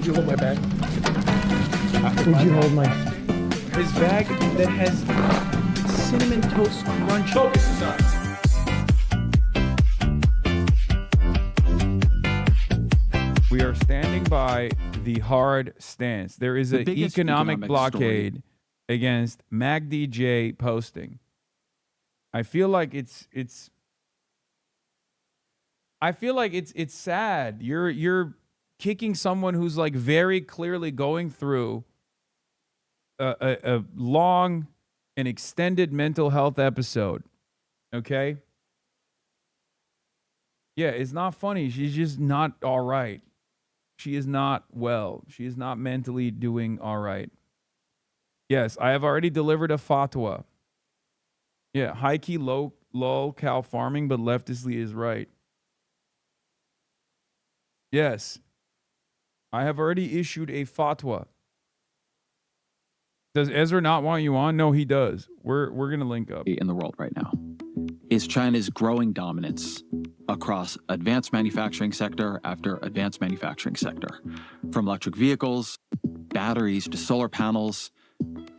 Would you hold my bag? Would you hold my... His bag that has cinnamon toast crunch. Focus is on. We are standing by the hard stance. There is an economic blockade against MagDJ posting. I feel like it's sad. You're kicking someone who's like very clearly going through a long and extended mental health episode. Okay? Yeah, it's not funny. She's just not all right. She is not well. She is not mentally doing all right. Yes, I have already delivered a fatwa. Yeah, high-key low cow farming, but leftistly is right. Yes, I have already issued a fatwa. Does Ezra not want you on? No, he does. We're going to link up. In the world right now is China's growing dominance across advanced manufacturing sector after advanced manufacturing sector, from electric vehicles, batteries, to solar panels,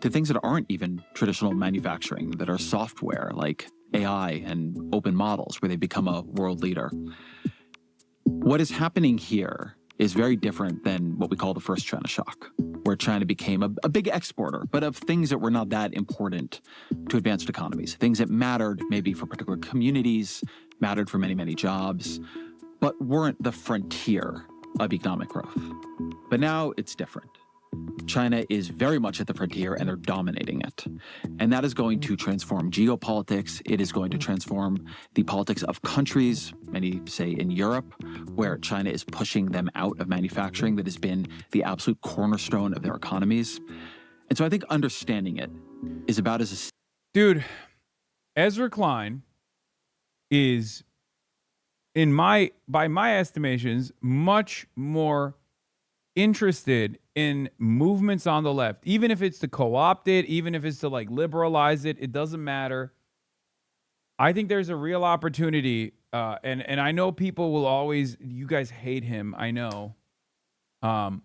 to things that aren't even traditional manufacturing, that are software like AI and open models, where they become a world leader. What is happening here is very different than what we call the first China shock, where China became a big exporter, but of things that were not that important to advanced economies, things that mattered maybe for particular communities, mattered for many, many jobs, but weren't the frontier of economic growth. But now it's different. China is very much at the frontier, and they're dominating it. And that is going to transform geopolitics. It is going to transform the politics of countries, many say in Europe, where China is pushing them out of manufacturing that has been the absolute cornerstone of their economies. And so I think understanding it is about as... Dude, Ezra Klein is, by my estimations, much more interested in movements on the left, even if it's to co-opt it, even if it's to like liberalize it, it doesn't matter. I think there's a real opportunity, and I know people will always, you guys hate him, I know, but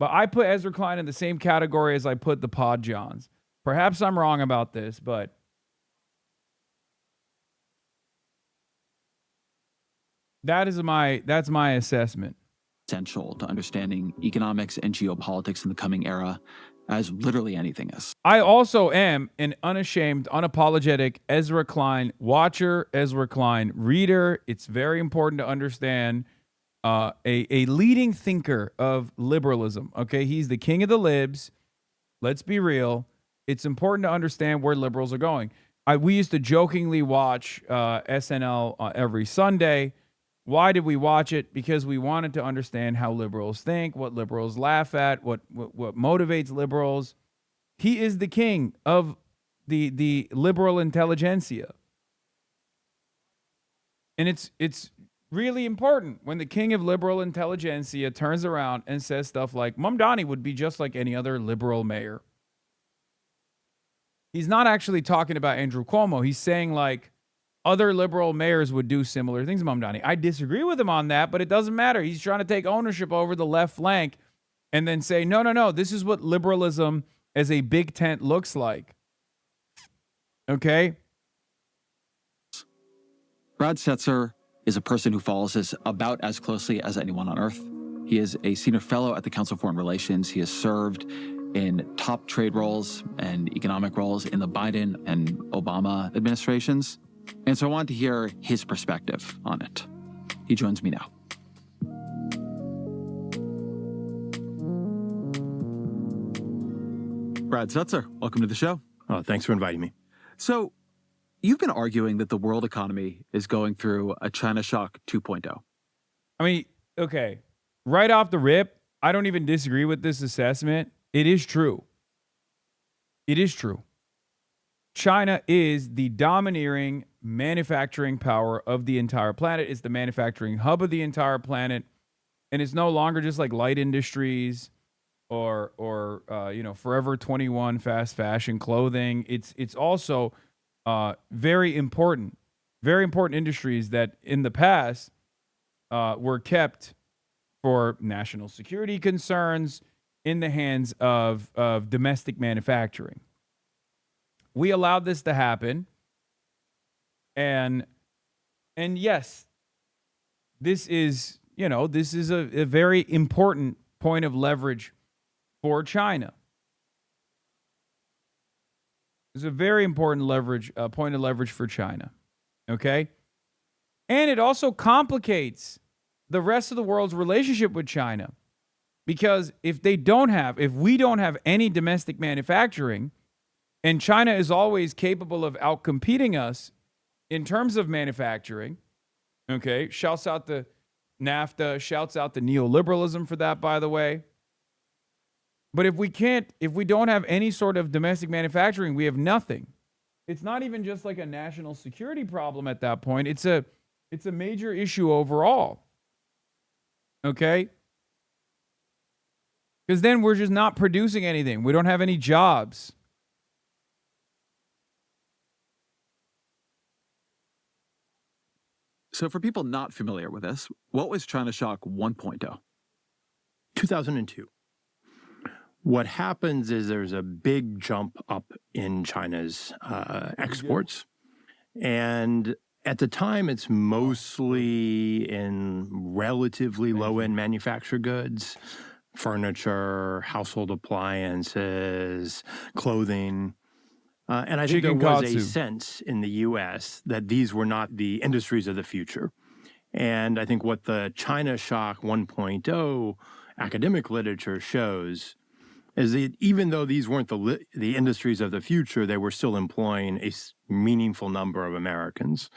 I put Ezra Klein in the same category as I put the Pod Johns. Perhaps I'm wrong about this, but that's my assessment. Essential to understanding economics and geopolitics in the coming era, as literally anything is. I also am an unashamed, unapologetic Ezra Klein watcher, Ezra Klein reader. It's very important to understand a leading thinker of liberalism. Okay, he's the king of the libs. Let's be real. It's important to understand where liberals are going. We used to jokingly watch SNL every Sunday. Why did we watch it? Because we wanted to understand how liberals think, what liberals laugh at, what motivates liberals. He is the king of the liberal intelligentsia. And it's really important when the king of liberal intelligentsia turns around and says stuff like, Mamdani would be just like any other liberal mayor. He's not actually talking about Andrew Cuomo. He's saying like, other liberal mayors would do similar things, Mamdani. I disagree with him on that, but it doesn't matter. He's trying to take ownership over the left flank and then say, no, this is what liberalism as a big tent looks like. Okay? Brad Setzer is a person who follows this about as closely as anyone on earth. He is a senior fellow at the Council of Foreign Relations. He has served in top trade roles and economic roles in the Biden and Obama administrations. And so I wanted to hear his perspective on it. He joins me now. Brad Setzer, welcome to the show. Oh, thanks for inviting me. So you've been arguing that the world economy is going through a China shock 2.0. I mean, okay, right off the rip, I don't even disagree with this assessment. It is true. It is true. China is the domineering manufacturing power of the entire planet. It's the manufacturing hub of the entire planet. And it's no longer just like light industries or Forever 21 fast fashion clothing. It's also very important industries that in the past were kept for national security concerns in the hands of domestic manufacturing. We allowed this to happen. And yes, this is, this is a very important point of leverage for China. It's a very important point of leverage for China. Okay? And it also complicates the rest of the world's relationship with China. Because if we don't have any domestic manufacturing, and China is always capable of outcompeting us in terms of manufacturing, okay, shouts out the NAFTA, shouts out the neoliberalism for that, by the way. But if we don't have any sort of domestic manufacturing, we have nothing. It's not even just like a national security problem at that point. It's a major issue overall. Okay? Because then we're just not producing anything. We don't have any jobs. So for people not familiar with this, what was China Shock 1.0? 2002. What happens is there's a big jump up in China's exports. And at the time, it's mostly in relatively low-end manufactured goods, furniture, household appliances, clothing. And I think there was a sense in the U.S. that these were not the industries of the future. And I think what the China Shock 1.0 academic literature shows is that even though these weren't the industries of the future, they were still employing a meaningful number of Americans,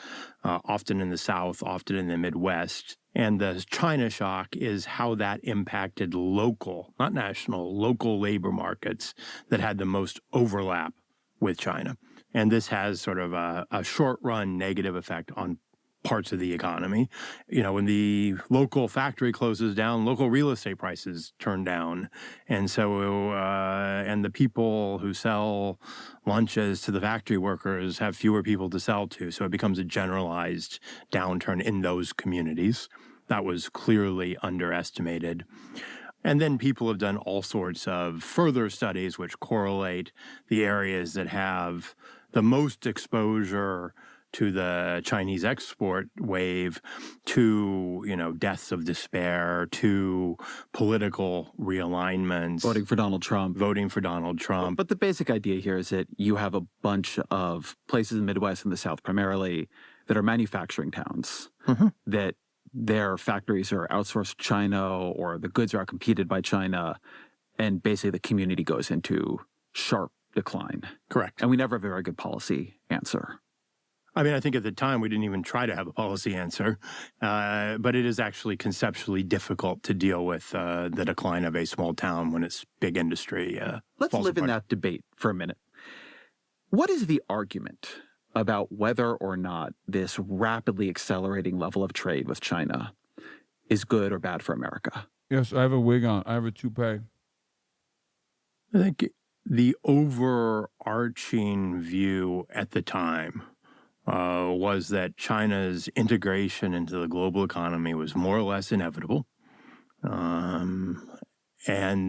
often in the South, often in the Midwest. And the China Shock is how that impacted local, not national, local labor markets that had the most overlap with China. And this has sort of a short-run negative effect on parts of the economy. When the local factory closes down, local real estate prices turn down. And so, and the people who sell lunches to the factory workers have fewer people to sell to. So it becomes a generalized downturn in those communities. That was clearly underestimated. And then people have done all sorts of further studies which correlate the areas that have the most exposure to the Chinese export wave to, deaths of despair, to political realignments. Voting for Donald Trump. But the basic idea here is that you have a bunch of places in the Midwest and the South primarily that are manufacturing towns, that their factories are outsourced to China or the goods are outcompeted by China, and basically the community goes into sharp decline. Correct. And we never have a very good policy answer. I think at the time we didn't even try to have a policy answer, but it is actually conceptually difficult to deal with the decline of a small town when it's big industry. Let's live in that debate for a minute. What is the argument about whether or not this rapidly accelerating level of trade with China is good or bad for America? Yes, I have a wig on. I have a toupee. I think the overarching view at the time was that China's integration into the global economy was more or less inevitable, and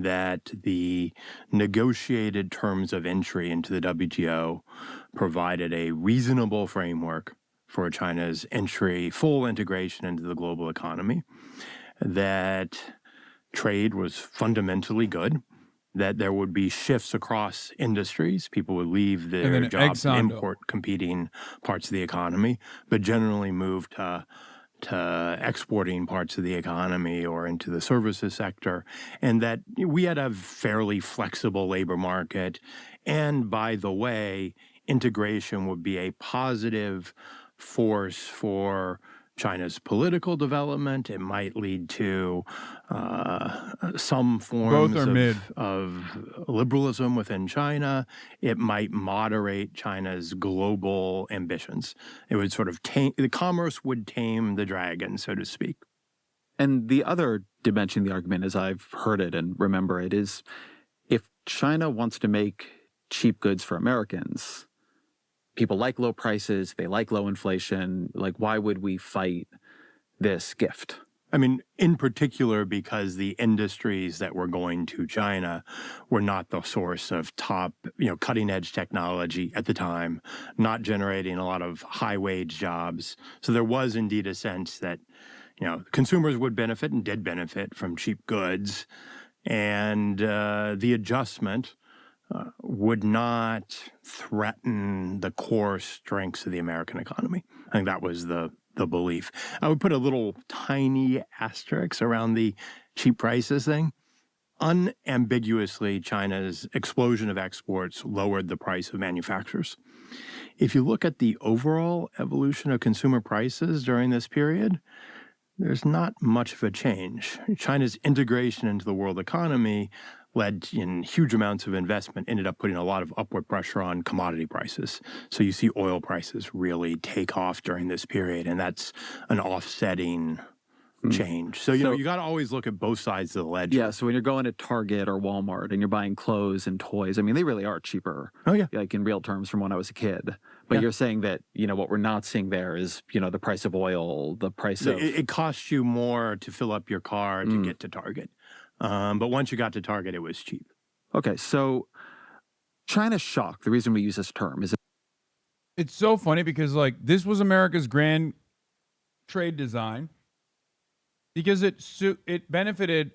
that the negotiated terms of entry into the WTO provided a reasonable framework for China's full integration into the global economy, that trade was fundamentally good, that there would be shifts across industries. People would leave their jobs and import competing parts of the economy, but generally move to exporting parts of the economy or into the services sector, and that we had a fairly flexible labor market. And by the way, integration would be a positive force for China's political development. It might lead to some forms of liberalism within China. It might moderate China's global ambitions. It would sort of the commerce would tame the dragon, so to speak. And the other dimension of the argument, as I've heard it and remember it, is if China wants to make cheap goods for Americans, people like low prices, they like low inflation. Like, why would we fight this gift? I mean, in particular, because the industries that were going to China were not the source of top, cutting edge technology at the time, not generating a lot of high wage jobs. So there was indeed a sense that, consumers would benefit and did benefit from cheap goods. And the adjustment would not threaten the core strengths of the American economy. I think that was the belief. I would put a little tiny asterisk around the cheap prices thing. Unambiguously, China's explosion of exports lowered the price of manufacturers. If you look at the overall evolution of consumer prices during this period, there's not much of a change. China's integration into the world economy led in huge amounts of investment, ended up putting a lot of upward pressure on commodity prices. So you see oil prices really take off during this period, and that's an offsetting change. So, you got to always look at both sides of the ledger. Yeah, so when you're going to Target or Walmart and you're buying clothes and toys, I mean, they really are cheaper. Oh, yeah. Like in real terms from when I was a kid. But you're saying that, what we're not seeing there is, the price of oil, the price of... It costs you more to fill up your car to get to Target. But once you got to Target, it was cheap. Okay, so China shock, the reason we use this term is... It's so funny because, this was America's grand trade design because it benefited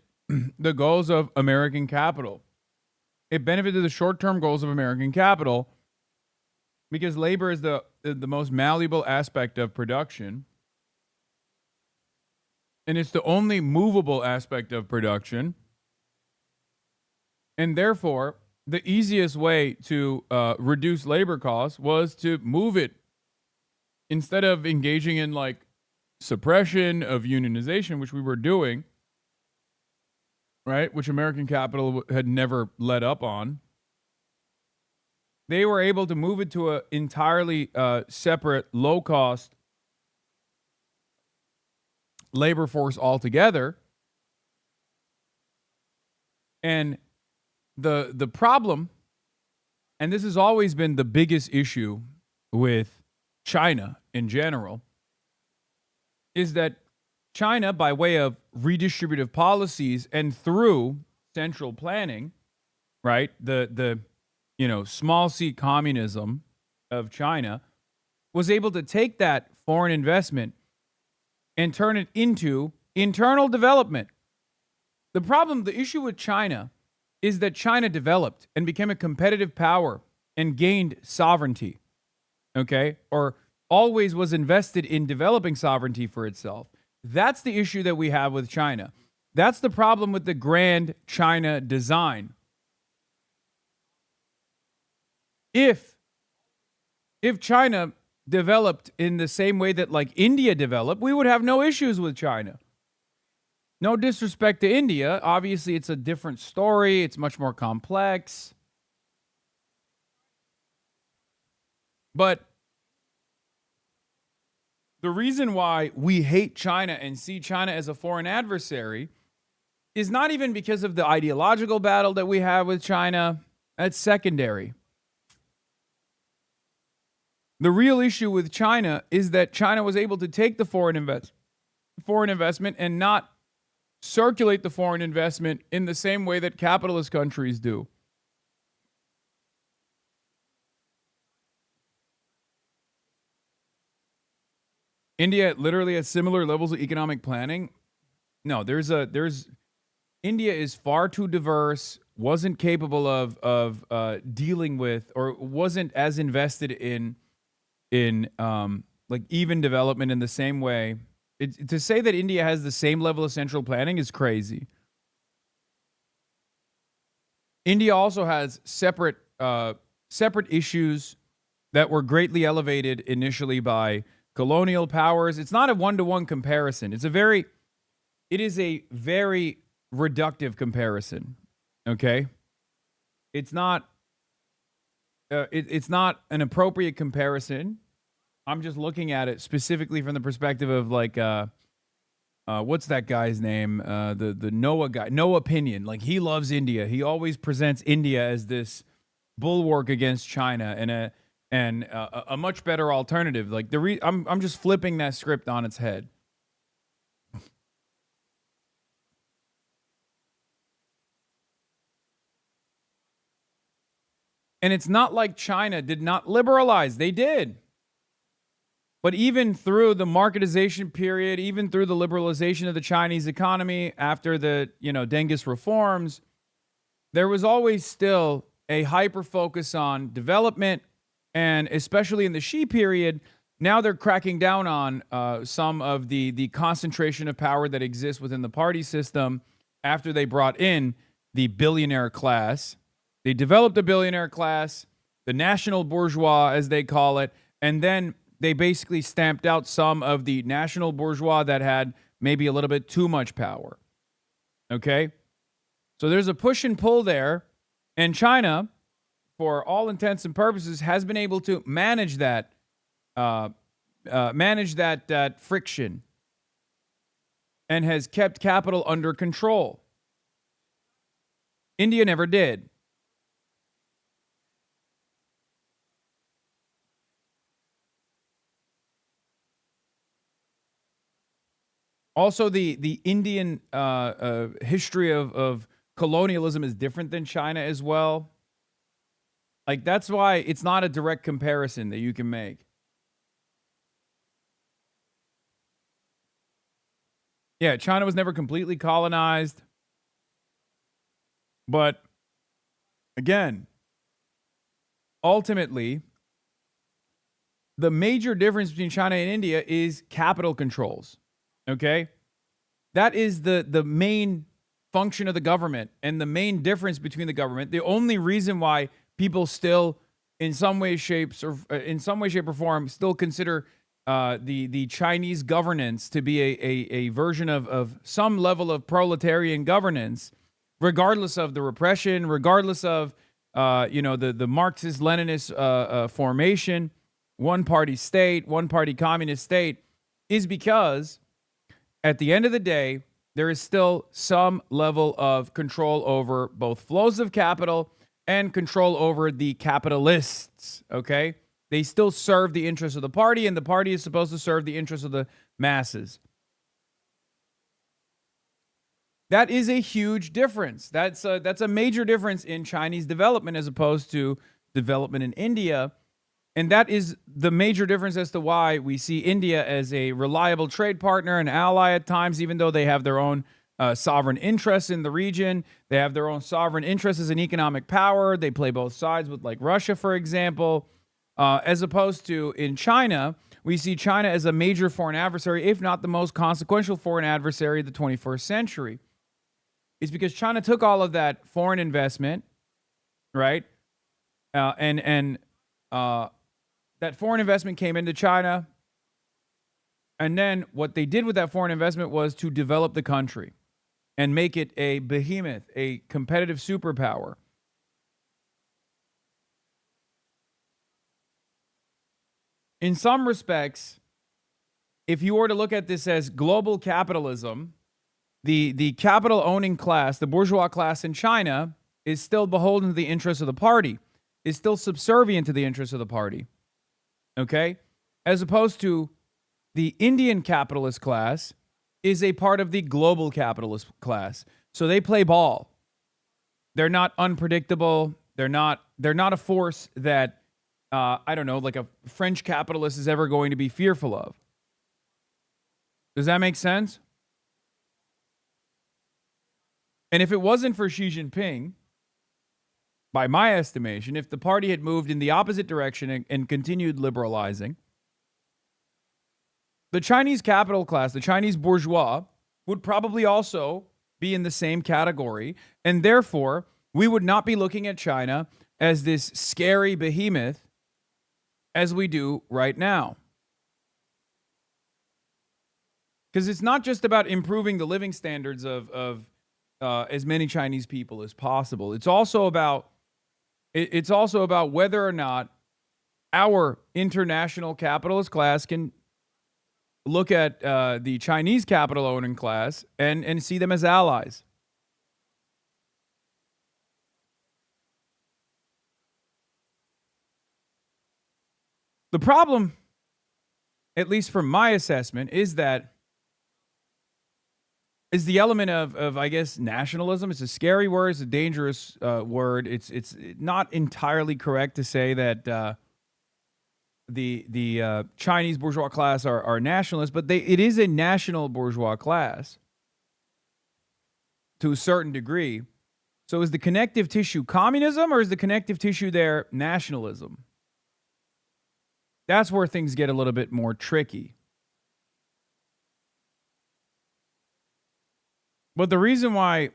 the goals of American capital. It benefited the short-term goals of American capital because labor is the most malleable aspect of production. And it's the only movable aspect of production. And therefore, the easiest way to reduce labor costs was to move it. Instead of engaging in suppression of unionization, which we were doing, right, which American capital had never let up on, they were able to move it to an entirely separate, low-cost labor force altogether. And the problem, and this has always been the biggest issue with China in general, is that China, by way of redistributive policies and through central planning, right, the small c communism of China, was able to take that foreign investment and turn it into internal development. The issue with China is that China developed and became a competitive power and gained sovereignty, okay? Or always was invested in developing sovereignty for itself. That's the issue that we have with China. That's the problem with the grand China design. If China developed in the same way that India developed, we would have no issues with China. No disrespect to India. Obviously, it's a different story. It's much more complex. But the reason why we hate China and see China as a foreign adversary is not even because of the ideological battle that we have with China. That's secondary. The real issue with China is that China was able to take the foreign investment and not circulate the foreign investment in the same way that capitalist countries do. India literally has similar levels of economic planning. No, India is far too diverse, wasn't capable of dealing with, or wasn't as invested in even development in the same way. To say that India has the same level of central planning is crazy. India also has separate issues that were greatly elevated initially by colonial powers. It's not a one-to-one comparison. It is a very reductive comparison. Okay? It's not an appropriate comparison. I'm just looking at it specifically from the perspective of what's that guy's name? The Noah guy, No Opinion. He loves India. He always presents India as this bulwark against China and a much better alternative. I'm just flipping that script on its head. And it's not like China did not liberalize. They did. But even through the marketization period, even through the liberalization of the Chinese economy after the, Dengis reforms, there was always still a hyper focus on development. And especially in the Xi period, now they're cracking down on some of the concentration of power that exists within the party system after they brought in the billionaire class. They developed a billionaire class, the national bourgeois, as they call it, and then they basically stamped out some of the national bourgeois that had maybe a little bit too much power. Okay? So there's a push and pull there, and China, for all intents and purposes, has been able to manage that friction and has kept capital under control. India never did. Also, the Indian history of colonialism is different than China as well. Like, that's why it's not a direct comparison that you can make. Yeah, China was never completely colonized. But, again, ultimately, the major difference between China and India is capital controls. Okay? That is the main function of the government and the main difference between the government. The only reason why people still, in some way, shape, or form, still consider the Chinese governance to be a version of some level of proletarian governance, regardless of the repression, regardless of the Marxist-Leninist formation, one-party state, one-party communist state, is because at the end of the day, there is still some level of control over both flows of capital and control over the capitalists, okay? They still serve the interests of the party, and the party is supposed to serve the interests of the masses. That is a huge difference. That's a major difference in Chinese development as opposed to development in India. And that is the major difference as to why we see India as a reliable trade partner and ally at times, even though they have their own sovereign interests in the region. They have their own sovereign interests as an economic power. They play both sides with, like, Russia, for example. As opposed to in China, we see China as a major foreign adversary, if not the most consequential foreign adversary of the 21st century. It's because China took all of that foreign investment, right? That foreign investment came into China. And then what they did with that foreign investment was to develop the country and make it a behemoth, a competitive superpower. In some respects, if you were to look at this as global capitalism, the capital owning class, the bourgeois class in China, is still beholden to the interests of the party, is still subservient to the interests of the party. Okay? As opposed to the Indian capitalist class is a part of the global capitalist class. So they play ball. They're not unpredictable. They're not a force that like a French capitalist is ever going to be fearful of. Does that make sense? And if it wasn't for Xi Jinping, by my estimation, if the party had moved in the opposite direction and continued liberalizing, the Chinese capital class, the Chinese bourgeois, would probably also be in the same category. And therefore, we would not be looking at China as this scary behemoth as we do right now. Because it's not just about improving the living standards of as many Chinese people as possible. It's also about whether or not our international capitalist class can look at the Chinese capital owning class and see them as allies. The problem, at least from my assessment, is that is the element of I guess nationalism. It's a scary word. It's a dangerous word. It's not entirely correct to say that the Chinese bourgeois class are nationalists, but it is a national bourgeois class to a certain degree. So is the connective tissue communism, or is the connective tissue there nationalism? That's where things get a little bit more tricky. But the reason why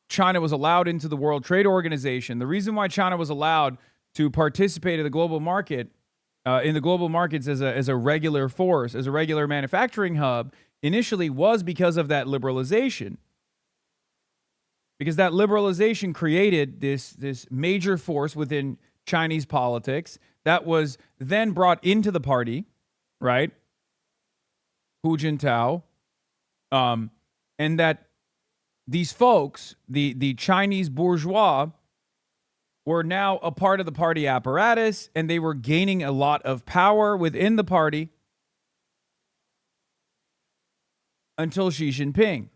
China was allowed into the World Trade Organization, the reason why China was allowed to participate in the global market, in the global markets as a regular force, as a regular manufacturing hub, initially was because of that liberalization. Because that liberalization created this major force within Chinese politics that was then brought into the party, right? Hu Jintao, and that these folks, the Chinese bourgeois, were now a part of the party apparatus, and they were gaining a lot of power within the party until Xi Jinping.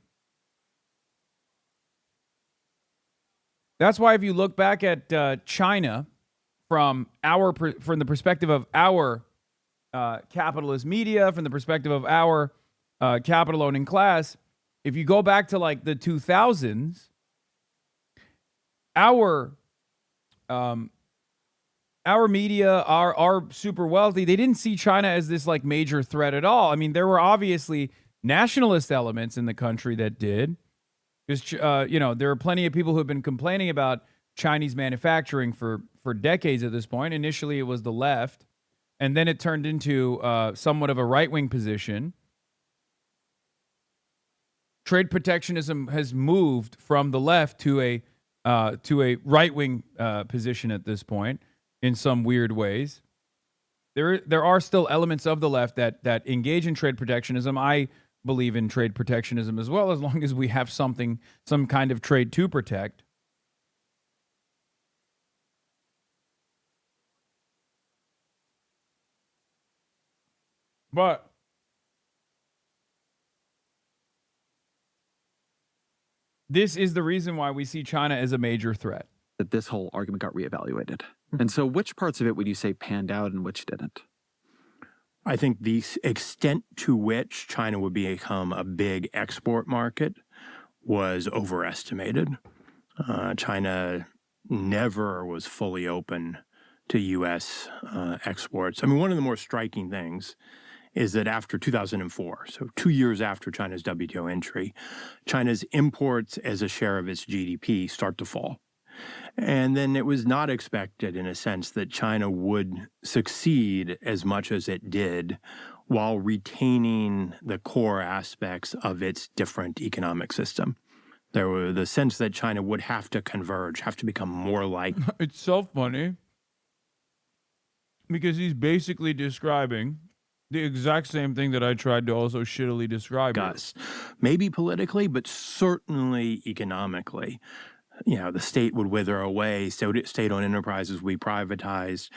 That's why if you look back at China from the perspective of our capitalist media, from the perspective of our capital owning class, if you go back to like the 2000s, our media are super wealthy. They didn't see China as this like major threat at all. I mean, there were obviously nationalist elements in the country that did. Because, there are plenty of people who have been complaining about Chinese manufacturing for decades at this point. Initially, it was the left, and then it turned into somewhat of a right-wing position. Trade protectionism has moved from the left to a right-wing position at this point in some weird ways. There are still elements of the left that engage in trade protectionism. I believe in trade protectionism as well, as long as we have some kind of trade to protect. But this is the reason why we see China as a major threat. That this whole argument got reevaluated. And so which parts of it would you say panned out and which didn't? I think the extent to which China would become a big export market was overestimated. China never was fully open to U.S. exports. I mean, one of the more striking things is that after 2004, so 2 years after China's WTO entry, China's imports as a share of its GDP start to fall. And then it was not expected, in a sense, that China would succeed as much as it did while retaining the core aspects of its different economic system. There was the sense that China would have to converge, have to become more like... It's so funny because he's basically describing the exact same thing that I tried to also shittily describe. Us. Maybe politically, but certainly economically. The state would wither away, state-owned enterprises we privatized.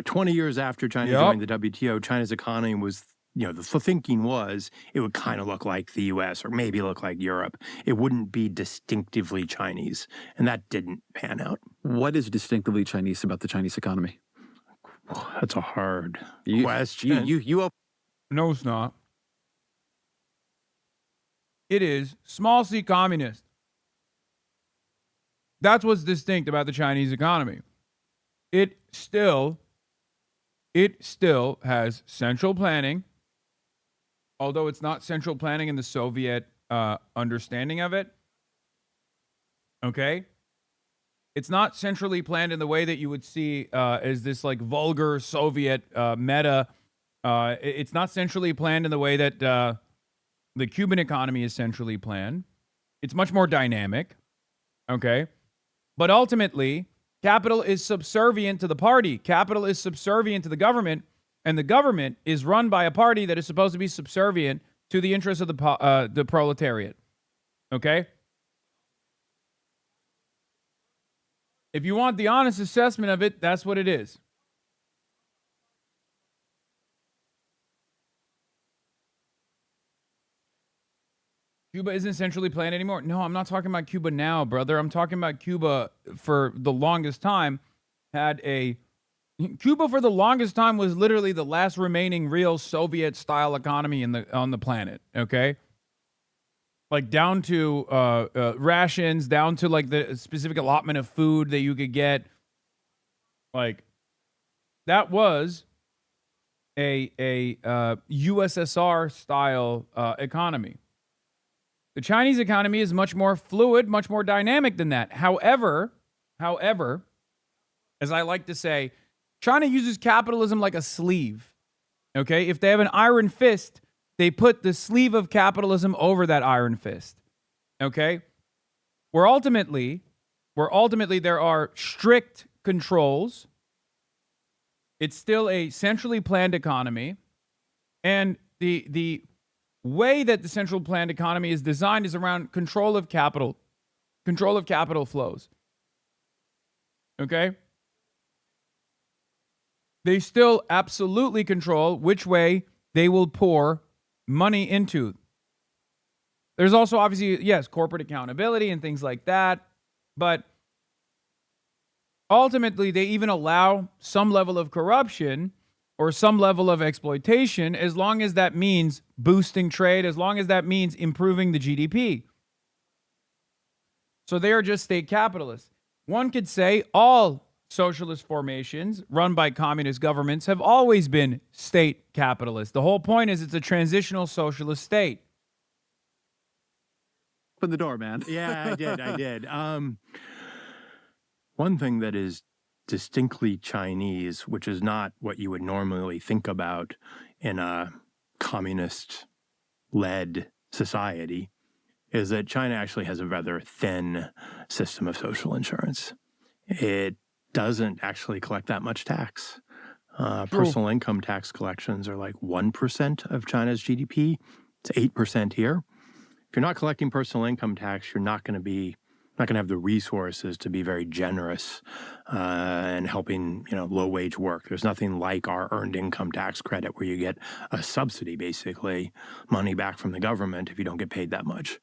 20 years after China joined the WTO, China's economy was, the thinking was it would kind of look like the U.S. or maybe look like Europe. It wouldn't be distinctively Chinese, and that didn't pan out. What is distinctively Chinese about the Chinese economy? That's a hard question. No, it's not. It is small c communist. That's what's distinct about the Chinese economy. It still has central planning, although it's not central planning in the Soviet understanding of it. Okay? It's not centrally planned in the way that you would see as this like vulgar Soviet meta. It's not centrally planned in the way that the Cuban economy is centrally planned. It's much more dynamic. Okay? But ultimately, capital is subservient to the party. Capital is subservient to the government, and the government is run by a party that is supposed to be subservient to the interests of the proletariat. Okay? If you want the honest assessment of it, that's what it is. Cuba isn't centrally planned anymore. No, I'm not talking about Cuba now, brother. I'm talking about Cuba for the longest time Cuba for the longest time was literally the last remaining real Soviet-style economy on the planet, okay? Like down to rations, down to like the specific allotment of food that you could get. Like that was a USSR style economy. The Chinese economy is much more fluid, much more dynamic than that. However, as I like to say, China uses capitalism like a sleeve. Okay? If they have an iron fist, they put the sleeve of capitalism over that iron fist. Okay? Where ultimately there are strict controls. It's still a centrally planned economy. And the way that the central planned economy is designed is around control of capital flows. Okay? They still absolutely control which way they will pour money into. There's also obviously, yes, corporate accountability and things like that, but ultimately they even allow some level of corruption or some level of exploitation as long as that means boosting trade, as long as that means improving the GDP. So they are just state capitalists. One could say all socialist formations run by communist governments have always been state capitalist. The whole point is it's a transitional socialist state. Open the door, man. Yeah, I did. One thing that is distinctly Chinese, which is not what you would normally think about in a communist-led society, is that China actually has a rather thin system of social insurance. It doesn't actually collect that much tax. Personal income tax collections are like 1% of China's GDP. It's 8% here. If you're not collecting personal income tax, you're not going to have the resources to be very generous and helping, low-wage work. There's nothing like our earned income tax credit where you get a subsidy, basically, money back from the government if you don't get paid that much.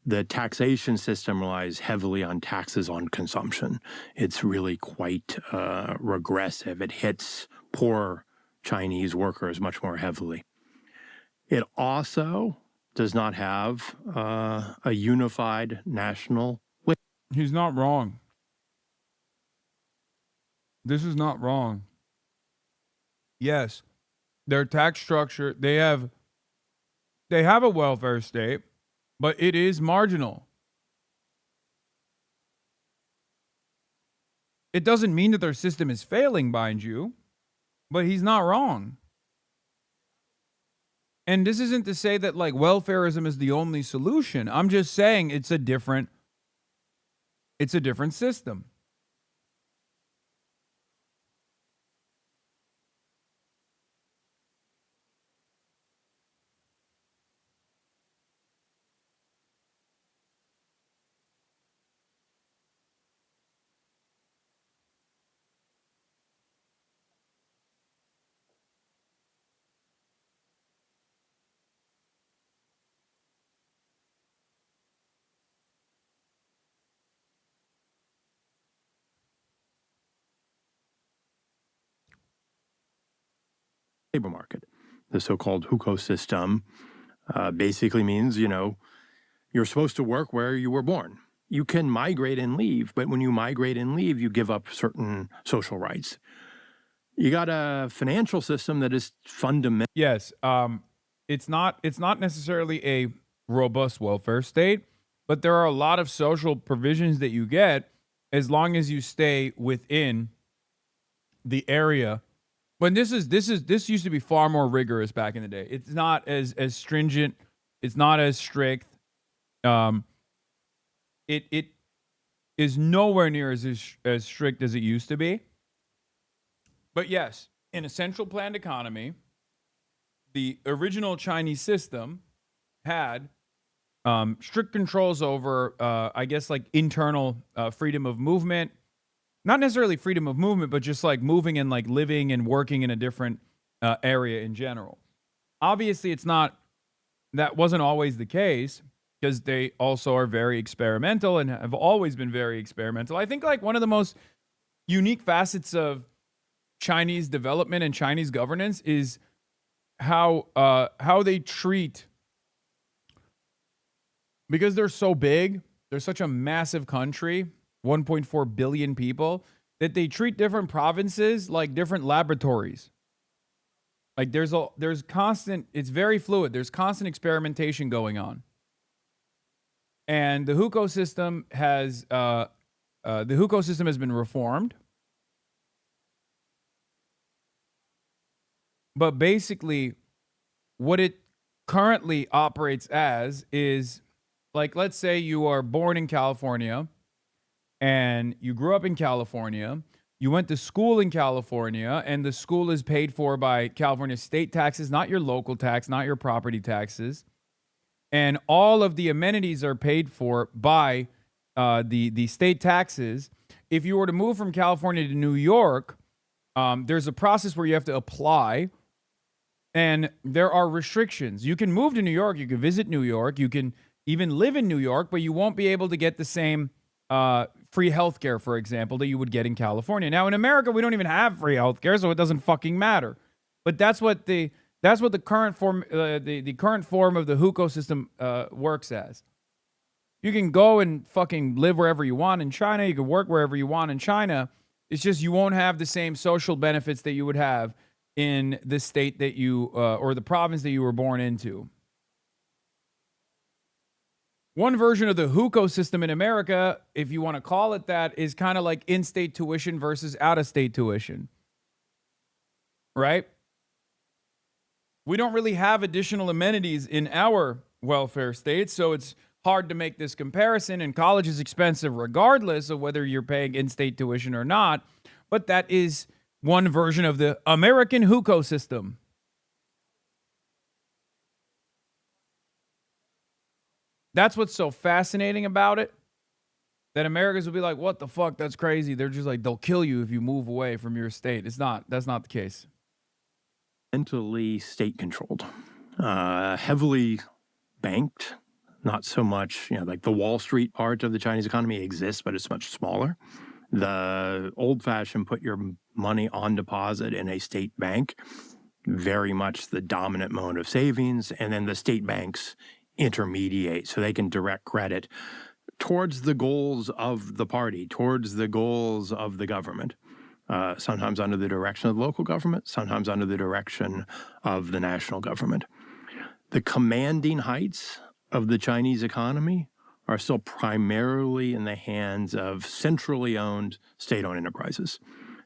The taxation system relies heavily on taxes on consumption. It's really quite regressive. It hits poor Chinese workers much more heavily. It also does not have a unified national. He's not wrong. This is not wrong. Yes, their tax structure, they have a welfare state, but it is marginal. It doesn't mean that their system is failing, mind you, but he's not wrong. And this isn't to say that like welfarism is the only solution. I'm just saying it's a different system. Labor market. The so-called hukou system basically means, you're supposed to work where you were born. You can migrate and leave, but when you migrate and leave, you give up certain social rights. You got a financial system that is fundamental. Yes, it's not necessarily a robust welfare state, but there are a lot of social provisions that you get as long as you stay within the area. But this used to be far more rigorous back in the day. It's not as stringent. It's not as strict. It is nowhere near as strict as it used to be. But yes, in a central planned economy, the original Chinese system had strict controls over, I guess, like internal freedom of movement. Not necessarily freedom of movement, but just like moving and like living and working in a different area in general. Obviously, that wasn't always the case. because they also are very experimental and have always been very experimental. I think like one of the most unique facets of Chinese development and Chinese governance is how they treat, because they're so big, they're such a massive country, 1.4 billion people, that they treat different provinces like different laboratories. Like there's constant, it's very fluid. There's constant experimentation going on. And the hukou system has been reformed. But basically, what it currently operates as is, like, let's say you are born in California and you grew up in California. You went to school in California, and the school is paid for by California state taxes, not your local tax, not your property taxes. And all of the amenities are paid for by the state taxes. If you were to move from California to New York, there's a process where you have to apply. And there are restrictions. You can move to New York. You can visit New York. You can even live in New York, but you won't be able to get the same free healthcare, for example, that you would get in California. Now, in America, we don't even have free healthcare, so it doesn't fucking matter. But that's what the current form the current form of the hukou system works as. You can go and fucking live wherever you want in China. You can work wherever you want in China. It's just you won't have the same social benefits that you would have in the state that you or the province that you were born into. One version of the hukou system in America, if you want to call it that, is kind of like in-state tuition versus out-of-state tuition. Right? We don't really have additional amenities in our welfare state, so it's hard to make this comparison, and college is expensive regardless of whether you're paying in-state tuition or not, but that is one version of the American hukou system. That's what's so fascinating about it, that Americans will be like, what the fuck, that's crazy. They're just like, they'll kill you if you move away from your state. That's not the case. Mentally state-controlled, heavily banked, not so much, like the Wall Street part of the Chinese economy exists, but it's much smaller. The old-fashioned put your money on deposit in a state bank, very much the dominant mode of savings, and then the state banks intermediate so they can direct credit towards the goals of the party, towards the goals of the government, sometimes under the direction of the local government, sometimes under the direction of the national government. The commanding heights of the Chinese economy are still primarily in the hands of centrally owned state-owned enterprises.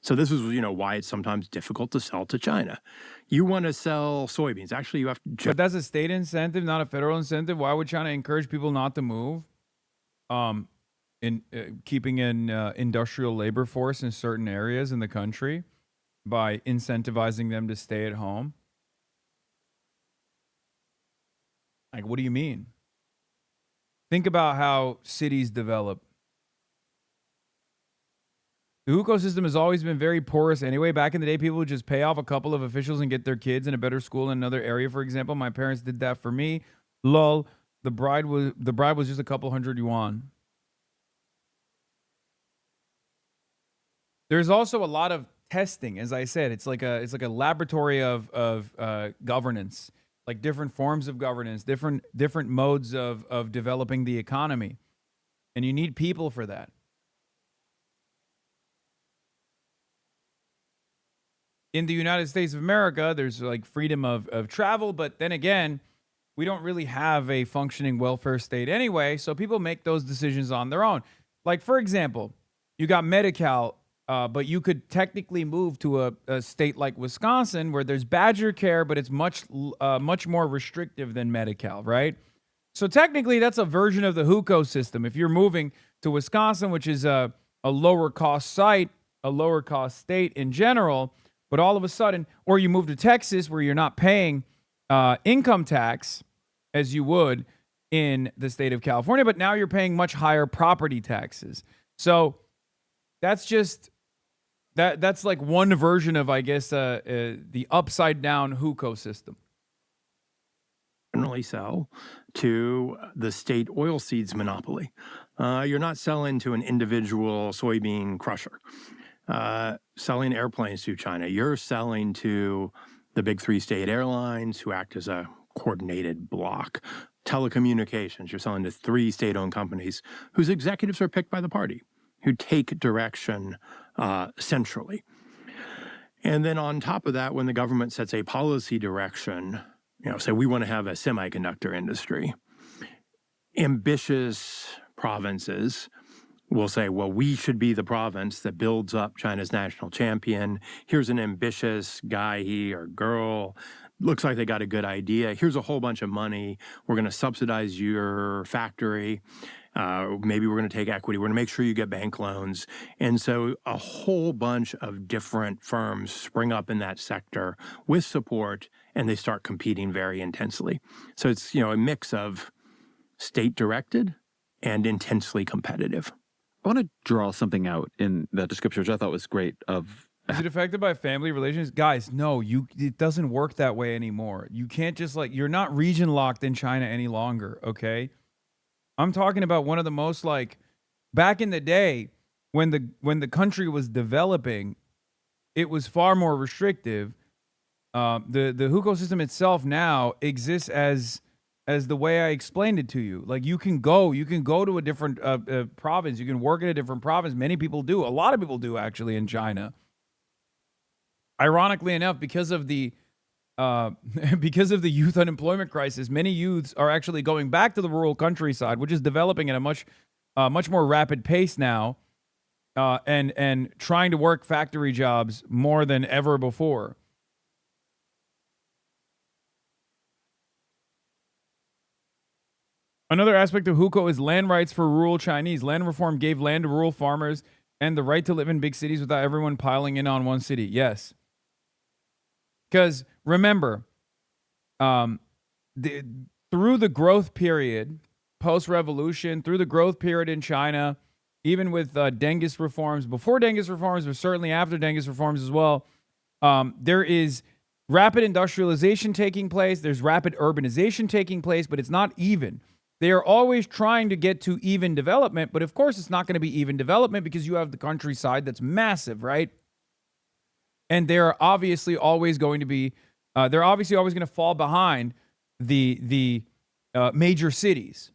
So this is, why it's sometimes difficult to sell to China. You want to sell soybeans. Actually, you have to... But that's a state incentive, not a federal incentive. Why would China encourage people not to move? Keeping an industrial labor force in certain areas in the country by incentivizing them to stay at home. Like, what do you mean? Think about how cities develop. The hukou system has always been very porous anyway. Back in the day, people would just pay off a couple of officials and get their kids in a better school in another area, for example. My parents did that for me. Lol, the bribe was just a couple hundred yuan. There's also a lot of testing, as I said. It's like a laboratory of governance, like different forms of governance, different modes of developing the economy. And you need people for that. In the United States of America, there's like freedom of travel, but then again, we don't really have a functioning welfare state anyway, so people make those decisions on their own. Like, for example, you got Medi-Cal, but you could technically move to a state like Wisconsin where there's Badger Care, but it's much more restrictive than Medi-Cal, right? So technically, that's a version of the hukou system. If you're moving to Wisconsin, which is a lower cost site, a lower cost state in general, but all of a sudden, or you move to Texas where you're not paying income tax as you would in the state of California, but now you're paying much higher property taxes. So that's just that's like one version of, I guess, the upside down hukou system. generally sell to the state oilseeds monopoly. You're not selling to an individual soybean crusher. Selling airplanes to China, you're selling to the big three state airlines who act as a coordinated block. Telecommunications, you're selling to three state-owned companies whose executives are picked by the party, who take direction centrally. And then on top of that, when the government sets a policy direction, say we want to have a semiconductor industry, ambitious provinces will say, well, we should be the province that builds up China's national champion. Here's an ambitious guy, he or girl, looks like they got a good idea. Here's a whole bunch of money. We're going to subsidize your factory. Maybe we're going to take equity. We're going to make sure you get bank loans. And so a whole bunch of different firms spring up in that sector with support, and they start competing very intensely. So it's, a mix of state-directed and intensely competitive. I want to draw something out in that description, which I thought was great. Is it affected by family relations? Guys, no, it doesn't work that way anymore. You can't just you're not region locked in China any longer, okay? I'm talking about one of the most back in the day when the country was developing, it was far more restrictive. The hukou system itself now exists as the way I explained it to you. You can go to a different province. You can work in a different province. Many people do. A lot of people do actually in China. Ironically enough, because of the youth unemployment crisis, many youths are actually going back to the rural countryside, which is developing at a much more rapid pace now, and trying to work factory jobs more than ever before. Another aspect of hukou is land rights for rural Chinese. Land reform gave land to rural farmers and the right to live in big cities without everyone piling in on one city. Yes. Because remember, through the growth period, post-revolution, through the growth period in China, even with Dengist reforms, before Dengist reforms, but certainly after Dengist reforms as well, there is rapid industrialization taking place. There's rapid urbanization taking place, but it's not even. They are always trying to get to even development, but of course it's not going to be even development because you have the countryside that's massive, right? And they're obviously always going to be, they're obviously always going to fall behind the major cities.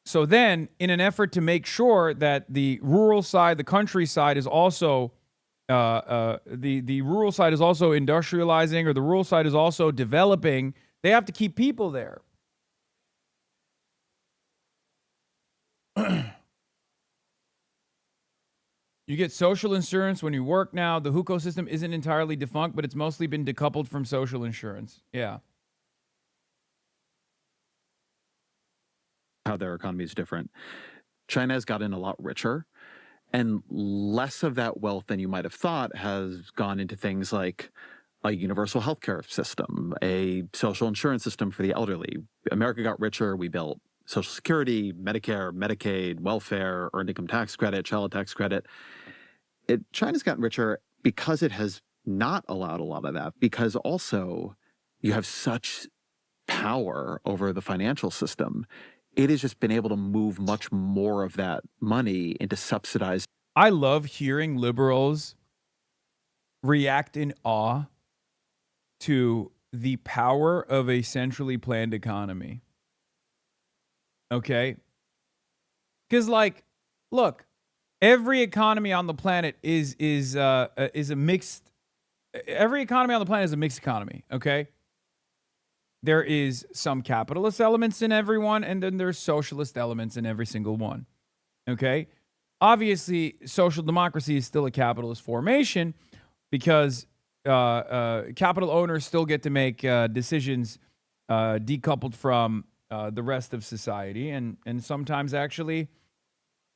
So then, in an effort to make sure that the rural side, the countryside is also, the rural side is also industrializing, or the rural side is also developing, they have to keep people there. You get social insurance when you work now. The hukou system isn't entirely defunct, but it's mostly been decoupled from social insurance. Yeah. How their economy is different. China has gotten a lot richer, and less of that wealth than you might have thought has gone into things like a universal healthcare system, a social insurance system for the elderly. America got richer. We built Social Security, Medicare, Medicaid, welfare, earned income tax credit, child tax credit. China's gotten richer because it has not allowed a lot of that, because also you have such power over the financial system. It has just been able to move much more of that money into subsidized. I love hearing liberals react in awe to the power of a centrally planned economy. Okay? Because, look, every economy on the planet is a mixed. Every economy on the planet is a mixed economy. Okay? There is some capitalist elements in every one, and then there's socialist elements in every single one. Okay? Obviously, social democracy is still a capitalist formation because capital owners still get to make decisions decoupled from the rest of society, and sometimes actually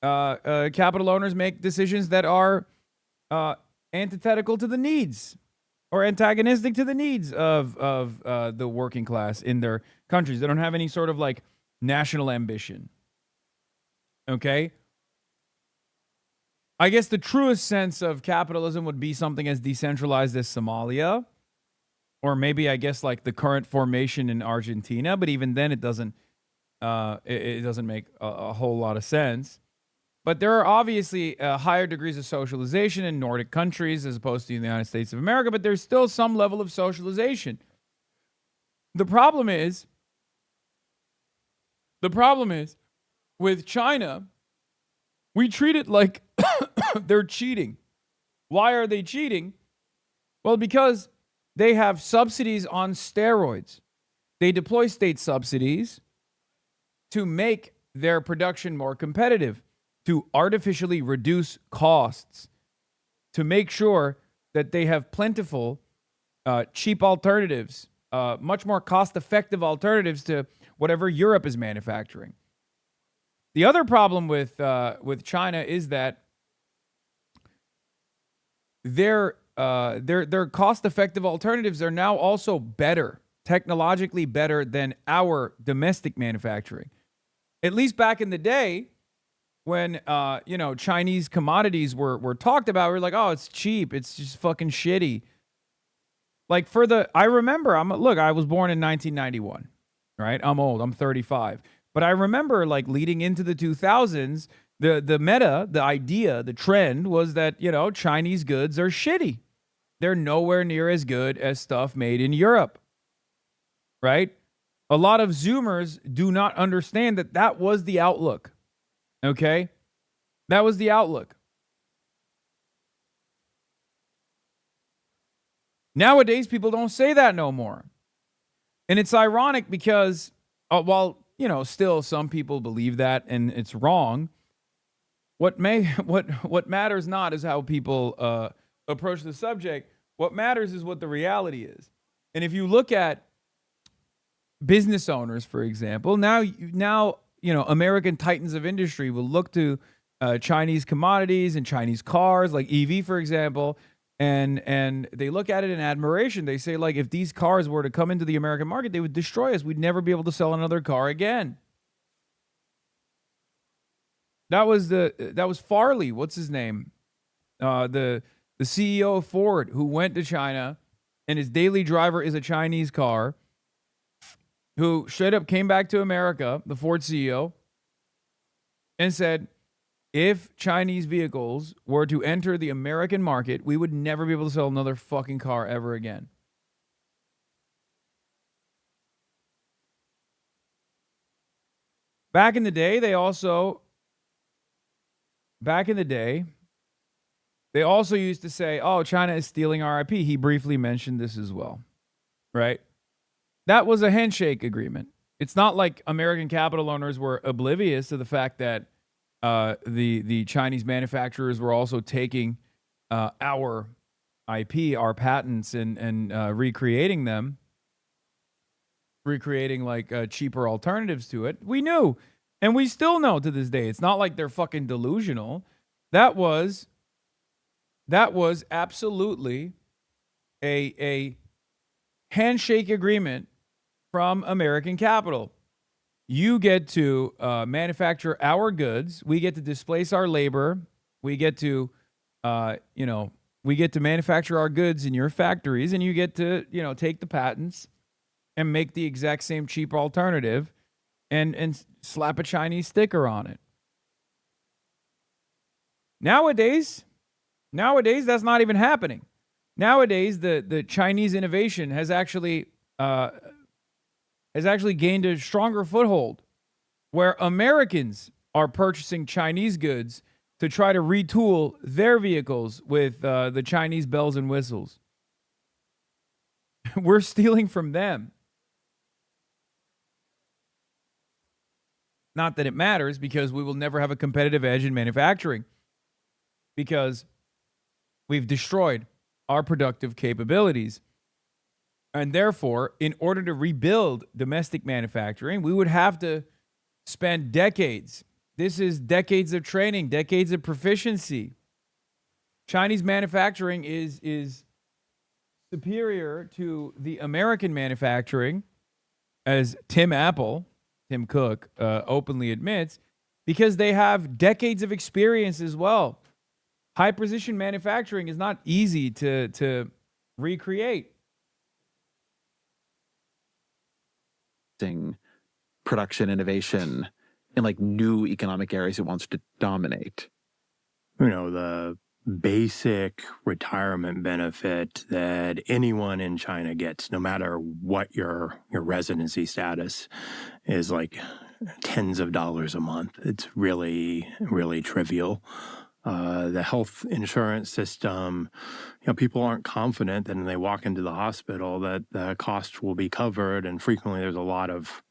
capital owners make decisions that are antithetical to the needs or antagonistic to the needs of the working class in their countries. They don't have any sort of national ambition. Okay? I guess the truest sense of capitalism would be something as decentralized as Somalia or maybe I guess like the current formation in Argentina, but even then it doesn't make a whole lot of sense. But there are obviously higher degrees of socialization in Nordic countries as opposed to the United States of America, but there's still some level of socialization. The problem is with China, we treat it like they're cheating. Why are they cheating? Well, because they have subsidies on steroids. They deploy state subsidies to make their production more competitive, to artificially reduce costs, to make sure that they have plentiful, cheap alternatives, much more cost-effective alternatives to whatever Europe is manufacturing. The other problem with China is that their cost-effective alternatives are now also better, technologically better than our domestic manufacturing. At least back in the day, when Chinese commodities were talked about, we were like, oh, it's cheap, it's just fucking shitty. Like I remember, I was born in 1991, right? I'm old, I'm 35. But I remember like leading into the 2000s, the idea, the trend was that, Chinese goods are shitty. They're nowhere near as good as stuff made in Europe, right? A lot of Zoomers do not understand that was the outlook, okay? That was the outlook. Nowadays, people don't say that no more. And it's ironic because while, still some people believe that and it's wrong, what matters not is how people approach the subject. What matters is what the reality is. And if you look at business owners, for example, now American titans of industry will look to Chinese commodities and Chinese cars, like EV, for example, and they look at it in admiration. They say, like, if these cars were to come into the American market, they would destroy us. We'd never be able to sell another car again. That was Farley. What's his name? The CEO of Ford, who went to China, and his daily driver is a Chinese car, who straight up came back to America, the Ford CEO, and said, if Chinese vehicles were to enter the American market, we would never be able to sell another fucking car ever again. Back in the day, they also used to say, oh, China is stealing our IP. He briefly mentioned this as well, right? That was a handshake agreement. It's not like American capital owners were oblivious to the fact that the Chinese manufacturers were also taking our IP, our patents, and recreating them, like cheaper alternatives to it. We knew, and we still know to this day. It's not like they're fucking delusional. That was absolutely a handshake agreement from American capital. You get to manufacture our goods. We get to displace our labor. We get to, manufacture our goods in your factories, and you get to, take the patents and make the exact same cheap alternative and slap a Chinese sticker on it. Nowadays, that's not even happening. Nowadays, the Chinese innovation has actually gained a stronger foothold, where Americans are purchasing Chinese goods to try to retool their vehicles with the Chinese bells and whistles. We're stealing from them. Not that it matters, because we will never have a competitive edge in manufacturing, because we've destroyed our productive capabilities. And therefore, in order to rebuild domestic manufacturing, we would have to spend decades. This is decades of training, decades of proficiency. Chinese manufacturing is superior to the American manufacturing, as Tim Cook openly admits, because they have decades of experience as well. High precision manufacturing is not easy to recreate. production innovation in like new economic areas it wants to dominate. You know, the basic retirement benefit that anyone in China gets, no matter what your residency status, is like tens of dollars a month. It's really, really trivial. The health insurance system, you know, people aren't confident that when they walk into the hospital that the cost will be covered, and frequently there's a lot of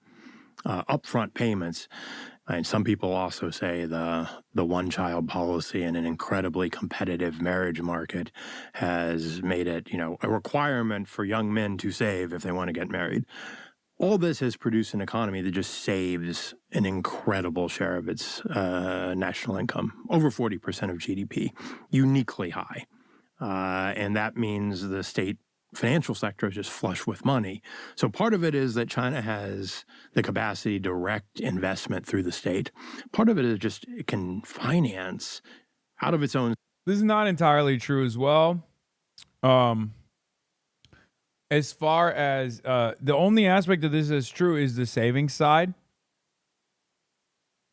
upfront payments. And some people also say the one-child policy in an incredibly competitive marriage market has made it, you know, a requirement for young men to save if they want to get married. All this has produced an economy that just saves an incredible share of its national income, over 40% of GDP, uniquely high. And that means the state financial sector is just flush with money. So part of it is that China has the capacity to direct investment through the state. Part of it is just it can finance out of its own. This is not entirely true as well. As far as the only aspect of this that's true is the savings side.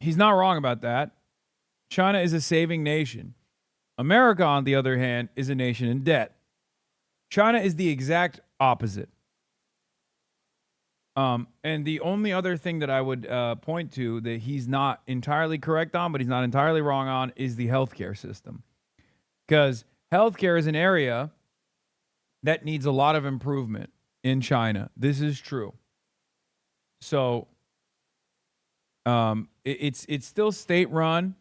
He's not wrong about that. China is a saving nation. America, on the other hand, is a nation in debt. China is the exact opposite. And the only other thing that I would point to that he's not entirely correct on, but he's not entirely wrong on, is the healthcare system. Because healthcare is an area that needs a lot of improvement in China. This is true. So it's still state-run,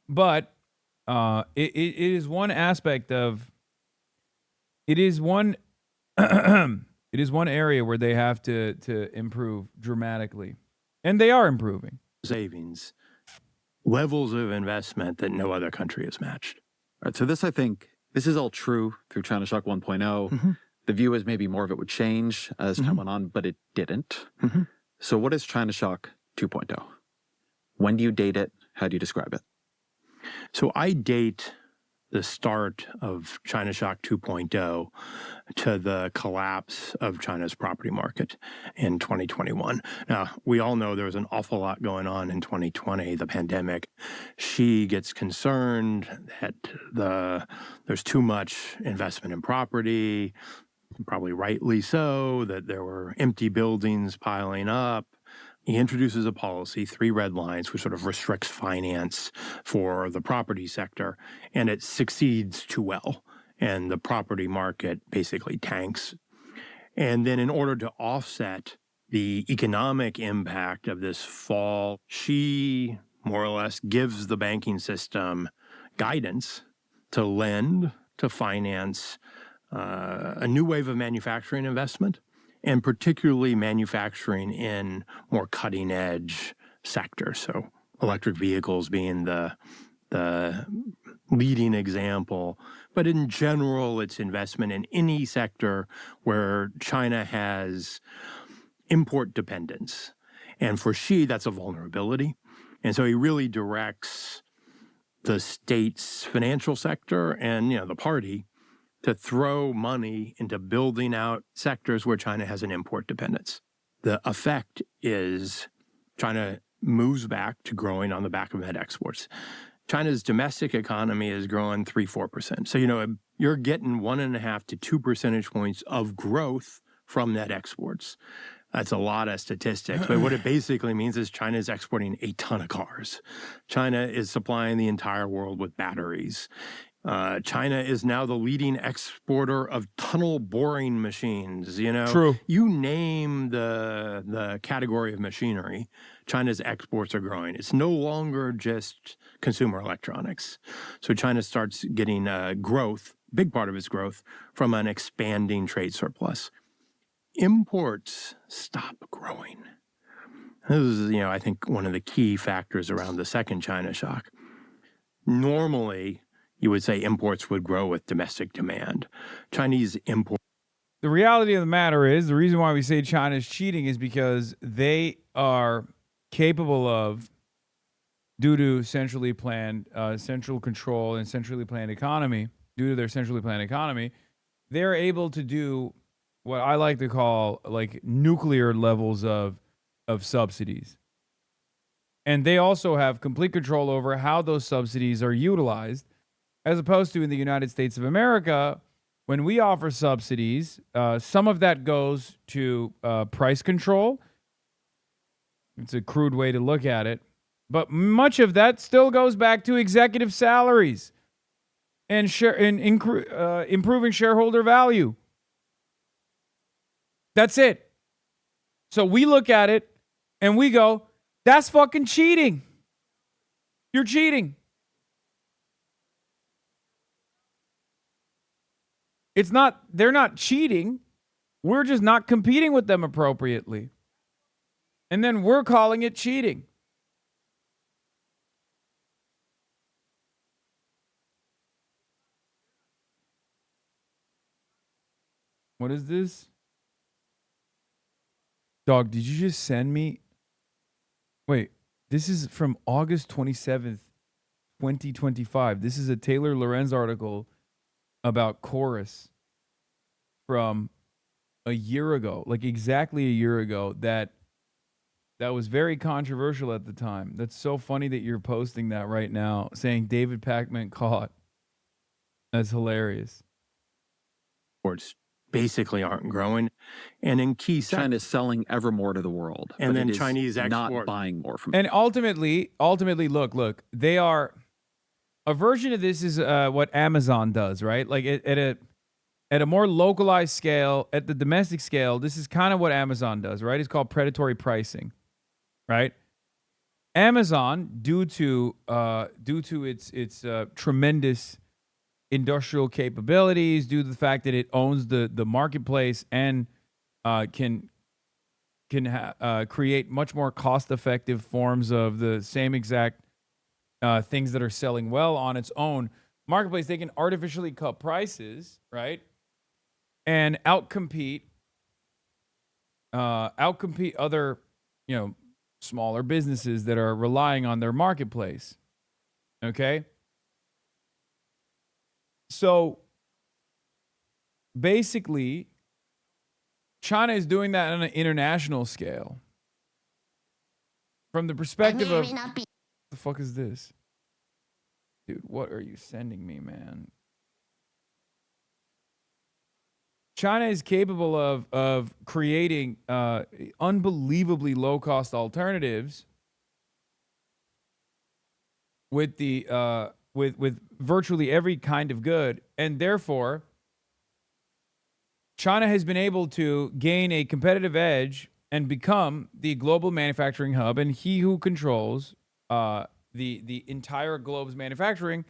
but it is one aspect of... It is one it is one area where they have to improve dramatically. And they are improving. Savings, levels of investment that no other country has matched. All right, so this, I think, this is all true through China Shock 1.0. Mm-hmm. The view is maybe more of it would change as time went on, but it didn't. Mm-hmm. So what is China Shock 2.0? When do you date it? How do you describe it? So I date the start of China Shock 2.0 to the collapse of China's property market in 2021. Now, we all know there was an awful lot going on in 2020, the pandemic. Xi gets concerned that there's too much investment in property, probably rightly so, that there were empty buildings piling up. He introduces a policy, 3 red lines, which sort of restricts finance for the property sector, and it succeeds too well. And the property market basically tanks. And then in order to offset the economic impact of this fall, she more or less gives the banking system guidance to lend, to finance a new wave of manufacturing investment, and particularly manufacturing in more cutting-edge sectors. So electric vehicles being the leading example. But in general, it's investment in any sector where China has import dependence. And for Xi, that's a vulnerability. And so he really directs the state's financial sector and, you know, the party to throw money into building out sectors where China has an import dependence. The effect is China moves back to growing on the back of net exports. China's domestic economy is growing 3-4%. So, you know, you're getting 1.5 to 2 percentage points of growth from net exports. That's a lot of statistics, but what it basically means is China is exporting a ton of cars. China is supplying the entire world with batteries. China is now the leading exporter of tunnel boring machines. You know, True. You name the category of machinery, China's exports are growing. It's no longer just consumer electronics. So China starts getting growth, big part of its growth, from an expanding trade surplus. Imports stop growing. This is, you know, I think one of the key factors around the second China shock. Normally, you would say imports would grow with domestic demand. Chinese imports. The reality of the matter is, the reason why we say China's cheating is because they are capable of, due to centrally planned, central control and centrally planned economy, due to their centrally planned economy, they're able to do what I like to call like nuclear levels of subsidies. And they also have complete control over how those subsidies are utilized, as opposed to in the United States of America, when we offer subsidies, some of that goes to price control. It's a crude way to look at it. But much of that still goes back to executive salaries and improving shareholder value. That's it. So we look at it and we go, that's fucking cheating. You're cheating. They're not cheating. We're just not competing with them appropriately. And then we're calling it cheating. What is this? Dog, did you just send me? Wait, this is from August 27th, 2025. This is a Taylor Lorenz article about Chorus from a year ago, like exactly a year ago, that was very controversial at the time. That's so funny that you're posting that right now, saying David Pacman caught. That's hilarious. Exports basically aren't growing. And in key sectors, China's selling ever more to the world. and but then it is Chinese not export. buying more from And ultimately, look, they are a version of this is what Amazon does, right? Like at a more localized scale, at the domestic scale, this is kind of what Amazon does, right? It's called predatory pricing, right? Amazon, due to its tremendous industrial capabilities, due to the fact that it owns the marketplace and can create much more cost-effective forms of the same exact things that are selling well on its own marketplace, they can artificially cut prices, right? And outcompete other, smaller businesses that are relying on their marketplace. Okay? So basically, China is doing that on an international scale. From the perspective of the fuck is this? Dude, what are you sending me, man? China is capable of creating unbelievably low-cost alternatives with the with virtually every kind of good, and therefore China has been able to gain a competitive edge and become the global manufacturing hub, and he who controls the entire globe's manufacturing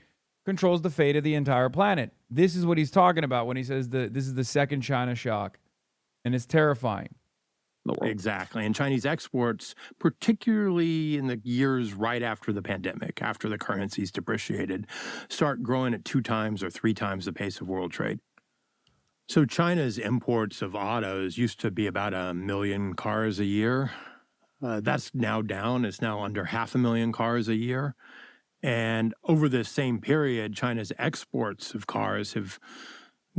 controls the fate of the entire planet. This is what he's talking about when he says this is the second China shock, and it's terrifying. the world. Exactly. And Chinese exports, particularly in the years right after the pandemic, after the currencies depreciated, start growing at 2 times or 3 times the pace of world trade. So China's imports of autos used to be about 1 million cars a year. That's now down. It's now under 500,000 cars a year. And over this same period, China's exports of cars have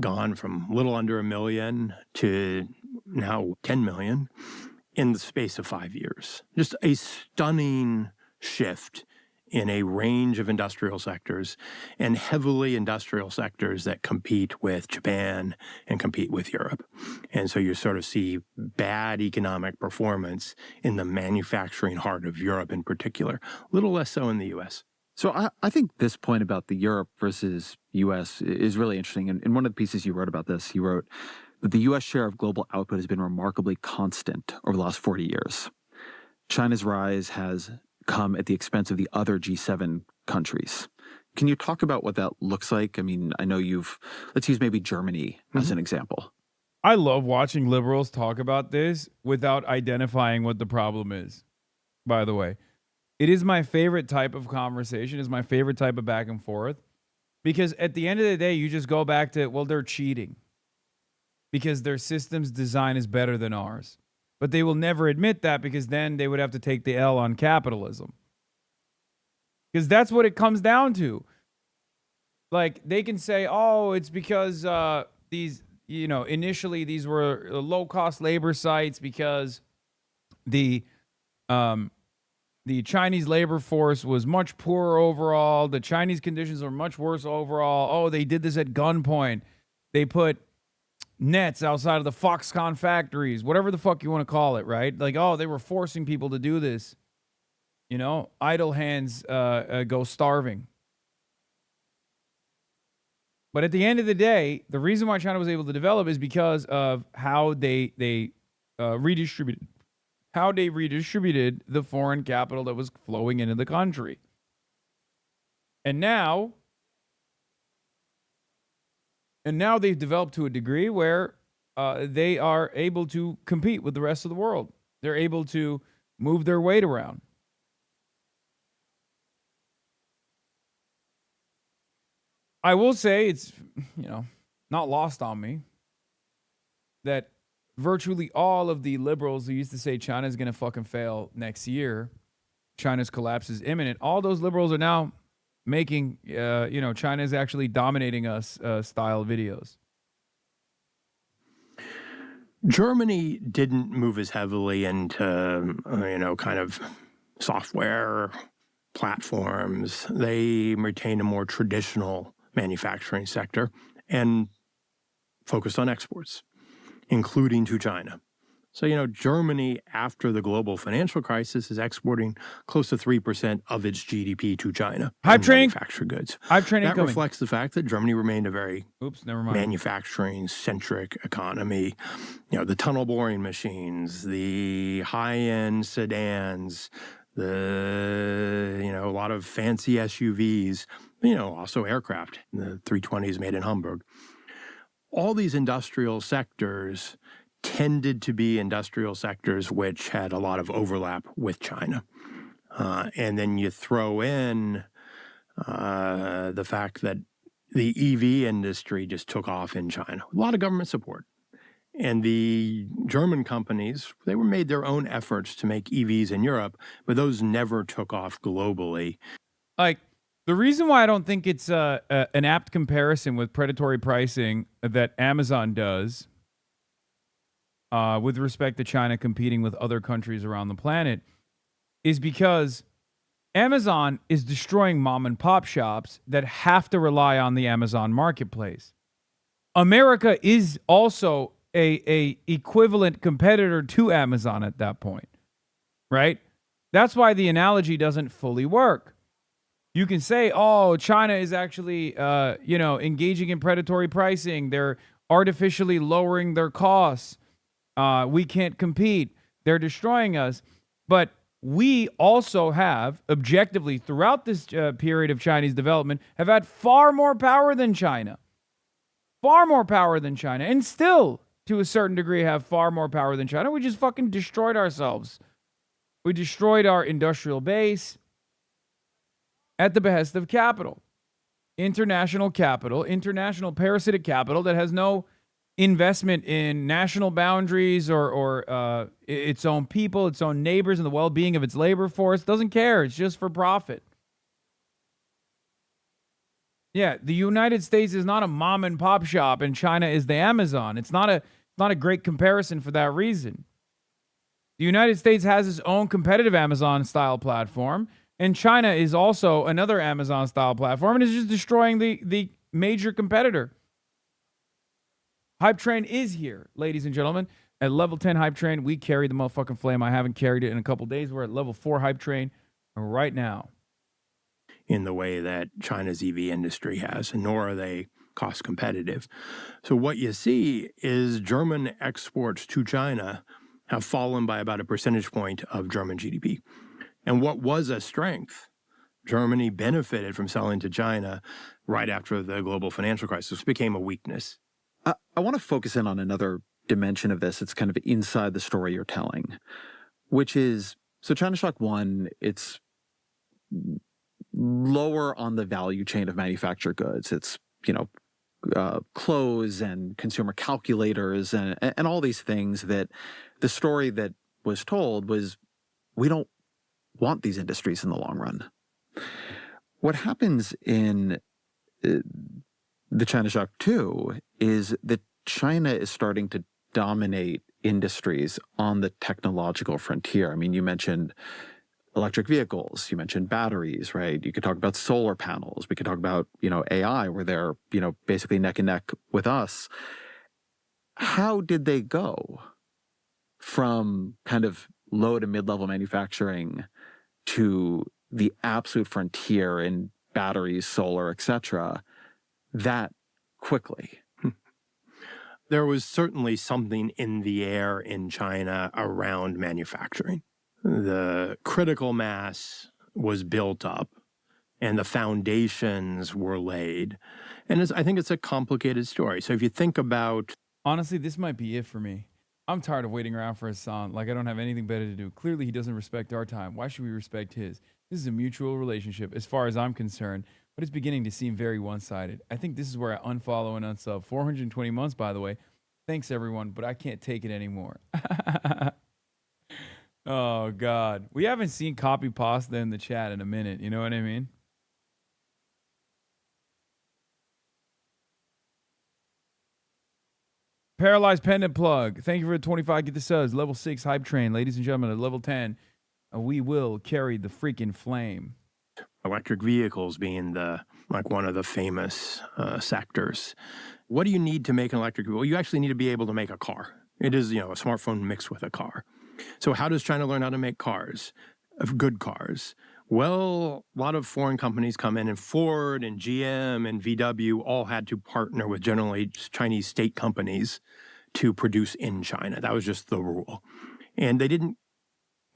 gone from a little under 1 million to now 10 million in the space of 5 years. Just a stunning shift in a range of industrial sectors, and heavily industrial sectors that compete with Japan and compete with Europe. And so you sort of see bad economic performance in the manufacturing heart of Europe in particular, a little less so in the U.S. So I think this point about the Europe versus U.S. is really interesting. And in one of the pieces you wrote about this, you wrote that the U.S. share of global output has been remarkably constant over the last 40 years. China's rise has come at the expense of the other G7 countries. Can you talk about what that looks like? I mean, I know let's use maybe Germany as an example. I love watching liberals talk about this without identifying what the problem is, by the way. It is my favorite type of conversation, is my favorite type of back and forth, because at the end of the day, you just go back to, well, they're cheating because their system's design is better than ours. But they will never admit that, because then they would have to take the L on capitalism. Because that's what it comes down to. Like, they can say, oh, it's because these initially these were low-cost labor sites because the Chinese labor force was much poorer overall. The Chinese conditions were much worse overall. Oh, they did this at gunpoint. They put nets outside of the Foxconn factories, whatever the fuck you want to call it, right? Like, oh, they were forcing people to do this. Idle hands go starving. But at the end of the day, the reason why China was able to develop is because of how they redistributed the foreign capital that was flowing into the country. And now they've developed to a degree where they are able to compete with the rest of the world. They're able to move their weight around. I will say it's, not lost on me that virtually all of the liberals who used to say China's going to fucking fail next year, China's collapse is imminent, all those liberals are now making, China is actually dominating us style videos. Germany didn't move as heavily into, kind of software platforms. They retained a more traditional manufacturing sector and focused on exports, including to China. So, Germany, after the global financial crisis, is exporting close to 3% of its GDP to China. Hype train. Manufactured goods. Hype train That coming. reflects the fact that Germany remained a very manufacturing-centric economy. The tunnel boring machines, the high-end sedans, a lot of fancy SUVs, also aircraft, the 320s made in Hamburg. All these industrial sectors tended to be industrial sectors which had a lot of overlap with China. And then you throw in the fact that the EV industry just took off in China. A lot of government support. And the German companies, they made their own efforts to make EVs in Europe, but those never took off globally. Like, the reason why I don't think it's an apt comparison with predatory pricing that Amazon does with respect to China competing with other countries around the planet is because Amazon is destroying mom and pop shops that have to rely on the Amazon marketplace. America is also a equivalent competitor to Amazon at that point, right? That's why the analogy doesn't fully work. You can say, oh, China is actually, engaging in predatory pricing. They're artificially lowering their costs. We can't compete. They're destroying us. But we also have, objectively, throughout this period of Chinese development, have had far more power than China. Far more power than China. And still, to a certain degree, have far more power than China. We just fucking destroyed ourselves. We destroyed our industrial base at the behest of capital. International parasitic capital that has no investment in national boundaries or its own people, its own neighbors, and the well-being of its labor force. Doesn't care. It's just for profit. Yeah, the United States is not a mom and pop shop, and China is the Amazon. It's not a great comparison for that reason. The United States has its own competitive Amazon-style platform, and China is also another Amazon-style platform, and is just destroying the major competitor. Hype Train is here, ladies and gentlemen. At level 10 Hype Train, we carry the motherfucking flame. I haven't carried it in a couple days. We're at level 4 Hype Train right now. In the way that China's EV industry has, nor are they cost competitive. So what you see is German exports to China have fallen by about a percentage point of German GDP. And what was a strength, Germany benefited from selling to China right after the global financial crisis, became a weakness. I want to focus in on another dimension of this. It's kind of inside the story you're telling, which is, so China Shock 1, it's lower on the value chain of manufactured goods. It's, clothes and consumer calculators and all these things that the story that was told was, we don't want these industries in the long run. What happens in the China Shock 2 is that China is starting to dominate industries on the technological frontier. I mean, you mentioned electric vehicles, you mentioned batteries, right? You could talk about solar panels. We could talk about, AI, where they're, basically neck and neck with us. How did they go from kind of low to mid-level manufacturing to the absolute frontier in batteries, solar, etc., that quickly? There was certainly something in the air in China around manufacturing. The critical mass was built up and the foundations were laid. And I think it's a complicated story. So if you think about... Honestly, this might be it for me. I'm tired of waiting around for Hasan. Like, I don't have anything better to do. Clearly, he doesn't respect our time. Why should we respect his? This is a mutual relationship as far as I'm concerned, but it's beginning to seem very one-sided. I think this is where I unfollow and unsub. 420 months, by the way. Thanks, everyone, but I can't take it anymore. Oh, God. We haven't seen copy pasta in the chat in a minute. You know what I mean? Paralyzed Pendant Plug. Thank you for the 25. Get the subs. Level 6 Hype Train. Ladies and gentlemen, at level 10, we will carry the freaking flame. Electric vehicles being one of the famous sectors. What do you need to make an electric vehicle? Well, you actually need to be able to make a car. It is, a smartphone mixed with a car. So how does China learn how to make cars, good cars? Well, a lot of foreign companies come in, and Ford and GM and VW all had to partner with generally Chinese state companies to produce in China. That was just the rule. And they didn't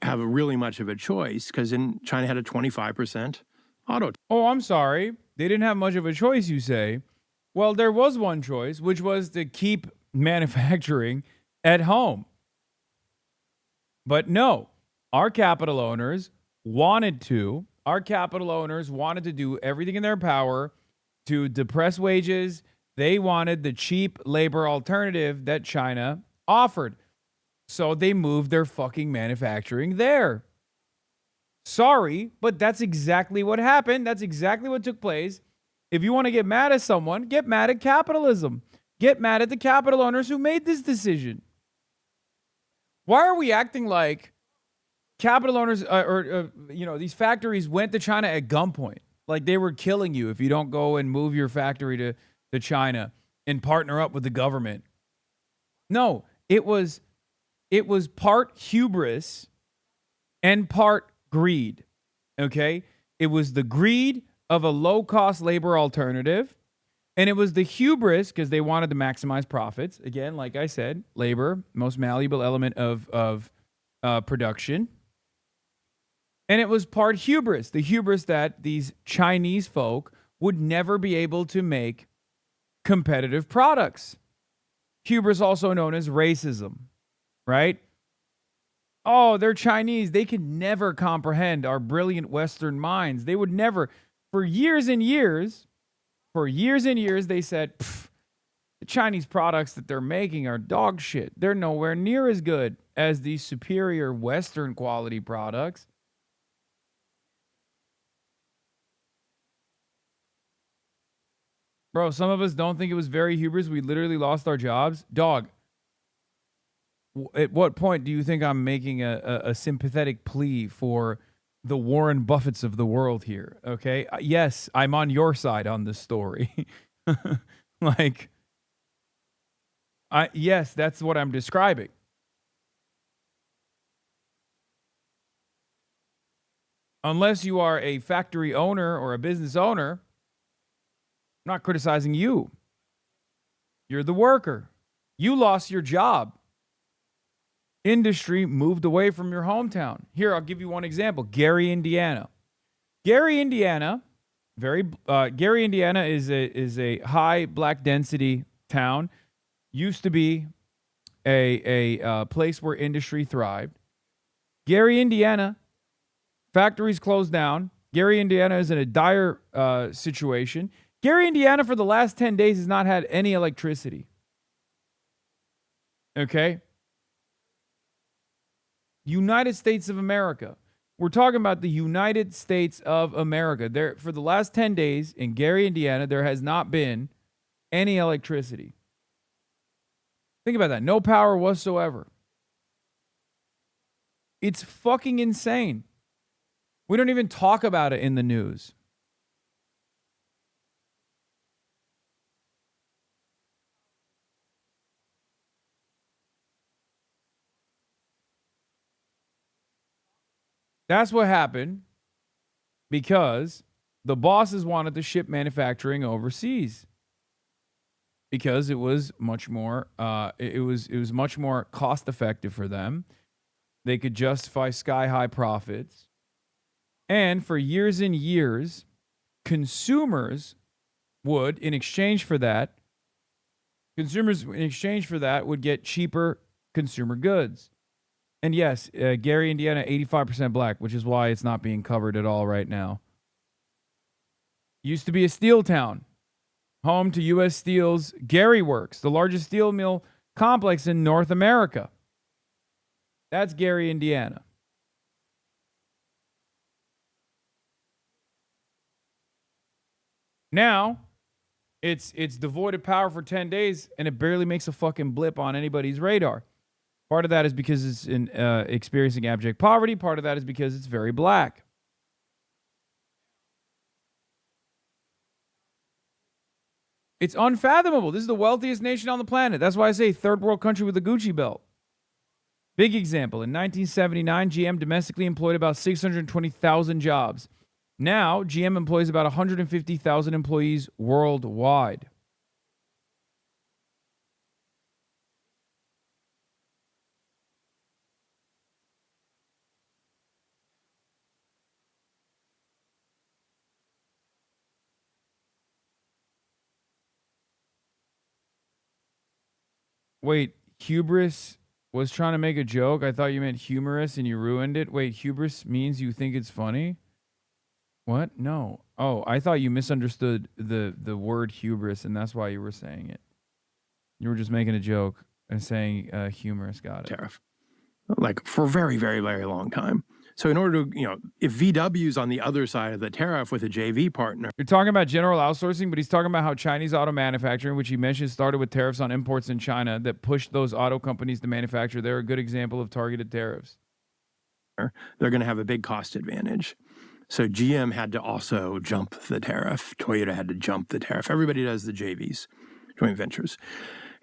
have really much of a choice because China had a 25% auto. Oh, I'm sorry. They didn't have much of a choice, you say? Well, there was one choice, which was to keep manufacturing at home. But no, our capital owners wanted to do everything in their power to depress wages. They wanted the cheap labor alternative that China offered. So they moved their fucking manufacturing there. Sorry, but that's exactly what happened. That's exactly what took place. If you want to get mad at someone, get mad at capitalism. Get mad at the capital owners who made this decision. Why are we acting like capital owners these factories went to China at gunpoint? Like they were killing you if you don't go and move your factory to China and partner up with the government. No, it was part hubris and part greed. Okay? It was the greed of a low-cost labor alternative, and it was the hubris because they wanted to maximize profits. Again, like I said, labor, most malleable element of production. And it was part hubris, the hubris that these Chinese folk would never be able to make competitive products. Hubris also known as racism, right? Oh, they're Chinese. They could never comprehend our brilliant Western minds. They would never, for years and years, they said, the Chinese products that they're making are dog shit. They're nowhere near as good as these superior Western quality products. Bro, some of us don't think it was very hubris. We literally lost our jobs. Dog, at what point do you think I'm making a sympathetic plea for the Warren Buffetts of the world here? Okay. Yes, I'm on your side on this story. Yes, that's what I'm describing. Unless you are a factory owner or a business owner, I'm not criticizing you. You're the worker. You lost your job. Industry moved away from your hometown. Here, I'll give you one example. Gary, Indiana. Gary, Indiana is a high black density town. Used to be a place where industry thrived. Gary, Indiana, factories closed down. Gary, Indiana is in a dire situation. Gary, Indiana, for the last 10 days has not had any electricity. Okay? United States of America. We're talking about the United States of America. There, for the last 10 days in Gary, Indiana, there has not been any electricity. Think about that. No power whatsoever. It's fucking insane. We don't even talk about it in the news. That's what happened because the bosses wanted to ship manufacturing overseas because it was much more it was much more cost effective for them. They could justify sky high profits. And for years and years, consumers would in exchange for that would get cheaper consumer goods. And yes, Gary, Indiana, 85% black, which is why it's not being covered at all right now. Used to be a steel town, home to U.S. Steel's Gary Works, the largest steel mill complex in North America. That's Gary, Indiana. Now, it's devoid of power for 10 days, and it barely makes a fucking blip on anybody's radar. Part of that is because it's experiencing abject poverty. Part of that is because it's very black. It's unfathomable. This is the wealthiest nation on the planet. That's why I say third world country with a Gucci belt. Big example. In 1979, GM domestically employed about 620,000 jobs. Now, GM employs about 150,000 employees worldwide. Wait, hubris was trying to make a joke? I thought you meant humorous and you ruined it. Wait, hubris means you think it's funny? What? No. Oh, I thought you misunderstood the word hubris and that's why you were saying it. You were just making a joke and saying humorous. Got it. Tariff. Like for a very, very, very long time. So in order to, if VW's on the other side of the tariff with a JV partner. You're talking about general outsourcing, but he's talking about how Chinese auto manufacturing, which he mentioned started with tariffs on imports in China that pushed those auto companies to manufacture. They're a good example of targeted tariffs. They're going to have a big cost advantage. So GM had to also jump the tariff. Toyota had to jump the tariff. Everybody does the JVs, joint ventures.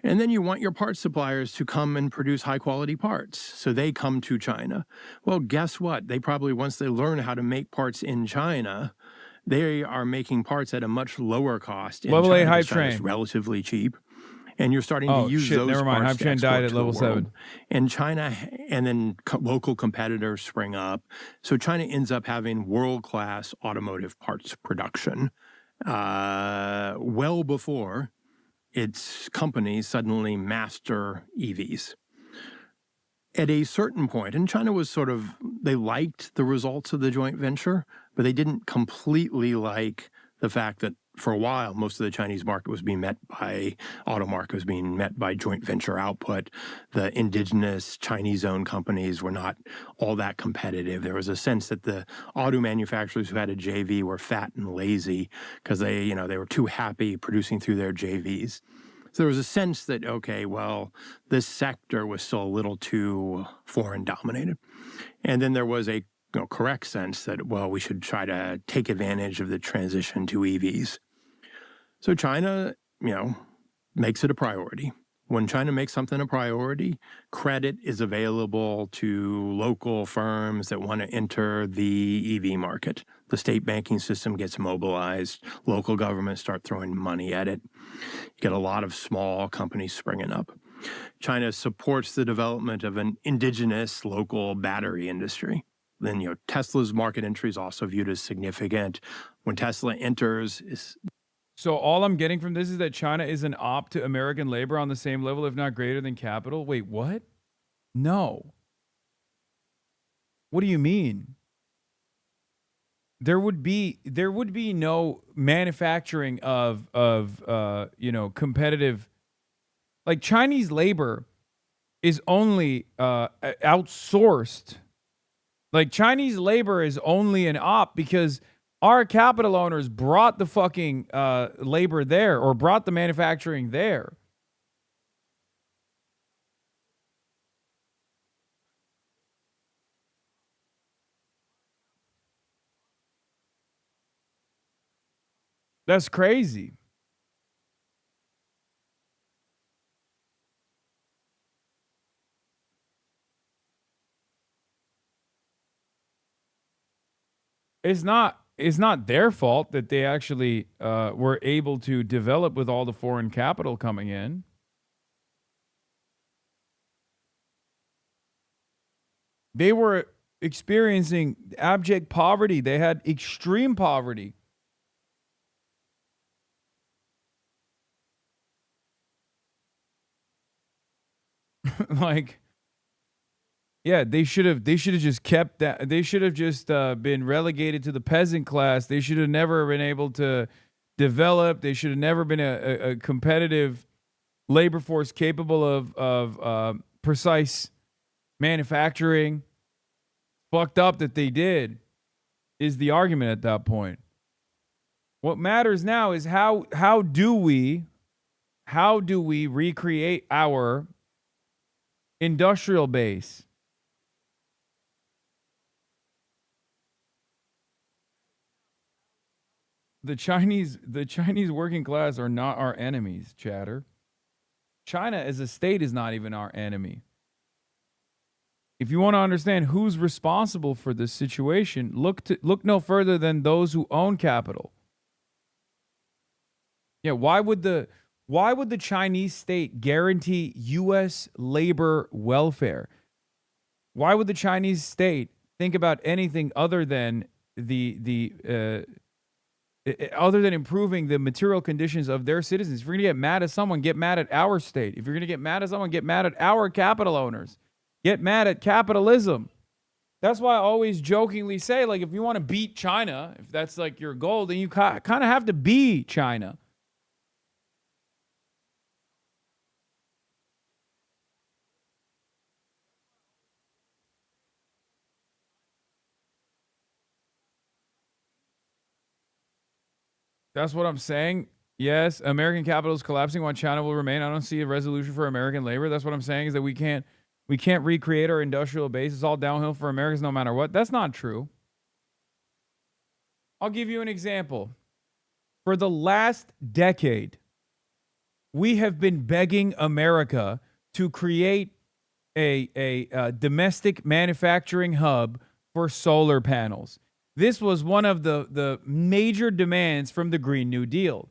And then you want your parts suppliers to come and produce high quality parts. So they come to China. Well, guess what? They probably, once they learn how to make parts in China, they are making parts at a much lower cost. Level 8 Hype China's Train. relatively cheap. And you're starting to use those never mind. parts Hype Train died at level 7. And China, and then local competitors spring up. So China ends up having world-class automotive parts production well before its companies suddenly master EVs. At a certain point, and China was they liked the results of the joint venture, but they didn't completely like the fact that for a while, most of the Chinese market was being met by, auto market was being met by joint venture output. The indigenous Chinese-owned companies were not all that competitive. There was a sense that the auto manufacturers who had a JV were fat and lazy because they were too happy producing through their JVs. So there was a sense that, okay, well, this sector was still a little too foreign dominated. And then there was a correct sense that, well, we should try to take advantage of the transition to EVs. So China, makes it a priority. When China makes something a priority, credit is available to local firms that want to enter the EV market. The state banking system gets mobilized. Local governments start throwing money at it. You get a lot of small companies springing up. China supports the development of an indigenous local battery industry. Then, Tesla's market entry is also viewed as significant. When Tesla enters, so all I'm getting from this is that China is an op to American labor on the same level, if not greater than capital. Wait, what? No. What do you mean? There would be no manufacturing of competitive, like Chinese labor is only outsourced. Like Chinese labor is only an op because our capital owners brought the fucking labor there or brought the manufacturing there. That's crazy. It's not their fault that they actually were able to develop with all the foreign capital coming in. They were experiencing abject poverty. They had extreme poverty. Like, yeah, they should have just kept that. They should have just been relegated to the peasant class. They should have never been able to develop. They should have never been a competitive labor force capable of precise manufacturing. Fucked up that they did is the argument at that point. What matters now is how do we recreate our industrial base? The Chinese working class are not our enemies, chatter. China as a state is not even our enemy. If you want to understand who's responsible for this situation, look no further than those who own capital. Yeah, why would the Chinese state guarantee US labor welfare? Why would the Chinese state think about anything other than other than improving the material conditions of their citizens? If you're going to get mad at someone, get mad at our state. If you're going to get mad at someone, get mad at our capital owners. Get mad at capitalism. That's why I always jokingly say, like, if you want to beat China, if that's like your goal, then you kind of have to be China. That's what I'm saying. Yes, American capital is collapsing while China will remain. I don't see a resolution for American labor. That's what I'm saying, is that we can't recreate our industrial base. It's all downhill for Americans no matter what. That's not true. I'll give you an example. For the last decade, we have been begging America to create a domestic manufacturing hub for solar panels. This was one of the major demands from the Green New Deal.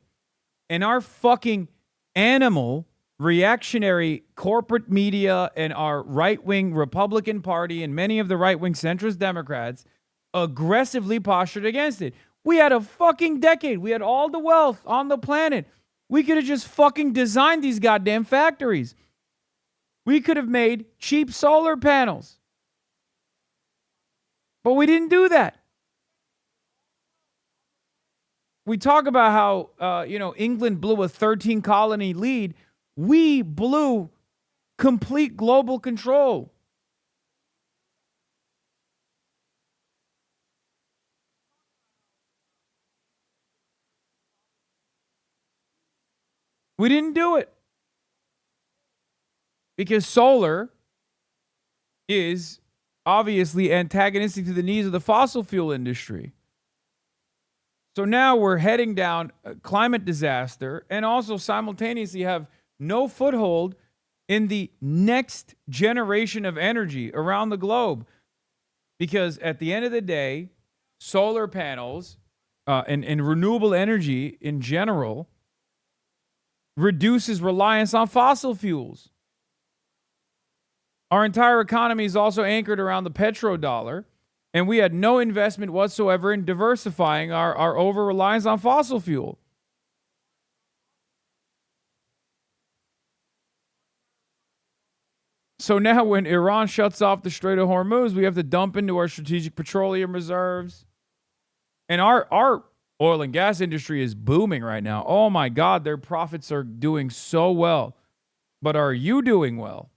And our fucking animal reactionary corporate media and our right-wing Republican Party and many of the right-wing centrist Democrats aggressively postured against it. We had a fucking decade. We had all the wealth on the planet. We could have just fucking designed these goddamn factories. We could have made cheap solar panels. But we didn't do that. We talk about how, England blew a 13 colony lead. We blew complete global control. We didn't do it because solar is obviously antagonistic to the needs of the fossil fuel industry. So now we're heading down a climate disaster and also simultaneously have no foothold in the next generation of energy around the globe. Because at the end of the day, solar panels and renewable energy in general reduces reliance on fossil fuels. Our entire economy is also anchored around the petrodollar. And we had no investment whatsoever in diversifying our over-reliance on fossil fuel. So now when Iran shuts off the Strait of Hormuz, we have to dump into our strategic petroleum reserves. And our oil and gas industry is booming right now. Oh my God, their profits are doing so well. But are you doing well?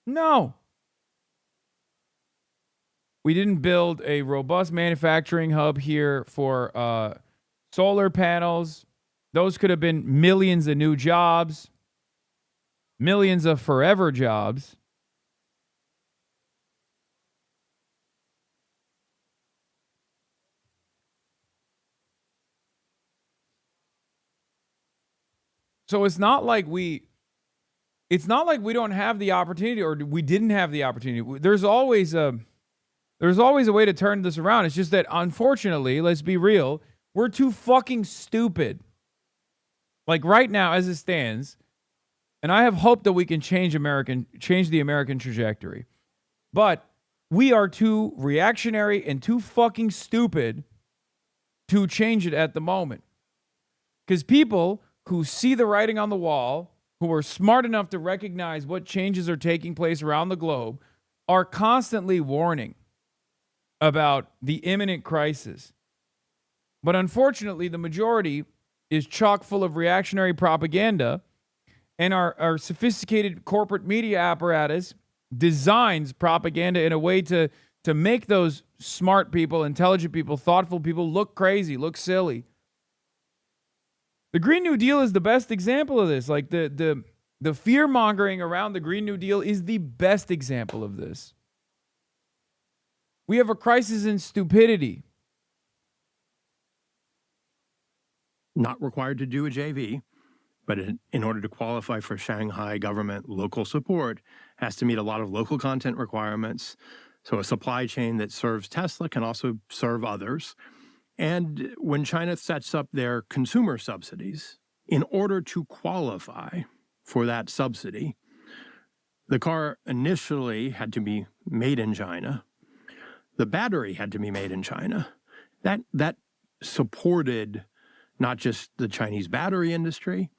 No. We didn't build a robust manufacturing hub here for solar panels. Those could have been millions of new jobs, millions of forever jobs. So it's not like we don't have the opportunity, or we didn't have the opportunity. There's always a way to turn this around. It's just that, unfortunately, let's be real, we're too fucking stupid. Like right now, as it stands, and I have hope that we can change the American trajectory, but we are too reactionary and too fucking stupid to change it at the moment. Because people who see the writing on the wall, who are smart enough to recognize what changes are taking place around the globe, are constantly warning about the imminent crisis. But unfortunately, the majority is chock full of reactionary propaganda, and our sophisticated corporate media apparatus designs propaganda in a way to make those smart people, intelligent people, thoughtful people look crazy, look silly. The Green New Deal is the best example of this. Like the fear-mongering around the Green New Deal is the best example of this. We have a crisis in stupidity. Not required to do a JV, but in order to qualify for Shanghai government local support, has to meet a lot of local content requirements. So a supply chain that serves Tesla can also serve others. And when China sets up their consumer subsidies, in order to qualify for that subsidy, the car initially had to be made in China. The battery had to be made in China. That supported not just the Chinese battery industry,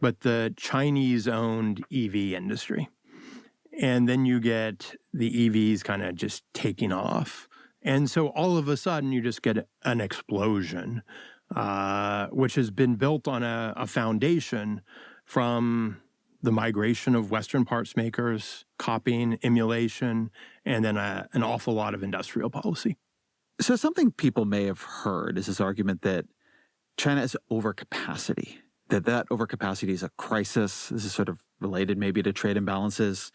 but the Chinese-owned EV industry. And then you get the EVs kind of just taking off. And so all of a sudden, you just get an explosion, which has been built on a foundation from the migration of Western parts makers, copying, emulation, and then an awful lot of industrial policy. So something people may have heard is this argument that China has overcapacity, that overcapacity is a crisis. This is sort of related maybe to trade imbalances.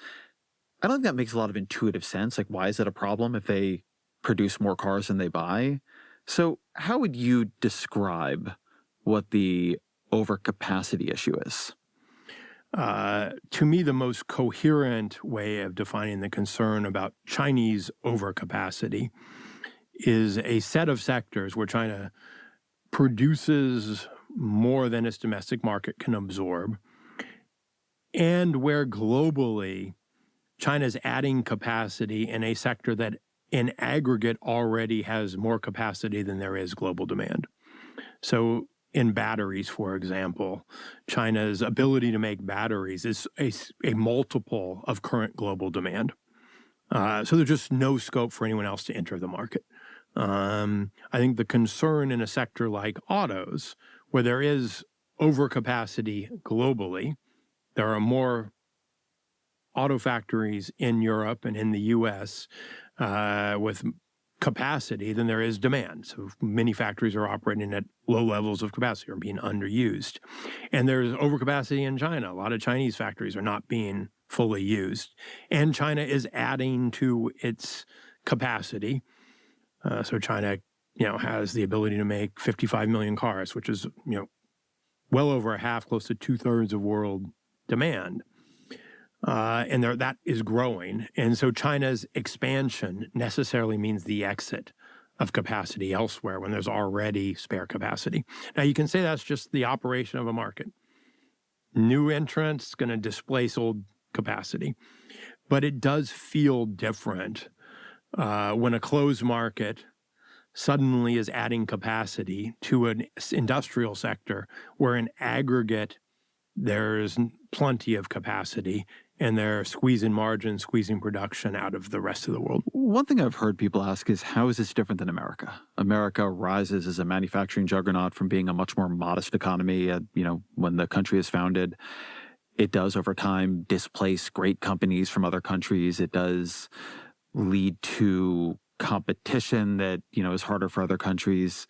I don't think that makes a lot of intuitive sense. Like, why is it a problem if they produce more cars than they buy? So how would you describe what the overcapacity issue is? To me, the most coherent way of defining the concern about Chinese overcapacity is a set of sectors where China produces more than its domestic market can absorb, and where globally China is adding capacity in a sector that in aggregate already has more capacity than there is global demand. So in batteries, for example, China's ability to make batteries is a multiple of current global demand. So there's just no scope for anyone else to enter the market. I think the concern in a sector like autos, where there is overcapacity globally, there are more auto factories in Europe and in the U.S. With capacity than there is demand. So many factories are operating at low levels of capacity or being underused. And there's overcapacity in China. A lot of Chinese factories are not being fully used. And China is adding to its capacity. So China, has the ability to make 55 million cars, which is, well over a half, close to 2/3 of world demand. And that is growing. And so China's expansion necessarily means the exit of capacity elsewhere when there's already spare capacity. Now, you can say that's just the operation of a market. New entrants going to displace old capacity. But it does feel different when a closed market suddenly is adding capacity to an industrial sector where in aggregate there's plenty of capacity and they're squeezing margins, squeezing production out of the rest of the world. One thing I've heard people ask is, how is this different than America? America rises as a manufacturing juggernaut from being a much more modest economy, when the country is founded. It does over time displace great companies from other countries. It does lead to competition that, is harder for other countries.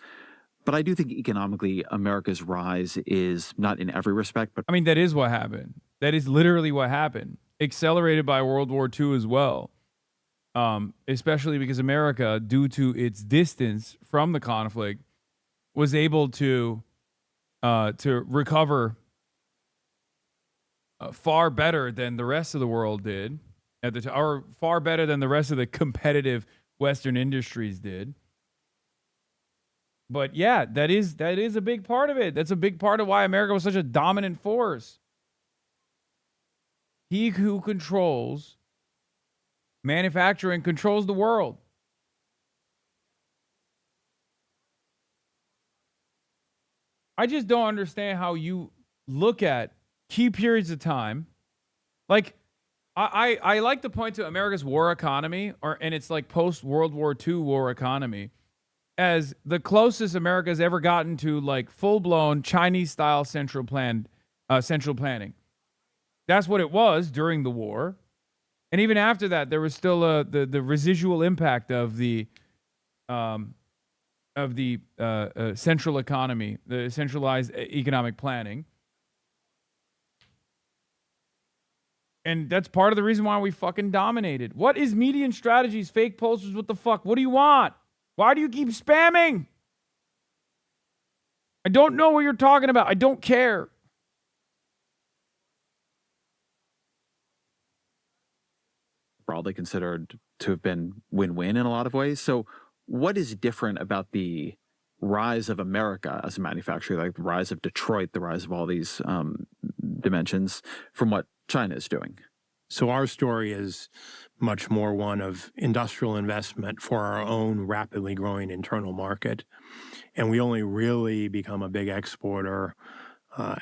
But I do think economically, America's rise is not in every respect, but that is what happened. That is literally what happened. Accelerated by World War II as well. Especially because America, due to its distance from the conflict, was able to recover far better than the rest of the world did at the time, or far better than the rest of the competitive Western industries did. But yeah, that is a big part of it. That's a big part of why America was such a dominant force. He who controls manufacturing controls the world. I just don't understand how you look at key periods of time. Like, I like to point to America's war economy, and it's like post-World War II war economy, as the closest America's ever gotten to like full-blown Chinese-style central planning. That's what it was during the war. And even after that, there was still the residual impact of the central economy, the centralized economic planning. And that's part of the reason why we fucking dominated. What is median strategies, fake posters? What the fuck? What do you want? Why do you keep spamming? I don't know what you're talking about. I don't care. Broadly considered to have been win-win in a lot of ways. So what is different about the rise of America as a manufacturer, like the rise of Detroit, the rise of all these dimensions, from what China is doing? So our story is much more one of industrial investment for our own rapidly growing internal market. And we only really become a big exporter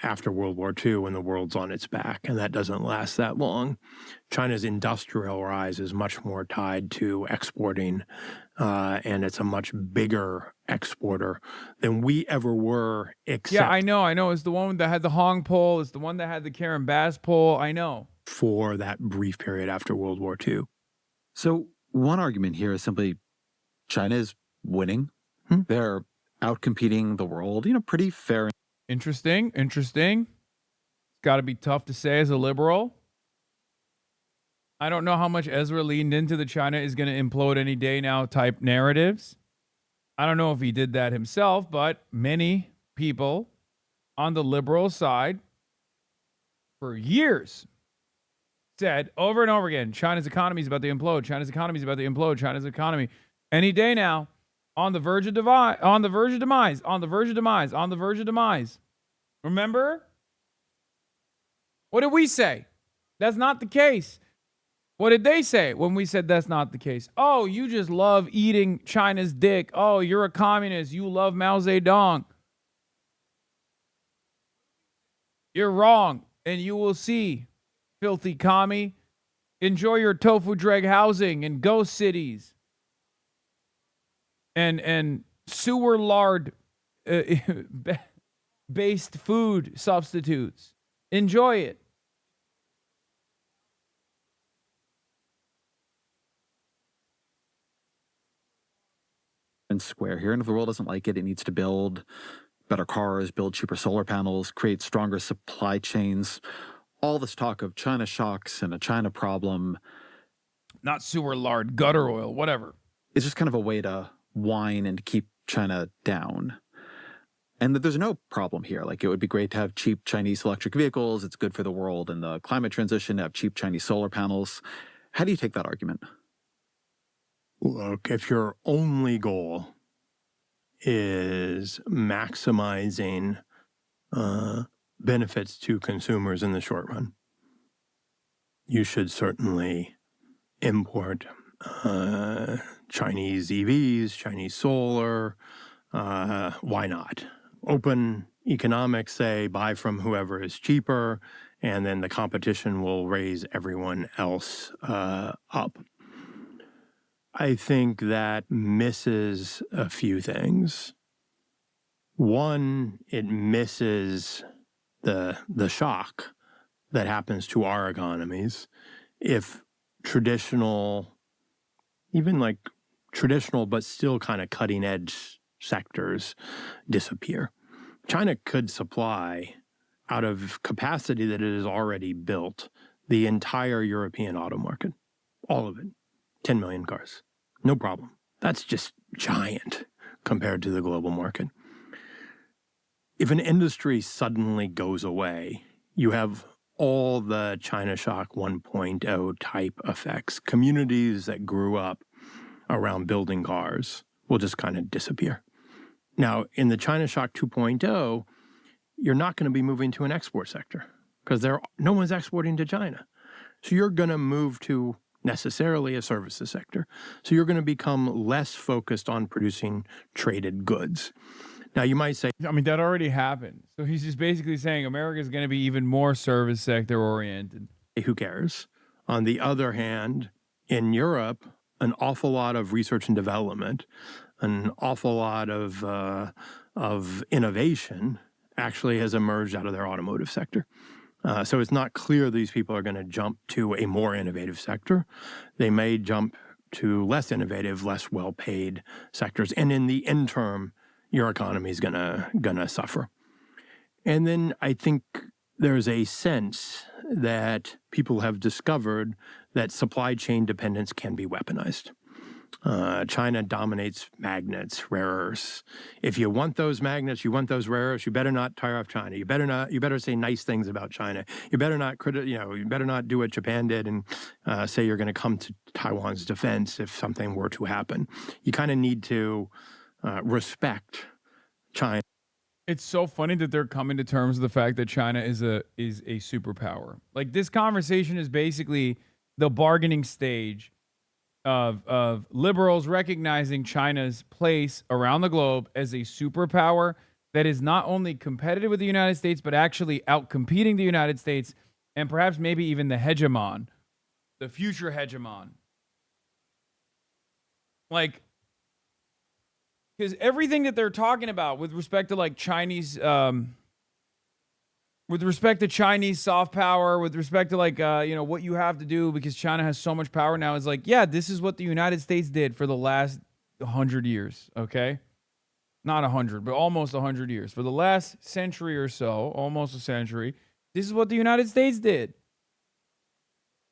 after World War II when the world's on its back, and that doesn't last that long. China's industrial rise is much more tied to exporting, and it's a much bigger exporter than we ever were. Yeah, I know. It's the one that had the Hong pole. It's the one that had the Karen Bass pole. I know. For that brief period after World War II. So one argument here is simply China is winning. They're outcompeting the world, pretty fair. Interesting. It's got to be tough to say as a liberal. I don't know how much Ezra leaned into the China is going to implode any day now type narratives. I don't know if he did that himself, but many people on the liberal side for years said over and over again, China's economy is about to implode. China's economy is about to implode. China's economy. Any day now. On the verge of demise. Remember? What did we say? That's not the case. What did they say when we said that's not the case? Oh, you just love eating China's dick. Oh, you're a communist. You love Mao Zedong. You're wrong. And you will see, filthy commie. Enjoy your tofu dreg housing in ghost cities. And sewer lard based food substitutes. Enjoy it. And square here, and if the world doesn't like it, it needs to build better cars, build cheaper solar panels, create stronger supply chains. All this talk of China shocks and a China problem. Not sewer lard, gutter oil, whatever. It's just kind of a way to whine and keep China down. And that there's no problem here. Like, it would be great to have cheap Chinese electric vehicles. It's good for the world and the climate transition to have cheap Chinese solar panels. How do you take that argument? Look, if your only goal is maximizing benefits to consumers in the short run, you should certainly import Chinese EVs, Chinese solar. Why not? Open economics say buy from whoever is cheaper, and then the competition will raise everyone else up. I think that misses a few things. One, it misses the shock that happens to our economies if traditional, even like traditional but still kind of cutting edge sectors disappear. China could supply, out of capacity that it has already built, the entire European auto market, all of it, 10 million cars, no problem. That's just giant compared to the global market. If an industry suddenly goes away, you have all the China Shock 1.0 type effects. Communities that grew up around building cars will just kind of disappear. Now, in the China Shock 2.0, you're not going to be moving to an export sector because no one's exporting to China. So you're going to move to necessarily a services sector. So you're going to become less focused on producing traded goods. Now, you might say, I mean, that already happened. So he's just basically saying America is going to be even more service sector oriented. Who cares? On the other hand, in Europe, an awful lot of research and development, an awful lot of innovation actually has emerged out of their automotive sector. So it's not clear these people are going to jump to a more innovative sector. They may jump to less innovative, less well-paid sectors. And in the interim, your economy is gonna suffer. And then I think there's a sense that people have discovered that supply chain dependence can be weaponized. China dominates magnets, rare earths. If you want those magnets, you want those rare earths, you better not tire off China. You better say nice things about China. You better not you better not do what Japan did and say you're going to come to Taiwan's defense if something were to happen. You kind of need to respect China. It's so funny that they're coming to terms with the fact that China is a superpower. Like, this conversation is basically the bargaining stage of liberals recognizing China's place around the globe as a superpower that is not only competitive with the United States, but actually outcompeting the United States and perhaps maybe even the hegemon, the future hegemon. Like, because everything that they're talking about with respect to like Chinese, with respect to Chinese soft power, with respect to like, what you have to do because China has so much power now is like, yeah, this is what the United States did for the last 100 years, okay? Not 100, but almost 100 years. For the last century or so, almost a century, this is what the United States did.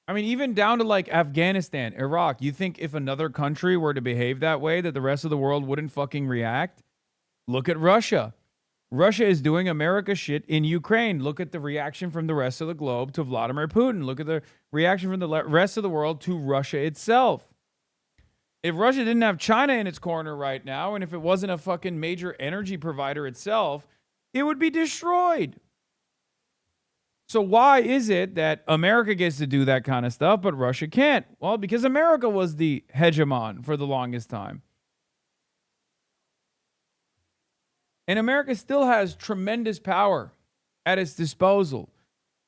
I mean, even down to like Afghanistan, Iraq, you think if another country were to behave that way, that the rest of the world wouldn't fucking react? Look at Russia. Russia is doing America shit in Ukraine. Look at the reaction from the rest of the globe to Vladimir Putin. Look at the reaction from the rest of the world to Russia itself. If Russia didn't have China in its corner right now, and if it wasn't a fucking major energy provider itself, it would be destroyed. So why is it that America gets to do that kind of stuff, but Russia can't? Well, because America was the hegemon for the longest time. And America still has tremendous power at its disposal.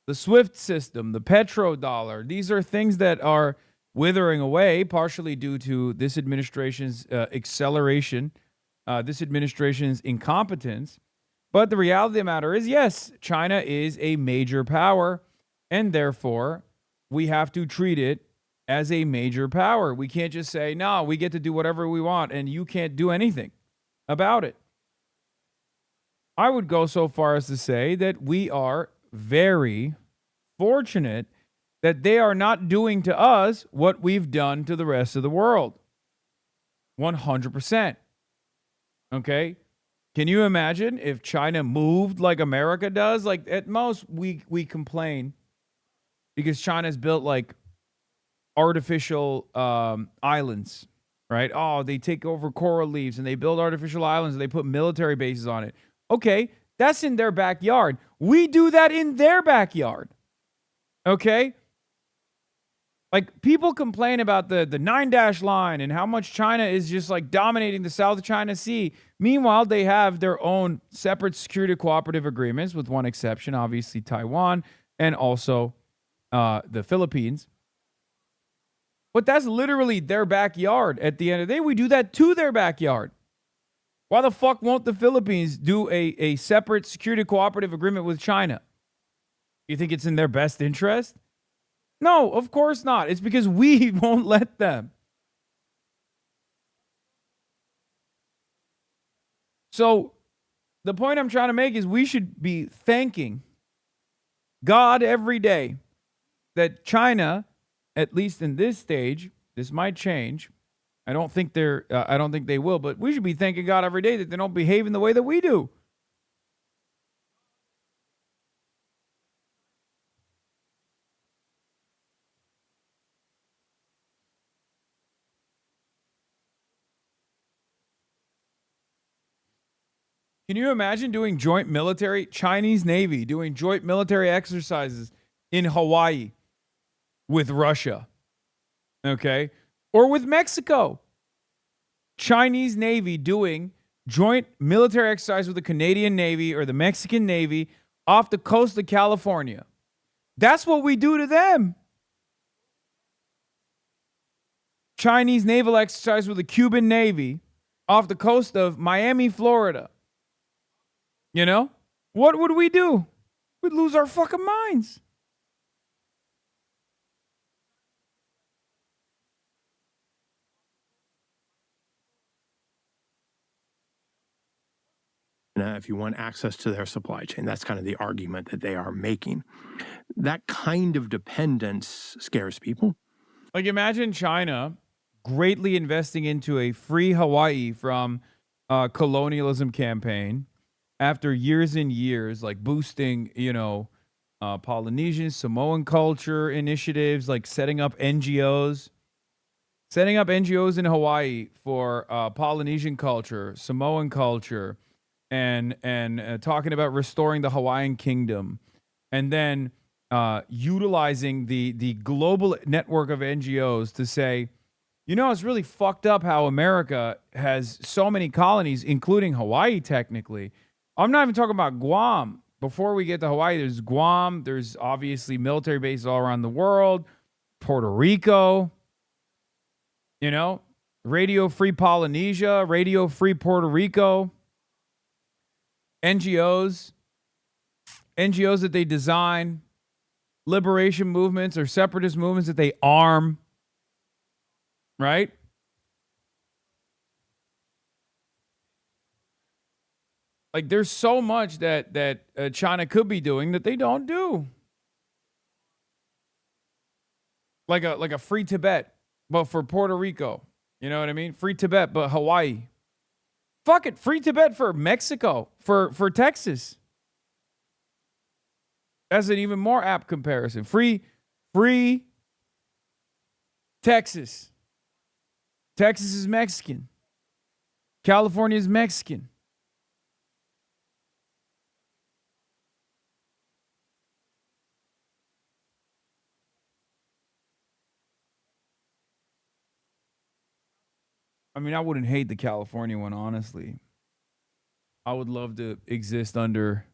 The SWIFT system, the petrodollar, these are things that are withering away, partially due to this administration's acceleration, this administration's incompetence. But the reality of the matter is, yes, China is a major power, and therefore we have to treat it as a major power. We can't just say, no, we get to do whatever we want, and you can't do anything about it. I would go so far as to say that we are very fortunate that they are not doing to us what we've done to the rest of the world. 100%. Okay? Can you imagine if China moved like America does? Like, at most, we complain because China's built like artificial islands, right? Oh, they take over coral reefs and they build artificial islands and they put military bases on it. Okay, that's in their backyard. We do that in their backyard. Okay? Like, people complain about the 9-dash line and how much China is just like dominating the South China Sea. Meanwhile, they have their own separate security cooperative agreements, with one exception, obviously Taiwan, and also the Philippines. But that's literally their backyard. At the end of the day, we do that to their backyard. Why the fuck won't the Philippines do a separate security cooperative agreement with China? You think it's in their best interest? No, of course not. It's because we won't let them. So the point I'm trying to make is we should be thanking God every day that China, at least in this stage, this might change. I don't think they will, but we should be thanking God every day that they don't behave in the way that we do. Can you imagine doing joint military, Chinese Navy doing joint military exercises in Hawaii with Russia? Okay. Or with Mexico. Chinese Navy doing joint military exercise with the Canadian Navy or the Mexican Navy off the coast of California. That's what we do to them. Chinese naval exercise with the Cuban Navy off the coast of Miami, Florida. You know? What would we do? We'd lose our fucking minds. If you want access to their supply chain, that's kind of the argument that they are making. That kind of dependence scares people. Like, imagine China greatly investing into a free Hawaii from colonialism campaign after years and years, like boosting, Polynesian, Samoan culture initiatives, like setting up NGOs in Hawaii for Polynesian culture, Samoan culture, and talking about restoring the Hawaiian kingdom, and then utilizing the global network of NGOs to say, it's really fucked up how America has so many colonies, including Hawaii, technically. I'm not even talking about Guam. Before we get to Hawaii, there's Guam. There's obviously military bases all around the world. Puerto Rico. Radio Free Polynesia, Radio Free Puerto Rico. NGOs that they design, liberation movements or separatist movements that they arm, right? Like, there's so much that China could be doing that they don't do. Like a free Tibet, but for Puerto Rico. You know what I mean? Free Tibet, but Hawaii. Fuck it, free Tibet for Mexico, for Texas. That's an even more apt comparison. Free Texas. Texas is Mexican. California is Mexican. I mean, I wouldn't hate the California one, honestly. I would love to exist under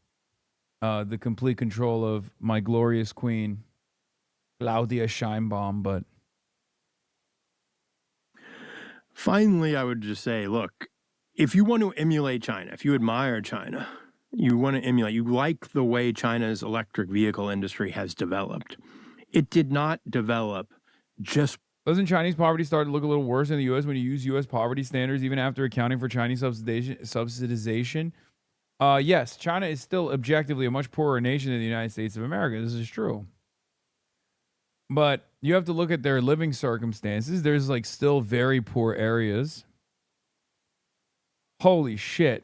the complete control of my glorious queen, Claudia Scheinbaum, but... Finally, I would just say, look, if you want to emulate China, if you admire China, you want to emulate, you like the way China's electric vehicle industry has developed. It did not develop just... Doesn't Chinese poverty start to look a little worse in the U.S. when you use U.S. poverty standards, even after accounting for Chinese subsidization? Yes, China is still objectively a much poorer nation than the United States of America. This is true. But you have to look at their living circumstances. There's like still very poor areas. Holy shit.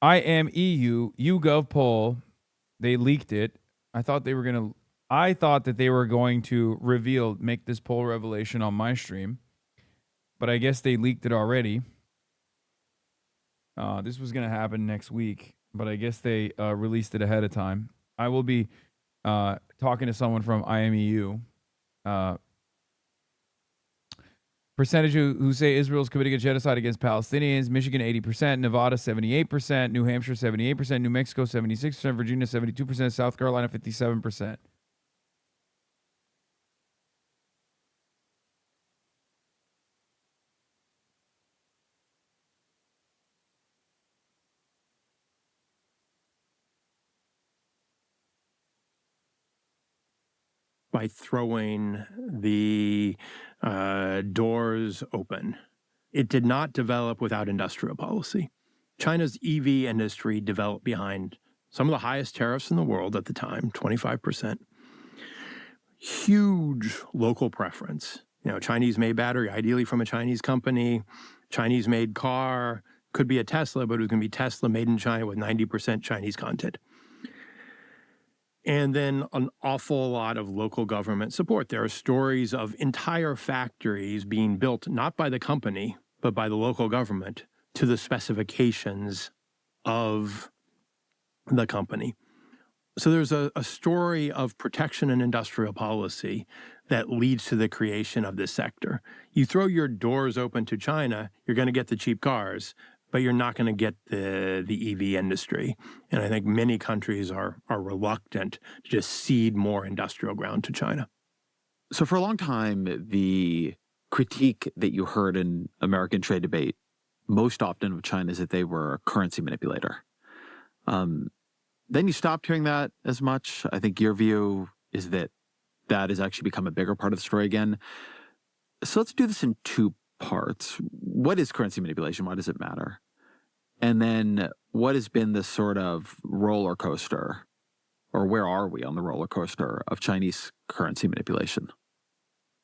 IMEU, YouGov poll, they leaked it. I thought that they were going to make this poll revelation on my stream, but I guess they leaked it already. This was going to happen next week, but I guess they released it ahead of time. I will be talking to someone from IMEU. Percentage who say Israel's committing a genocide against Palestinians: Michigan 80%, Nevada 78%, New Hampshire 78%, New Mexico 76%, Virginia 72%, South Carolina 57%. By throwing the doors open. It did not develop without industrial policy. China's EV industry developed behind some of the highest tariffs in the world at the time, 25%. Huge local preference. Chinese-made battery, ideally from a Chinese company. Chinese-made car, could be a Tesla, but it can be Tesla made in China with 90% Chinese content. And then an awful lot of local government support. There are stories of entire factories being built, not by the company, but by the local government to the specifications of the company. So there's a story of protection and industrial policy that leads to the creation of this sector. You throw your doors open to China, you're going to get the cheap cars, but you're not going to get the EV industry. And I think many countries are reluctant to just cede more industrial ground to China. So for a long time, the critique that you heard in American trade debate most often of China is that they were a currency manipulator. Then you stopped hearing that as much. I think your view is that that has actually become a bigger part of the story again. So let's do this in two parts. What is currency manipulation? Why does it matter? And then what has been the sort of roller coaster, or where are we on the roller coaster of Chinese currency manipulation?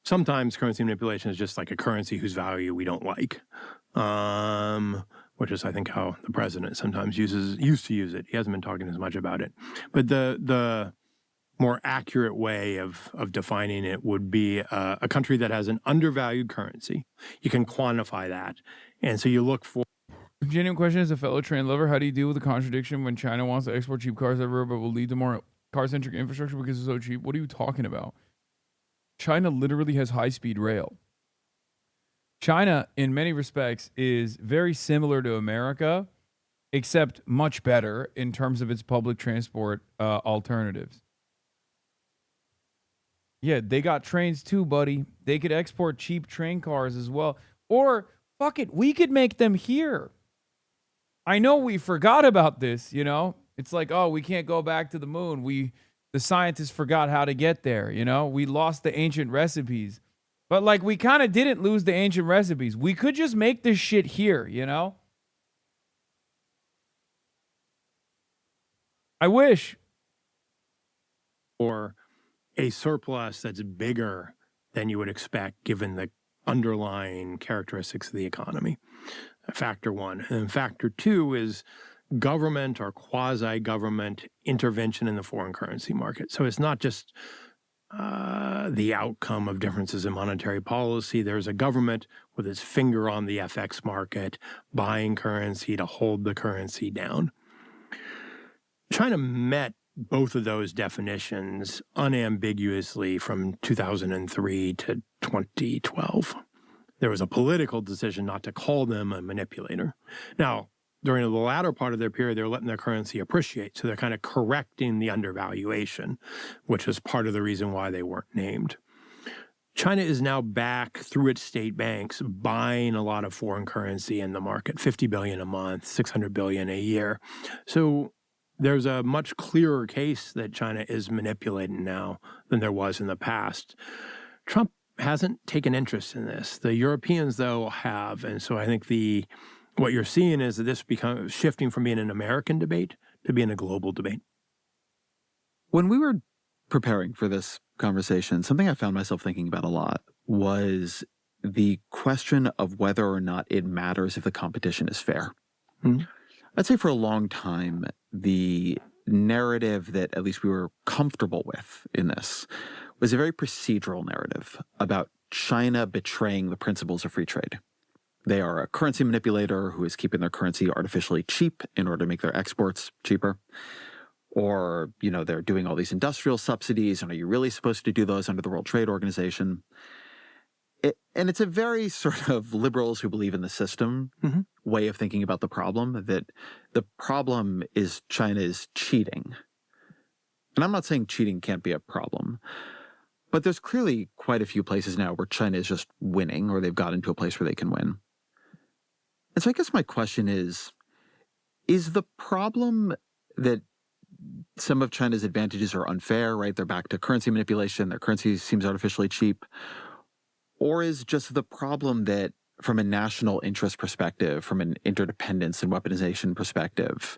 Sometimes currency manipulation is just like a currency whose value we don't like, which is, I think, how the president sometimes used to use it. He hasn't been talking as much about it. But the more accurate way of defining it would be a country that has an undervalued currency. You can quantify that. And so you look for... Genuine question, as a fellow train lover, how do you deal with the contradiction when China wants to export cheap cars everywhere but will lead to more car-centric infrastructure because it's so cheap? What are you talking about? China literally has high-speed rail. China, in many respects, is very similar to America, except much better in terms of its public transport alternatives. Yeah, they got trains too, buddy. They could export cheap train cars as well. Or, fuck it, we could make them here. I know we forgot about this, you know? It's like, oh, we can't go back to the moon. The scientists forgot how to get there, you know? We lost the ancient recipes. But, like, we kind of didn't lose the ancient recipes. We could just make this shit here, you know? I wish. Or a surplus that's bigger than you would expect given the underlying characteristics of the economy. Factor one. And factor two is government or quasi-government intervention in the foreign currency market. So it's not just the outcome of differences in monetary policy. There's a government with its finger on the FX market, buying currency to hold the currency down. China met both of those definitions unambiguously from 2003 to 2012. There was a political decision not to call them a manipulator. Now, during the latter part of their period, they're letting their currency appreciate. So they're kind of correcting the undervaluation, which is part of the reason why they weren't named. China is now back through its state banks buying a lot of foreign currency in the market, 50 billion a month, 600 billion a year. So there's a much clearer case that China is manipulating now than there was in the past. Trump hasn't taken interest in this. The Europeans, though, have. And so I think what you're seeing is that this becomes shifting from being an American debate to being a global debate. When we were preparing for this conversation, something I found myself thinking about a lot was the question of whether or not it matters if the competition is fair. Mm-hmm. I'd say for a long time, the narrative that at least we were comfortable with in this was a very procedural narrative about China betraying the principles of free trade. They are a currency manipulator who is keeping their currency artificially cheap in order to make their exports cheaper. Or, you know, they're doing all these industrial subsidies, and are you really supposed to do those under the World Trade Organization? And it's a very sort of liberals who believe in the system way of thinking about the problem, that the problem is China is cheating. And I'm not saying cheating can't be a problem, but there's clearly quite a few places now where China is just winning, or they've got into a place where they can win. And so I guess my question is the problem that some of China's advantages are unfair, right? They're back to currency manipulation, their currency seems artificially cheap. Or is just the problem that from a national interest perspective, from an interdependence and weaponization perspective,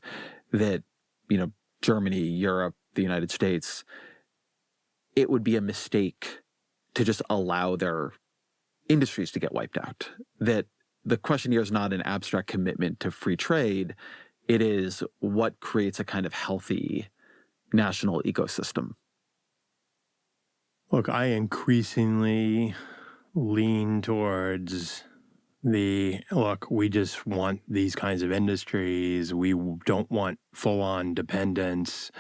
that, you know, Germany, Europe, the United States, it would be a mistake to just allow their industries to get wiped out? That the question here is not an abstract commitment to free trade. It is what creates a kind of healthy national ecosystem. Look, I increasingly lean towards Look, we just want these kinds of industries. We don't want full-on dependence.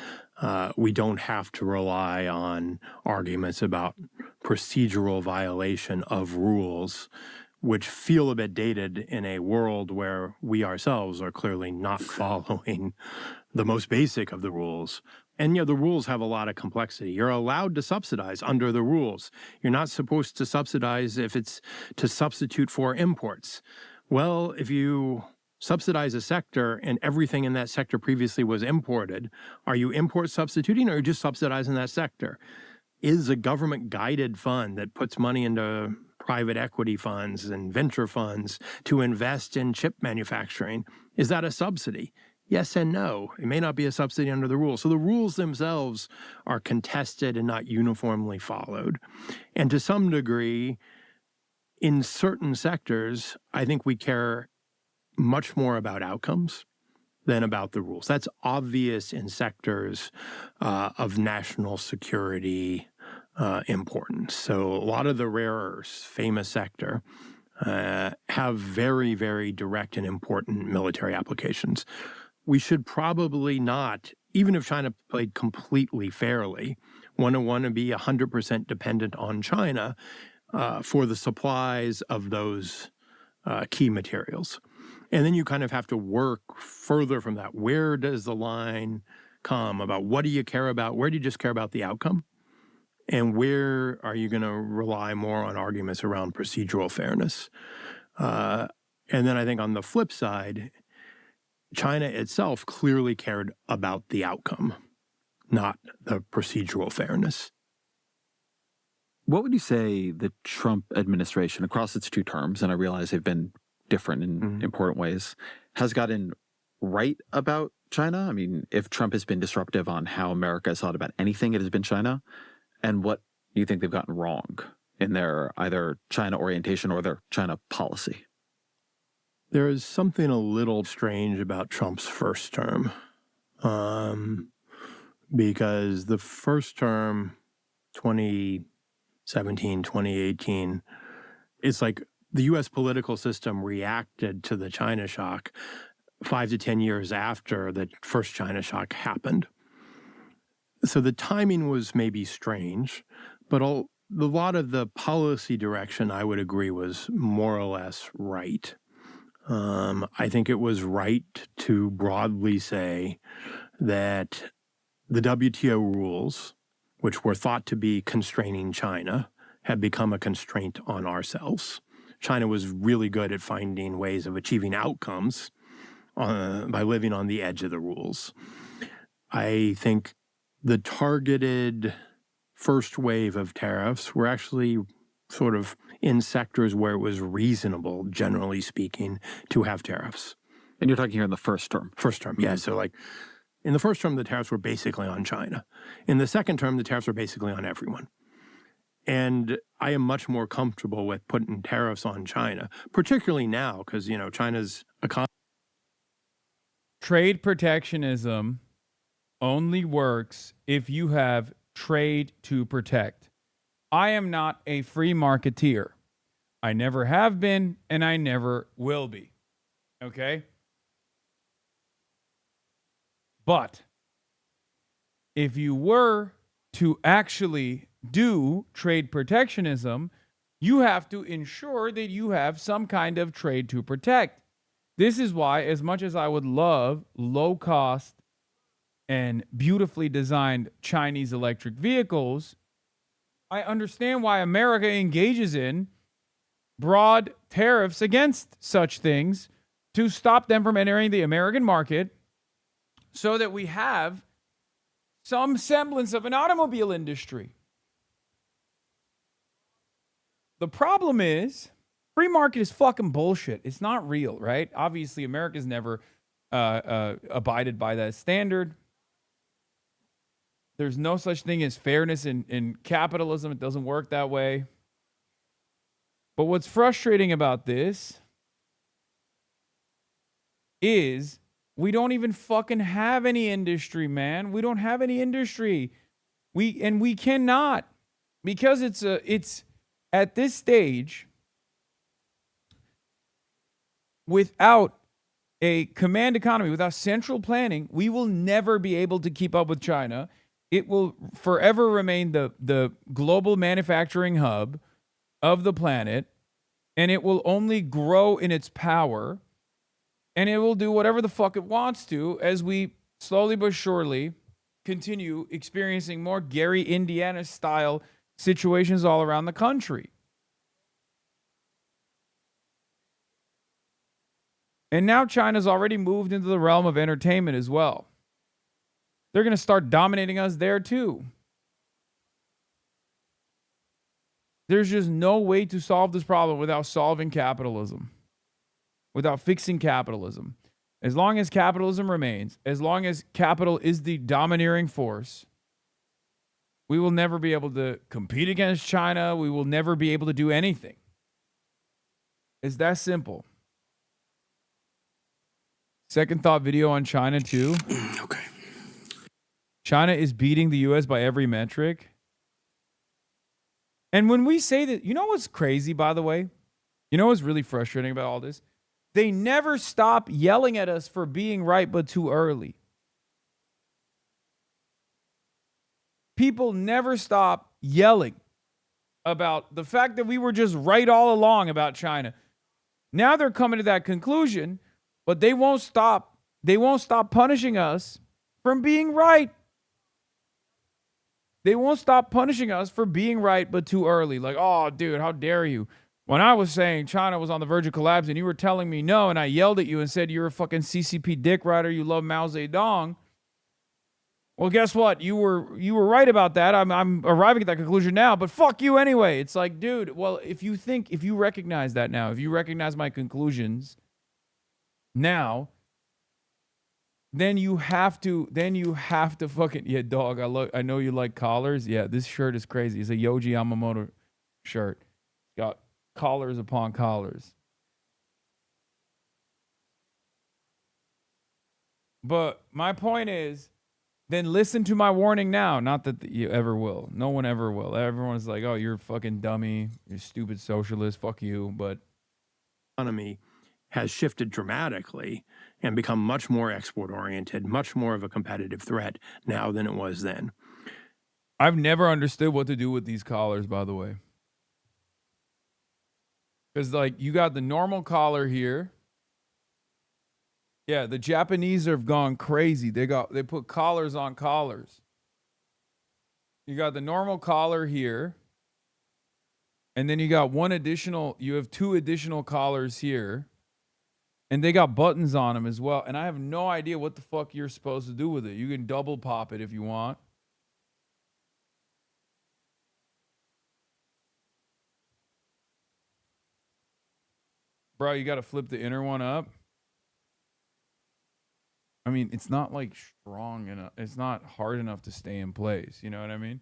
We don't have to rely on arguments about procedural violation of rules, which feel a bit dated in a world where we ourselves are clearly not following the most basic of the rules. And, the rules have a lot of complexity. You're allowed to subsidize under the rules. You're not supposed to subsidize if it's to substitute for imports. Well, if you subsidize a sector and everything in that sector previously was imported, are you import substituting or are you just subsidizing that sector? Is a government-guided fund that puts money into private equity funds and venture funds to invest in chip manufacturing, is that a subsidy? Yes and no. It may not be a subsidy under the rules. So the rules themselves are contested and not uniformly followed. And to some degree, in certain sectors, I think we care much more about outcomes than about the rules. That's obvious in sectors of national security importance. So a lot of the rare earths, famous sector, have very, very direct and important military applications. We should probably not, even if China played completely fairly, want to be 100% dependent on China for the supplies of those key materials. And then you kind of have to work further from that. Where does the line come about what do you care about? Where do you just care about the outcome? And where are you going to rely more on arguments around procedural fairness? And then I think on the flip side, China itself clearly cared about the outcome, not the procedural fairness. What would you say the Trump administration, across its 2 terms, and I realize they've been different in important ways, has gotten right about China? I mean, if Trump has been disruptive on how America has thought about anything, it has been China. And what do you think they've gotten wrong in their either China orientation or their China policy? There is something a little strange about Trump's first term, because the first term, 2017, 2018, it's like the U.S. political system reacted to the China shock 5 to 10 years after the first China shock happened. So the timing was maybe strange, but a lot of the policy direction, I would agree, was more or less right. I think it was right to broadly say that the WTO rules, which were thought to be constraining China, had become a constraint on ourselves. China was really good at finding ways of achieving outcomes by living on the edge of the rules. I think the targeted first wave of tariffs were actually sort of in sectors where it was reasonable, generally speaking, to have tariffs. And you're talking here in the first term? First term, yeah. So like in the first term, the tariffs were basically on China. In the second term, the tariffs were basically on everyone. And I am much more comfortable with putting tariffs on China, particularly now because, China's economy. Trade protectionism only works if you have trade to protect. I am not a free marketeer. I never have been, and I never will be. Okay? But if you were to actually do trade protectionism, you have to ensure that you have some kind of trade to protect. This is why, as much as I would love low-cost and beautifully designed Chinese electric vehicles, I understand why America engages in broad tariffs against such things to stop them from entering the American market so that we have some semblance of an automobile industry. The problem is, free market is fucking bullshit. It's not real, right? Obviously, America's never abided by that standard. There's no such thing as fairness in capitalism. It doesn't work that way. But what's frustrating about this is we don't even fucking have any industry, man. We don't have any industry. We cannot, because it's at this stage, without a command economy, without central planning, we will never be able to keep up with China. It will forever remain the global manufacturing hub of the planet, and it will only grow in its power, and it will do whatever the fuck it wants to as we slowly but surely continue experiencing more Gary Indiana style situations all around the country. And now China's already moved into the realm of entertainment as well. They're going to start dominating us there too. There's just no way to solve this problem without solving capitalism, without fixing capitalism. As long as capitalism remains, as long as capital is the domineering force, we will never be able to compete against China. We will never be able to do anything. It's that simple. Second thought video on China too. Okay. China is beating the US by every metric. And when we say that, you know what's crazy, by the way? You know what's really frustrating about all this? They never stop yelling at us for being right but too early. People never stop yelling about the fact that we were just right all along about China. Now they're coming to that conclusion, but they won't stop. They won't stop punishing us from being right. They won't stop punishing us for being right but too early. Like, oh, dude, how dare you? When I was saying China was on the verge of collapse and you were telling me no, and I yelled at you and said you're a fucking CCP dick rider, you love Mao Zedong. Well, guess what? You were right about that. I'm arriving at that conclusion now, but fuck you anyway. It's like, dude, well, if you recognize that now, if you recognize my conclusions now, then you have to fucking, yeah, dog, I know you like collars. Yeah, this shirt is crazy. It's a Yoji Yamamoto shirt. It's got collars upon collars. But my point is, then listen to my warning now. Not that you ever will. No one ever will. Everyone's like, oh, you're a fucking dummy. You're a stupid socialist. Fuck you. But economy has shifted dramatically and become much more export-oriented, much more of a competitive threat now than it was then. I've never understood what to do with these collars, by the way. Because, like, you got the normal collar here. Yeah, the Japanese have gone crazy. They put collars on collars. You got the normal collar here. And then you have two additional collars here. And they got buttons on them as well. And I have no idea what the fuck you're supposed to do with it. You can double pop it if you want. Bro, you got to flip the inner one up. I mean, it's not like strong enough. It's not hard enough to stay in place. You know what I mean?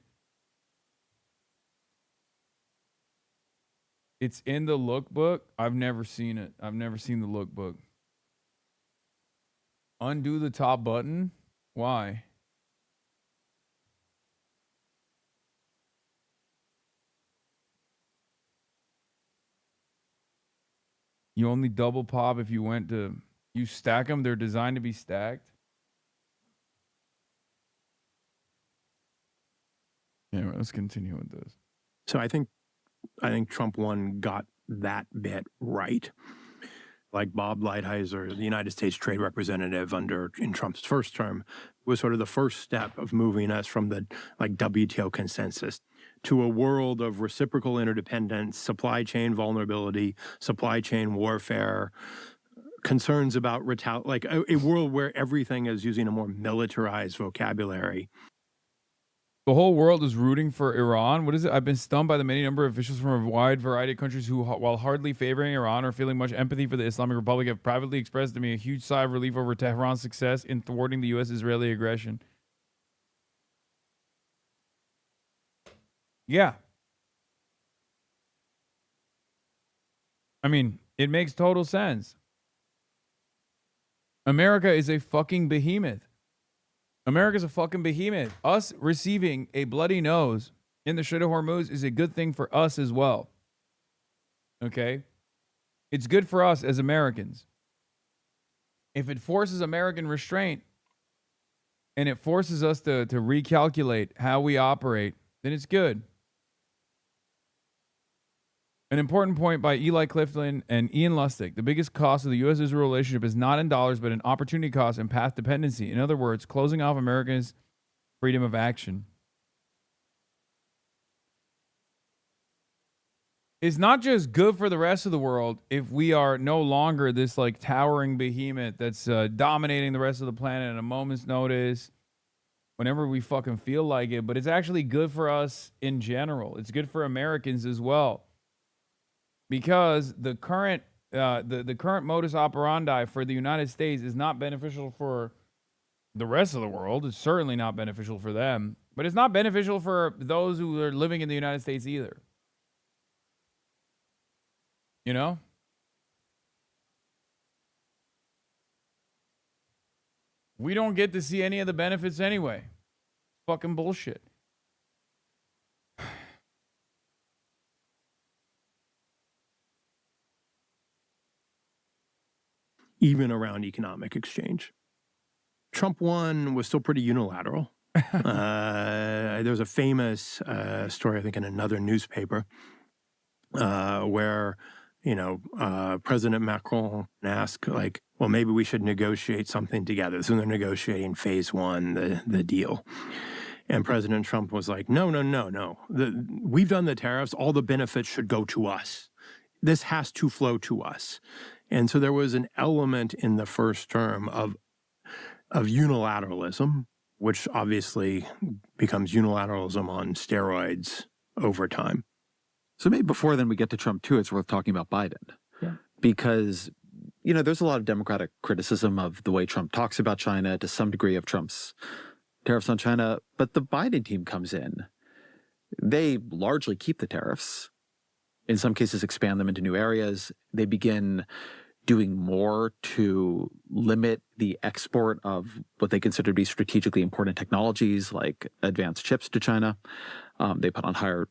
It's in the lookbook. I've never seen it. I've never seen the lookbook. Undo the top button? Why? You only double pop if you stack them. They're designed to be stacked. Anyway, let's continue with this. So I think Trump 1 got that bit right. Like Bob Lighthizer, the United States Trade Representative in Trump's first term, was sort of the first step of moving us from the WTO consensus to a world of reciprocal interdependence, supply chain vulnerability, supply chain warfare, concerns about a world where everything is using a more militarized vocabulary. The whole world is rooting for Iran. What is it? I've been stunned by the many number of officials from a wide variety of countries who, while hardly favoring Iran or feeling much empathy for the Islamic Republic, have privately expressed to me a huge sigh of relief over Tehran's success in thwarting the U.S.-Israeli aggression. Yeah. I mean, it makes total sense. America is a fucking behemoth. America's a fucking behemoth. Us receiving a bloody nose in the Strait of Hormuz is a good thing for us as well. Okay? It's good for us as Americans. if it forces American restraint and it forces us to recalculate how we operate, then it's good. An important point by Eli Clifton and Ian Lustig. The biggest cost of the U.S.-Israel relationship is not in dollars, but in opportunity cost and path dependency. In other words, closing off America's freedom of action. It's not just good for the rest of the world if we are no longer this like towering behemoth that's dominating the rest of the planet at a moment's notice, whenever we fucking feel like it, but it's actually good for us in general. It's good for Americans as well. Because the current the current modus operandi for the United States is not beneficial for the rest of the world. It's certainly not beneficial for them, but it's not beneficial for those who are living in the United States either. You know? We don't get to see any of the benefits anyway. Fucking bullshit. Even around economic exchange. Trump 1 was still pretty unilateral. There was a famous story, I think, in another newspaper where, President Macron asked, like, well, maybe we should negotiate something together. So they're negotiating phase 1, the deal. And President Trump was like, no. We've done the tariffs. All the benefits should go to us. This has to flow to us. And so there was an element in the first term of unilateralism, which obviously becomes unilateralism on steroids over time. So maybe before then we get to Trump 2, it's worth talking about Biden. Yeah. Because, there's a lot of Democratic criticism of the way Trump talks about China, to some degree of Trump's tariffs on China. But the Biden team comes in. They largely keep the tariffs. In some cases, expand them into new areas. They begin doing more to limit the export of what they consider to be strategically important technologies like advanced chips to China. They put on higher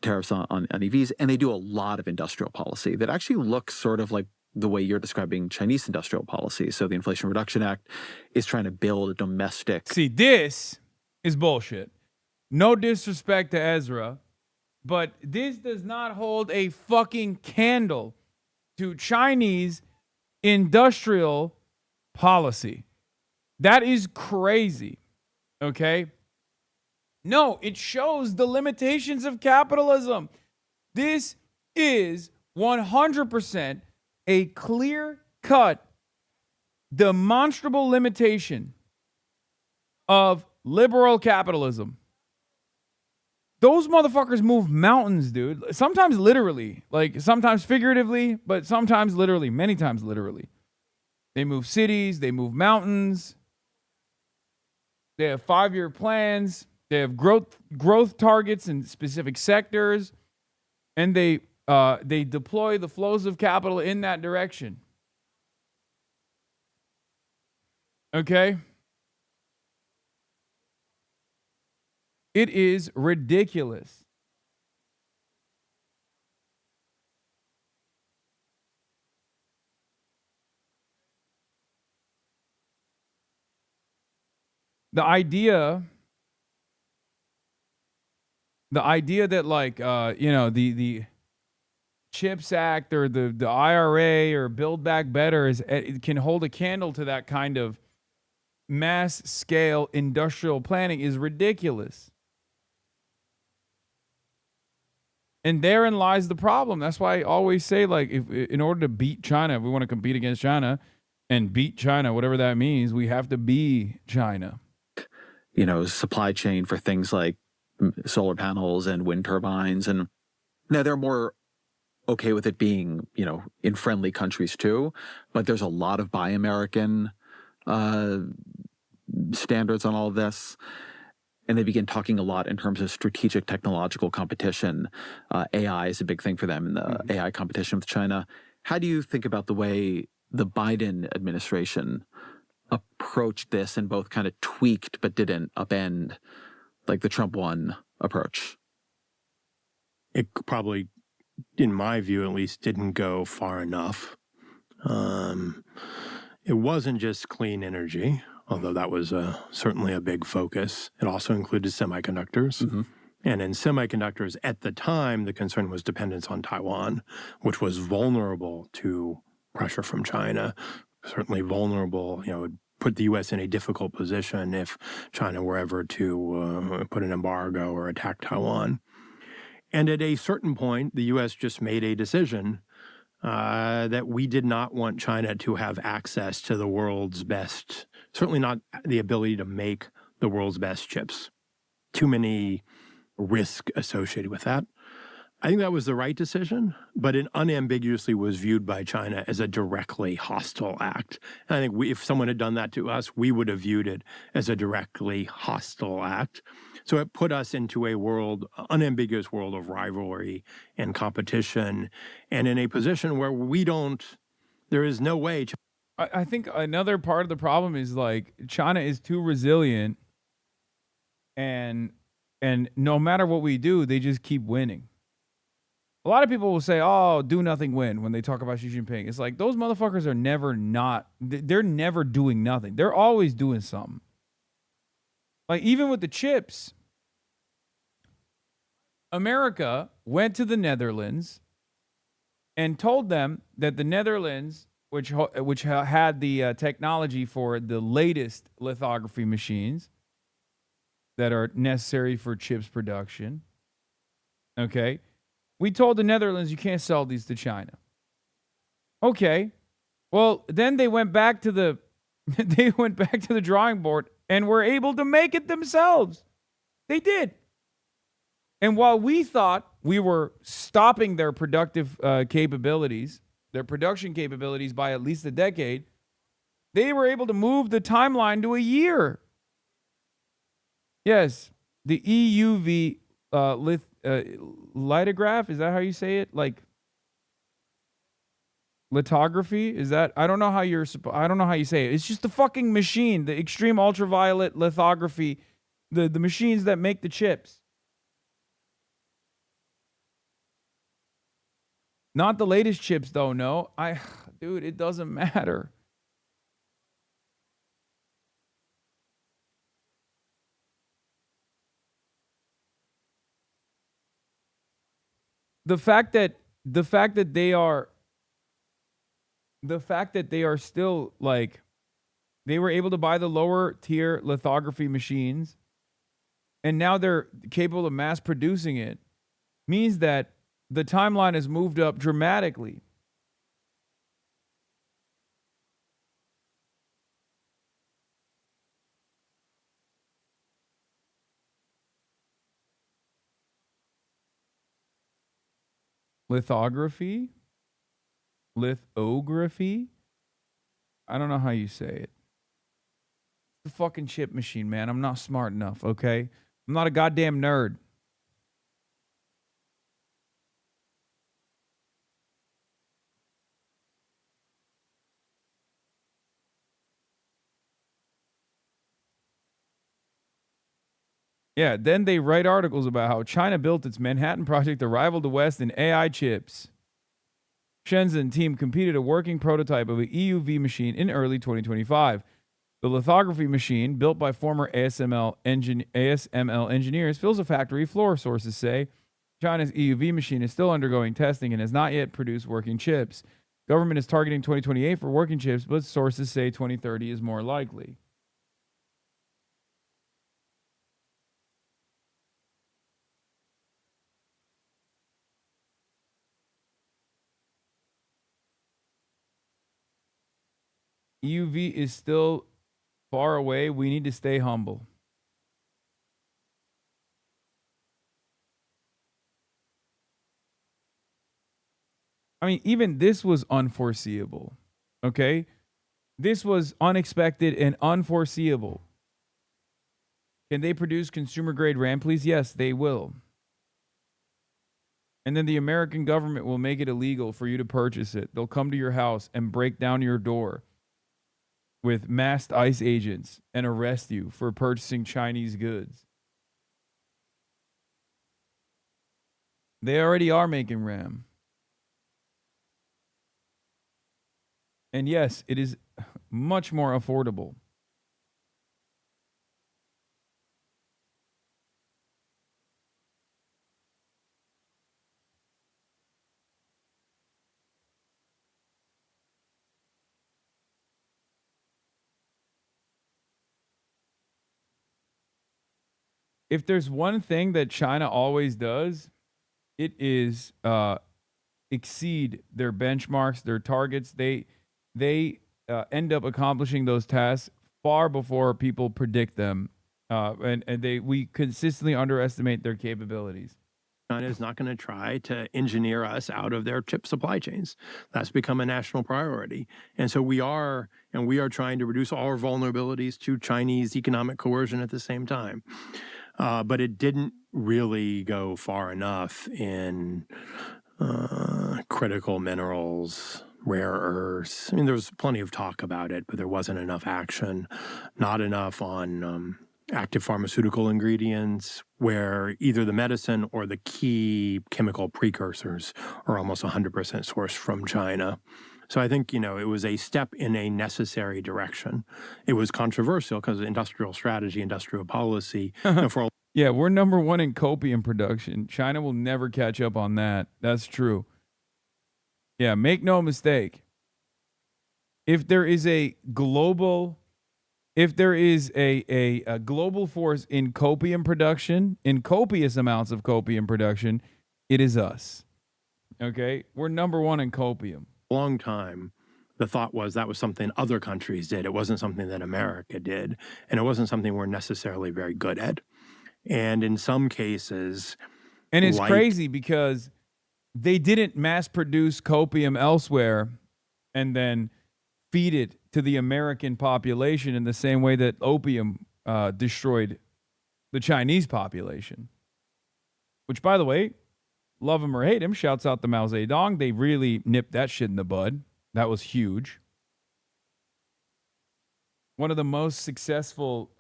tariffs on EVs, and they do a lot of industrial policy that actually looks sort of like the way you're describing Chinese industrial policy. So the Inflation Reduction Act is trying to build a domestic... See, this is bullshit. No disrespect to Ezra, but this does not hold a fucking candle to Chinese industrial policy. That is crazy. Okay? No, it shows the limitations of capitalism. This is 100% a clear-cut, demonstrable limitation of liberal capitalism. Those motherfuckers move mountains, dude. Sometimes literally, like sometimes figuratively, but sometimes literally, many times literally. They move cities, they move mountains. They have 5-year plans. They have growth targets in specific sectors, and they deploy the flows of capital in that direction. Okay? It is ridiculous. The idea that like the CHIPS Act or the IRA or Build Back Better it can hold a candle to that kind of mass scale industrial planning is ridiculous. And therein lies the problem. That's why I always say, like, if in order to beat China, if we want to compete against China and beat China, whatever that means, we have to be China. Supply chain for things like solar panels and wind turbines. And now they're more okay with it being, in friendly countries too. But there's a lot of Buy American standards on all of this. And they begin talking a lot in terms of strategic technological competition. AI is a big thing for them in the AI competition with China. How do you think about the way the Biden administration approached this and both kind of tweaked but didn't upend like the Trump 1 approach? It probably, in my view at least, didn't go far enough. it wasn't just clean energy, although that was certainly a big focus. It also included semiconductors. Mm-hmm. And in semiconductors, at the time, the concern was dependence on Taiwan, which was vulnerable to pressure from China, certainly vulnerable, you know, would put the U.S. in a difficult position if China were ever to put an embargo or attack Taiwan. And at a certain point, the U.S. just made a decision that we did not want China to have access to the world's best, certainly not the ability to make the world's best chips. Too many risk associated with that. I think that was the right decision, but it unambiguously was viewed by China as a directly hostile act. And I think if someone had done that to us, we would have viewed it as a directly hostile act. So it put us into a world, unambiguous world of rivalry and competition, and in a position where there is no way. I think another part of the problem is like China is too resilient, and no matter what we do, they just keep winning. A lot of people will say, "Oh, do nothing win," when they talk about Xi Jinping. It's like those motherfuckers are they're never doing nothing. They're always doing something. Like even with the chips, America went to the Netherlands and told them that the Netherlands, which had the technology for the latest lithography machines that are necessary for chips production, okay, we told the Netherlands you can't sell these to China. Okay, well then they went back to the drawing board and were able to make it themselves. They did. And while we thought we were stopping their productive capabilities, their production capabilities by at least a decade, they were able to move the timeline to a year. Yes, the EUV lithograph, is that how you say it? Like lithography? Is that? I don't know how you say it. It's just the fucking machine, the extreme ultraviolet lithography, the machines that make the chips. Not the latest chips though, no. Dude, it doesn't matter. The fact that they are still like, they were able to buy the lower tier lithography machines and now they're capable of mass producing it, means that the timeline has moved up dramatically. Lithography? Lithography? I don't know how you say it. The fucking chip machine, man. I'm not smart enough, okay? I'm not a goddamn nerd. Yeah, then they write articles about how China built its Manhattan project to rival the West in AI chips. Shenzhen team completed a working prototype of an EUV machine in early 2025. The lithography machine, built by former ASML engineers, fills a factory floor, sources say. China's EUV machine is still undergoing testing and has not yet produced working chips. Government is targeting 2028 for working chips, but sources say 2030 is more likely. EUV is still far away. We need to stay humble. I mean, even this was unforeseeable. Okay? This was unexpected and unforeseeable. Can they produce consumer grade RAM, please? Yes, they will. And then the American government will make it illegal for you to purchase it. They'll come to your house and break down your door with masked ICE agents and arrest you for purchasing Chinese goods. They already are making RAM. And yes, it is much more affordable. If there's one thing that China always does, it is exceed their benchmarks, their targets. They end up accomplishing those tasks far before people predict them, and we consistently underestimate their capabilities. China is not going to try to engineer us out of their chip supply chains. That's become a national priority. And so we are trying to reduce all our vulnerabilities to Chinese economic coercion at the same time. But it didn't really go far enough in critical minerals, rare earths. I mean, there was plenty of talk about it, but there wasn't enough action, not enough on active pharmaceutical ingredients, where either the medicine or the key chemical precursors are almost 100% sourced from China. So I think, it was a step in a necessary direction. It was controversial because of industrial strategy, industrial policy. Yeah, we're number one in copium production. China will never catch up on that. That's true. Yeah, make no mistake. If there is a global force in copium production, in copious amounts of copium production, it is us. Okay? We're number one in copium. Long time, the thought was that was something other countries did. It wasn't something that America did. And it wasn't something we're necessarily very good at. And in some cases... And it's crazy because they didn't mass produce copium elsewhere and then feed it to the American population in the same way that opium destroyed the Chinese population. Which, by the way, love him or hate him, shouts out to Mao Zedong. They really nipped that shit in the bud. That was huge. One of the most successful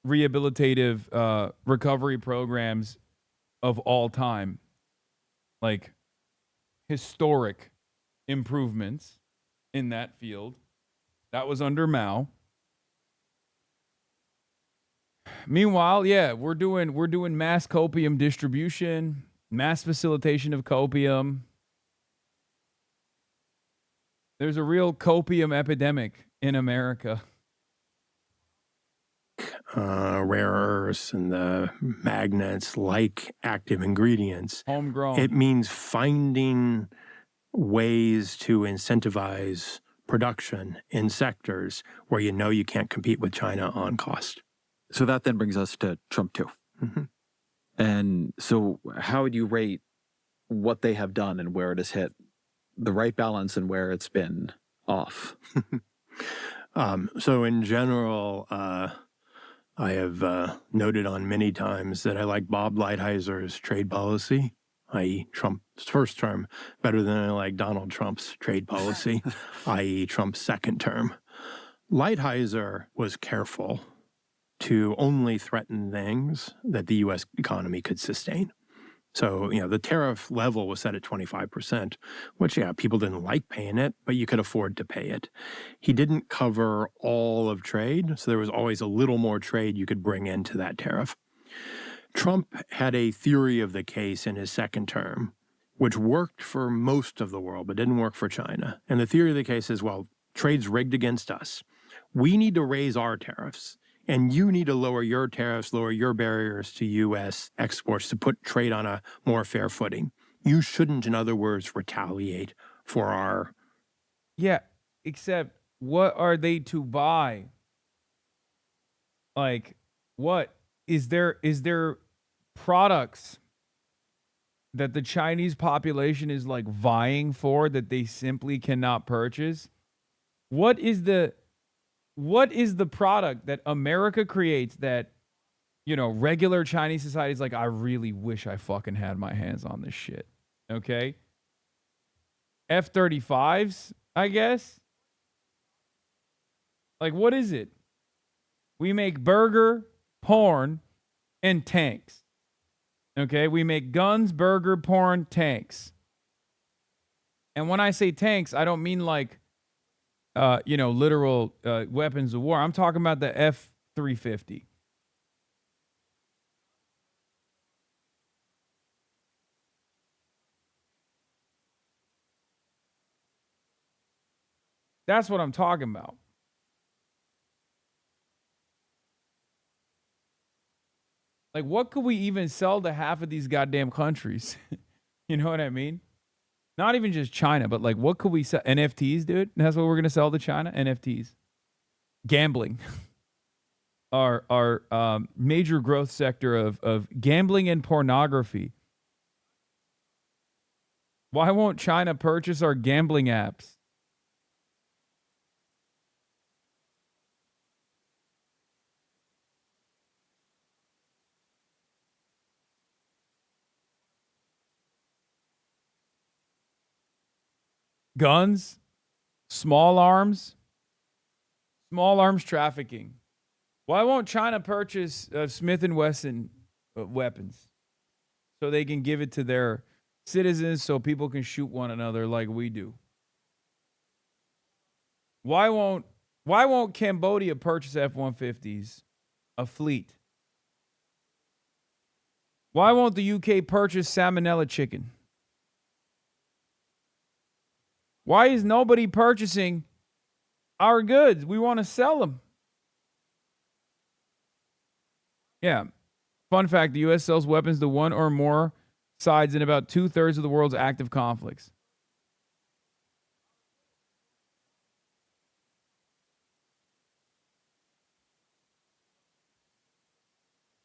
rehabilitative recovery programs of all time. Like, historic improvements in that field. That was under Mao. Meanwhile, yeah, we're doing mass copium distribution, mass facilitation of copium. There's a real copium epidemic in America. Rare earths and the magnets like active ingredients. Homegrown. It means finding ways to incentivize production in sectors where you can't compete with China on cost. So that then brings us to Trump 2. Mm-hmm. And so how would you rate what they have done and where it has hit the right balance and where it's been off? So in general, I have noted on many times that I like Bob Lighthizer trade policy, i.e. Trump's first term, better than I like Donald Trump's trade policy, i.e. Trump's second term. Lighthizer was careful to only threaten things that the U.S. economy could sustain. So, the tariff level was set at 25%, which, people didn't like paying it, but you could afford to pay it. He didn't cover all of trade, so there was always a little more trade you could bring into that tariff. Trump had a theory of the case in his second term, which worked for most of the world, but didn't work for China. And the theory of the case is, well, trade's rigged against us. We need to raise our tariffs. And you need to lower your tariffs, lower your barriers to U.S. exports to put trade on a more fair footing. You shouldn't, in other words, retaliate for our... Yeah, except what are they to buy? Like, what? Is there products that the Chinese population is like vying for that they simply cannot purchase? What is the product that America creates that, regular Chinese society is like, I really wish I fucking had my hands on this shit. Okay? F-35s, I guess? Like, what is it? We make burger, porn, and tanks. Okay? We make guns, burger, porn, tanks. And when I say tanks, I don't mean like literal weapons of war. I'm talking about the F-350. That's what I'm talking about. Like, what could we even sell to half of these goddamn countries? You know what I mean? Not even just China, but like, what could we sell? NFTs, dude? That's what we're going to sell to China? NFTs. Gambling. Our major growth sector of gambling and pornography. Why won't China purchase our gambling apps? Guns, small arms trafficking. Why won't China purchase Smith & Wesson weapons so they can give it to their citizens so people can shoot one another like we do? Why won't Cambodia purchase F-150s, a fleet? Why won't the UK purchase salmonella chicken? Why is nobody purchasing our goods? We want to sell them. Yeah. Fun fact, the U.S. sells weapons to one or more sides in about 2/3 of the world's active conflicts.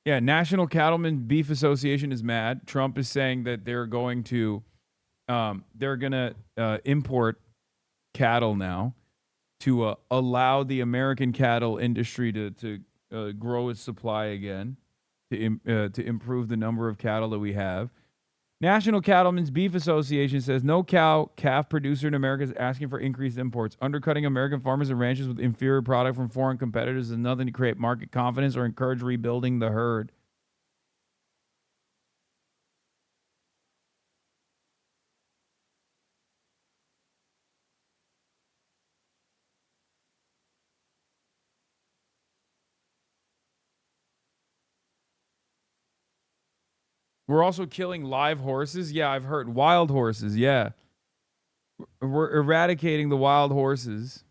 Yeah, National Cattlemen Beef Association is mad. Trump is saying that they're going to import cattle now to allow the American cattle industry to grow its supply again, to improve the number of cattle that we have. National Cattlemen's Beef Association says no calf producer in America is asking for increased imports. Undercutting American farmers and ranchers with inferior product from foreign competitors is nothing to create market confidence or encourage rebuilding the herd. We're also killing live horses. Yeah, I've heard wild horses. Yeah. We're eradicating the wild horses.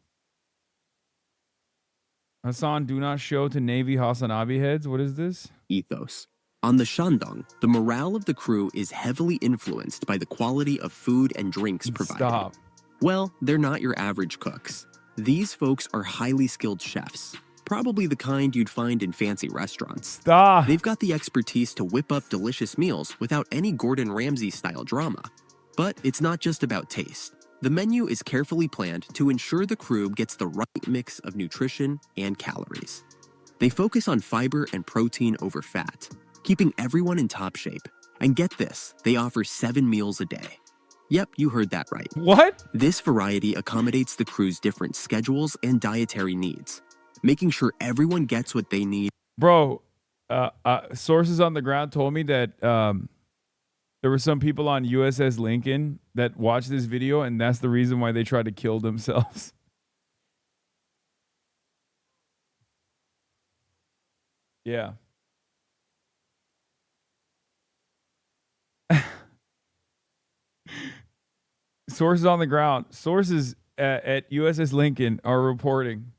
Hasan, do not show to Navy Hasanabi heads. What is this? Ethos. On the Shandong, the morale of the crew is heavily influenced by the quality of food and drinks provided. Stop. Well, they're not your average cooks. These folks are highly skilled chefs, probably the kind you'd find in fancy restaurants. Stop. They've got the expertise to whip up delicious meals without any Gordon Ramsay-style drama. But it's not just about taste. The menu is carefully planned to ensure the crew gets the right mix of nutrition and calories. They focus on fiber and protein over fat, keeping everyone in top shape. And get this, they offer 7 meals a day. Yep, you heard that right. What? This variety accommodates the crew's different schedules and dietary needs, making sure everyone gets what they need. Bro, sources on the ground told me that there were some people on USS Lincoln that watched this video, and that's the reason why they tried to kill themselves. Yeah. Sources on the ground, sources at USS Lincoln are reporting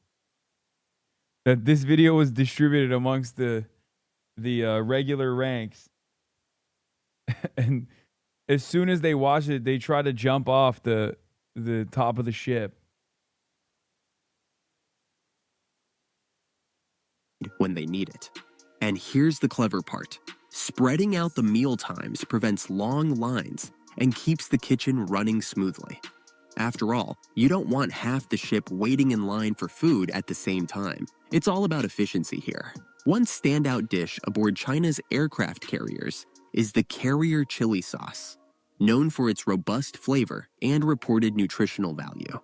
that this video was distributed amongst the regular ranks. And as soon as they watched it, they tried to jump off the top of the ship. When they need it. And here's the clever part. Spreading out the meal times prevents long lines and keeps the kitchen running smoothly. After all, you don't want half the ship waiting in line for food at the same time. It's all about efficiency here. One standout dish aboard China's aircraft carriers is the carrier chili sauce, known for its robust flavor and reported nutritional value.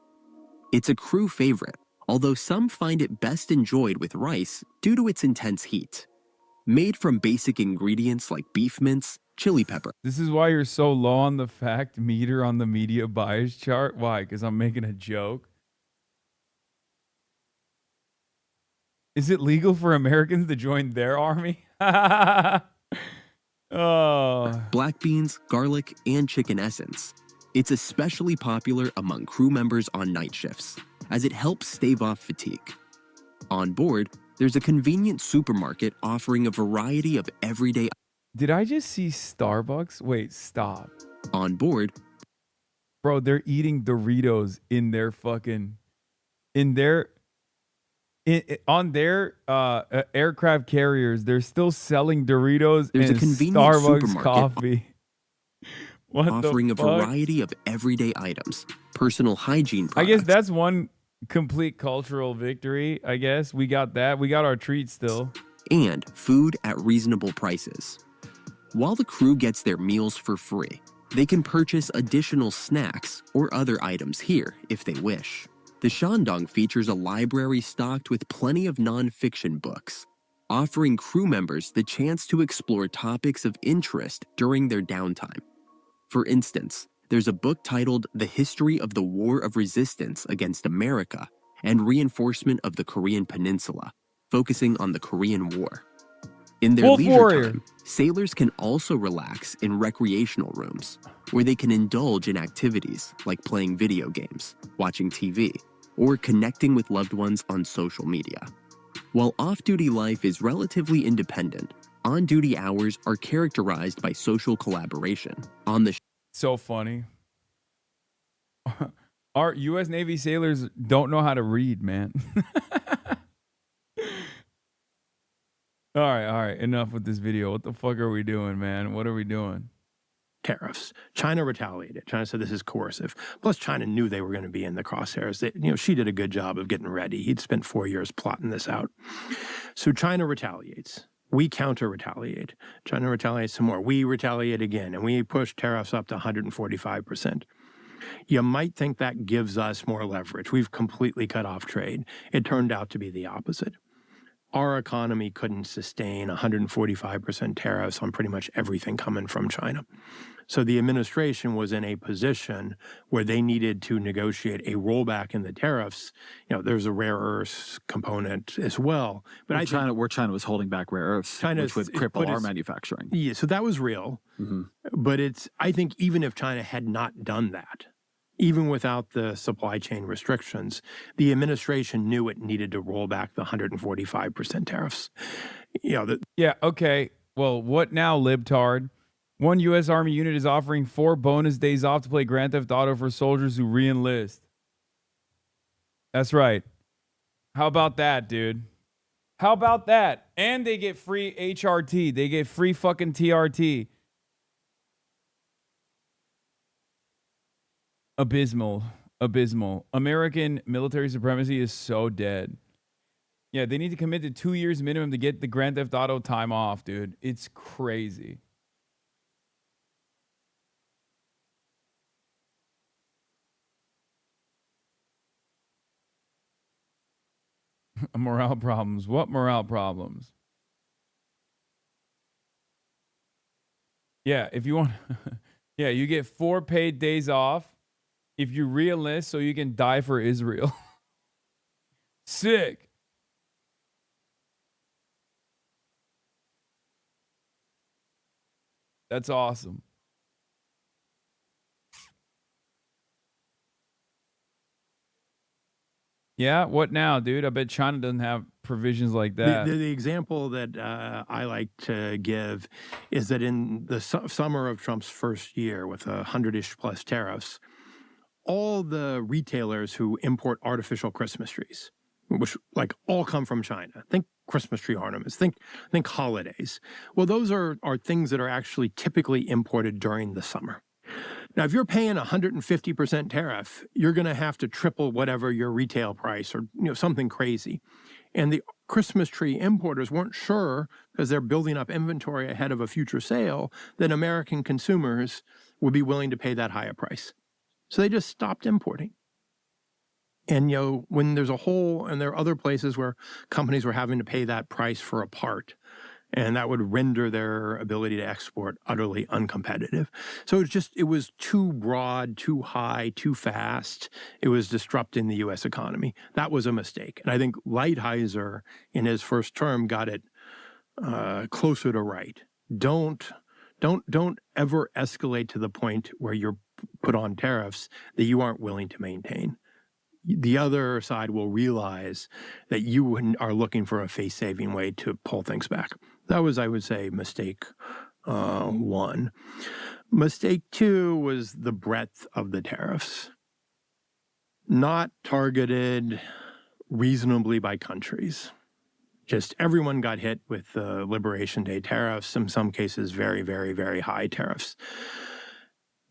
It's a crew favorite, although some find it best enjoyed with rice due to its intense heat. Made from basic ingredients like beef mince, chili pepper. This is why you're so low on the fact meter on the media bias chart. Why? Because I'm making a joke. Is it legal for Americans to join their army? Oh. black beans, garlic, and chicken essence. It's especially popular among crew members on night shifts, as it helps stave off fatigue. On board, there's a convenient supermarket offering a variety of everyday. Did I just see Starbucks? Wait, stop. On board, Bro, they're eating Doritos in their fucking, on their aircraft carriers. They're still selling Doritos there's and a convenient Starbucks supermarket coffee. What offering the a fuck? variety of everyday items, personal hygiene I products, guess that's one complete cultural victory. I guess we got that. We got our treat still. and food at reasonable prices. While the crew gets their meals for free, they can purchase additional snacks or other items here if they wish. The Shandong features a library stocked with plenty of non-fiction books, offering crew members the chance to explore topics of interest during their downtime. For instance, there's a book titled The History of the War of Resistance Against America and Reinforcement of the Korean Peninsula, focusing on the Korean War. In their Wolf leisure Warrior. time, sailors can also relax in recreational rooms, where they can indulge in activities like playing video games, watching TV, or connecting with loved ones on social media. While off-duty life is relatively independent, on-duty hours are characterized by social collaboration. On the So funny. Our U.S. Navy sailors don't know how to read, man. All right. Enough with this video. What the fuck are we doing, man? What are we doing? Tariffs. China retaliated. China said this is coercive. Plus, China knew they were going to be in the crosshairs. She did a good job of getting ready. He'd spent 4 years plotting this out. So China retaliates. We counter-retaliate. China retaliates some more. We retaliate again, and we push tariffs up to 145%. You might think that gives us more leverage. We've completely cut off trade. It turned out to be the opposite. Our economy couldn't sustain 145% tariffs on pretty much everything coming from China. So the administration was in a position where they needed to negotiate a rollback in the tariffs. There's a rare earths component as well. But Where China was holding back rare earths, which would cripple our manufacturing. Yeah, so that was real. Mm-hmm. But I think even if China had not done that, even without the supply chain restrictions, the administration knew it needed to roll back the 145% tariffs. Yeah, okay. Well, what now, libtard? One U.S. Army unit is offering 4 bonus days off to play Grand Theft Auto for soldiers who re-enlist. That's right. How about that, dude? How about that? And they get free HRT. They get free fucking TRT. Abysmal. American military supremacy is so dead. Yeah, they need to commit to 2 years minimum to get the Grand Theft Auto time off, dude. It's crazy. Morale problems. What morale problems? Yeah, if you want... yeah, you get 4 paid days off if you re-enlist so you can die for Israel. Sick. That's awesome. Yeah, what now, dude? I bet China doesn't have provisions like that. The example that I like to give is that in the summer of Trump's first year with 100-ish plus tariffs, all the retailers who import artificial Christmas trees, which all come from China. Think Christmas tree ornaments, think holidays. Well, those are things that are actually typically imported during the summer. Now, if you're paying 150% tariff, you're going to have to triple whatever your retail price or something crazy. And the Christmas tree importers weren't sure, because they're building up inventory ahead of a future sale, that American consumers would be willing to pay that higher price. So they just stopped importing. And when there's a hole, and there are other places where companies were having to pay that price for a part, and that would render their ability to export utterly uncompetitive. So it was too broad, too high, too fast. It was disrupting the U.S. economy. That was a mistake. And I think Lighthizer, in his first term, got it closer to right. Don't ever escalate to the point where you're put on tariffs that you aren't willing to maintain. The other side will realize that you are looking for a face-saving way to pull things back. That was, I would say, mistake one. Mistake two was the breadth of the tariffs. Not targeted reasonably by countries. Just everyone got hit with the Liberation Day tariffs, in some cases very, very, very high tariffs.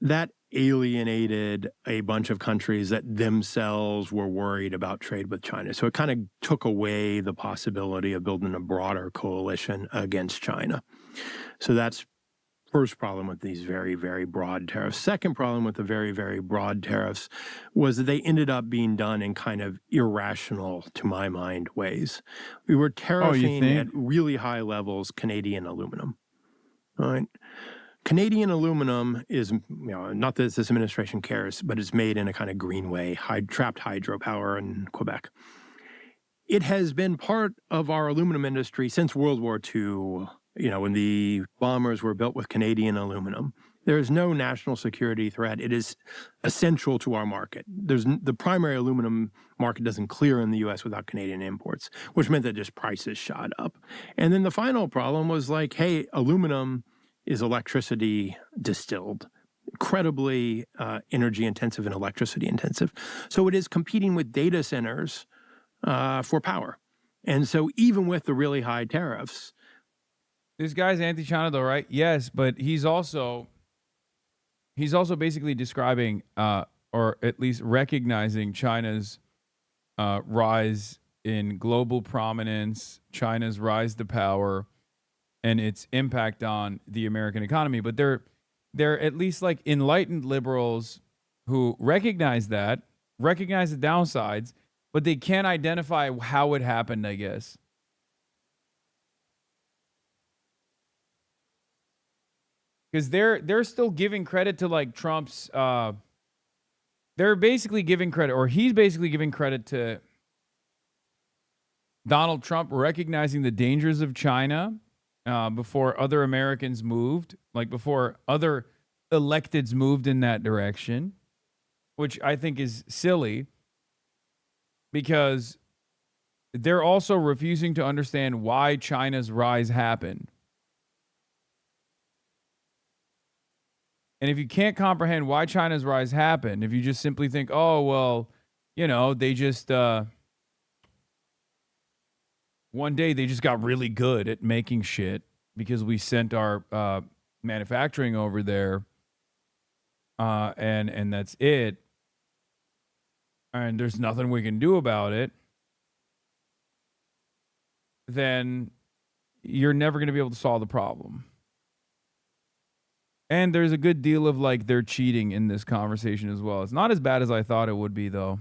That alienated a bunch of countries that themselves were worried about trade with China. So it kind of took away the possibility of building a broader coalition against China. So that's first problem with these very, very broad tariffs. Second problem with the very, very broad tariffs was that they ended up being done in kind of irrational, to my mind, ways. We were tariffing at really high levels Canadian aluminum. All right. Canadian aluminum is, not that this administration cares, but it's made in a kind of green way, trapped hydropower in Quebec. It has been part of our aluminum industry since World War II, when the bombers were built with Canadian aluminum. There is no national security threat. It is essential to our market. The primary aluminum market doesn't clear in the U.S. without Canadian imports, which meant that just prices shot up. And then the final problem was hey, aluminum is electricity distilled, incredibly energy intensive and electricity intensive. So it is competing with data centers for power. And so even with the really high tariffs. This guy's anti-China though, right? Yes, but he's also basically describing or at least recognizing China's rise in global prominence, China's rise to power, and its impact on the American economy. But they're at least enlightened liberals who recognize the downsides, but they can't identify how it happened, I guess. Because they're still giving credit to Trump's they're basically giving credit, or he's basically giving credit to Donald Trump recognizing the dangers of China before other Americans moved, before other electeds moved in that direction, which I think is silly because they're also refusing to understand why China's rise happened. And if you can't comprehend why China's rise happened, if you just simply think, oh, well, they just, one day they just got really good at making shit because we sent our manufacturing over there, and that's it. And there's nothing we can do about it. Then you're never going to be able to solve the problem. And there's a good deal of they're cheating in this conversation as well. It's not as bad as I thought it would be, though.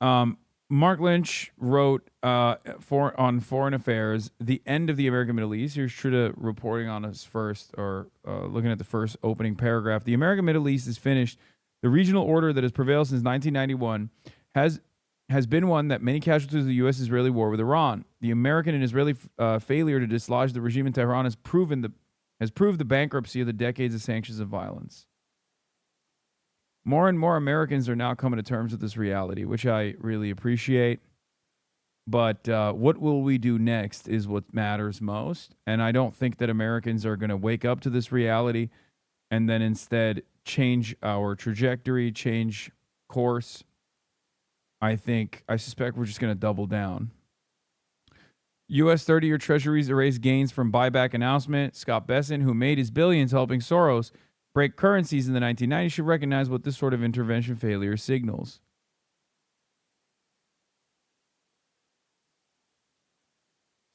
Mark Lynch wrote on Foreign Affairs, The End of the American Middle East. Here's Truda reporting on us first, or looking at the first opening paragraph. The American Middle East is finished. The regional order that has prevailed since 1991 has been one that many casualties of the U.S.-Israeli war with Iran. The American and Israeli failure to dislodge the regime in Tehran has proved the bankruptcy of the decades of sanctions and violence. More and more Americans are now coming to terms with this reality, which I really appreciate. But what will we do next is what matters most. And I don't think that Americans are going to wake up to this reality and then instead change our trajectory, change course. I suspect we're just going to double down. U.S. 30-year treasuries erased gains from buyback announcement. Scott Besson, who made his billions helping Soros break currencies in the 1990s, should recognize what this sort of intervention failure signals.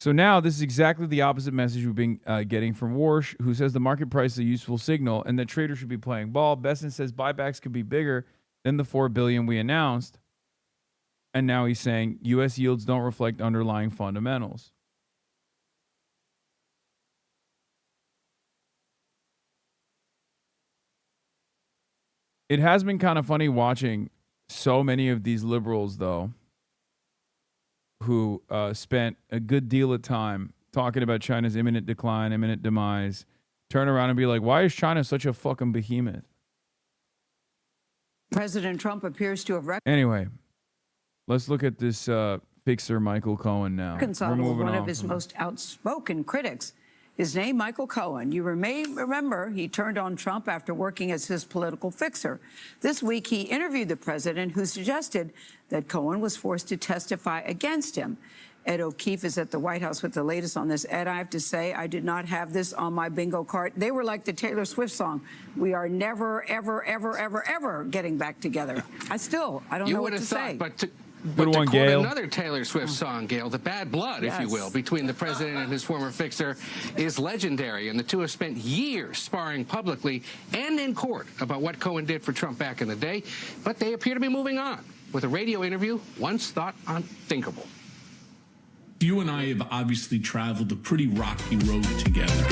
So now this is exactly the opposite message we've been getting from Warsh, who says the market price is a useful signal and that traders should be playing ball. Besson says buybacks could be bigger than the $4 billion we announced. And now he's saying U.S. yields don't reflect underlying fundamentals. It has been kind of funny watching so many of these liberals, though, who spent a good deal of time talking about China's imminent decline, imminent demise, turn around and be like, why is China such a fucking behemoth? President Trump appears to have Anyway, let's look at this fixer Michael Cohen now. reconciled with one of his most outspoken critics. His name, Michael Cohen. You may remember he turned on Trump after working as his political fixer. This week, he interviewed the president, who suggested that Cohen was forced to testify against him. Ed O'Keefe is at the White House with the latest on this. Ed, I have to say, I did not have this on my bingo card. They were like the Taylor Swift song. We are never, ever, ever, ever, ever getting back together. I don't know what to say. But to Good one, quote Gail. another Taylor Swift song, Gail, the bad blood, if you will, between the president and his former fixer is legendary, and the two have spent years sparring publicly and in court about what Cohen did for Trump back in the day, but they appear to be moving on with a radio interview once thought unthinkable. You and I have obviously traveled a pretty rocky road together.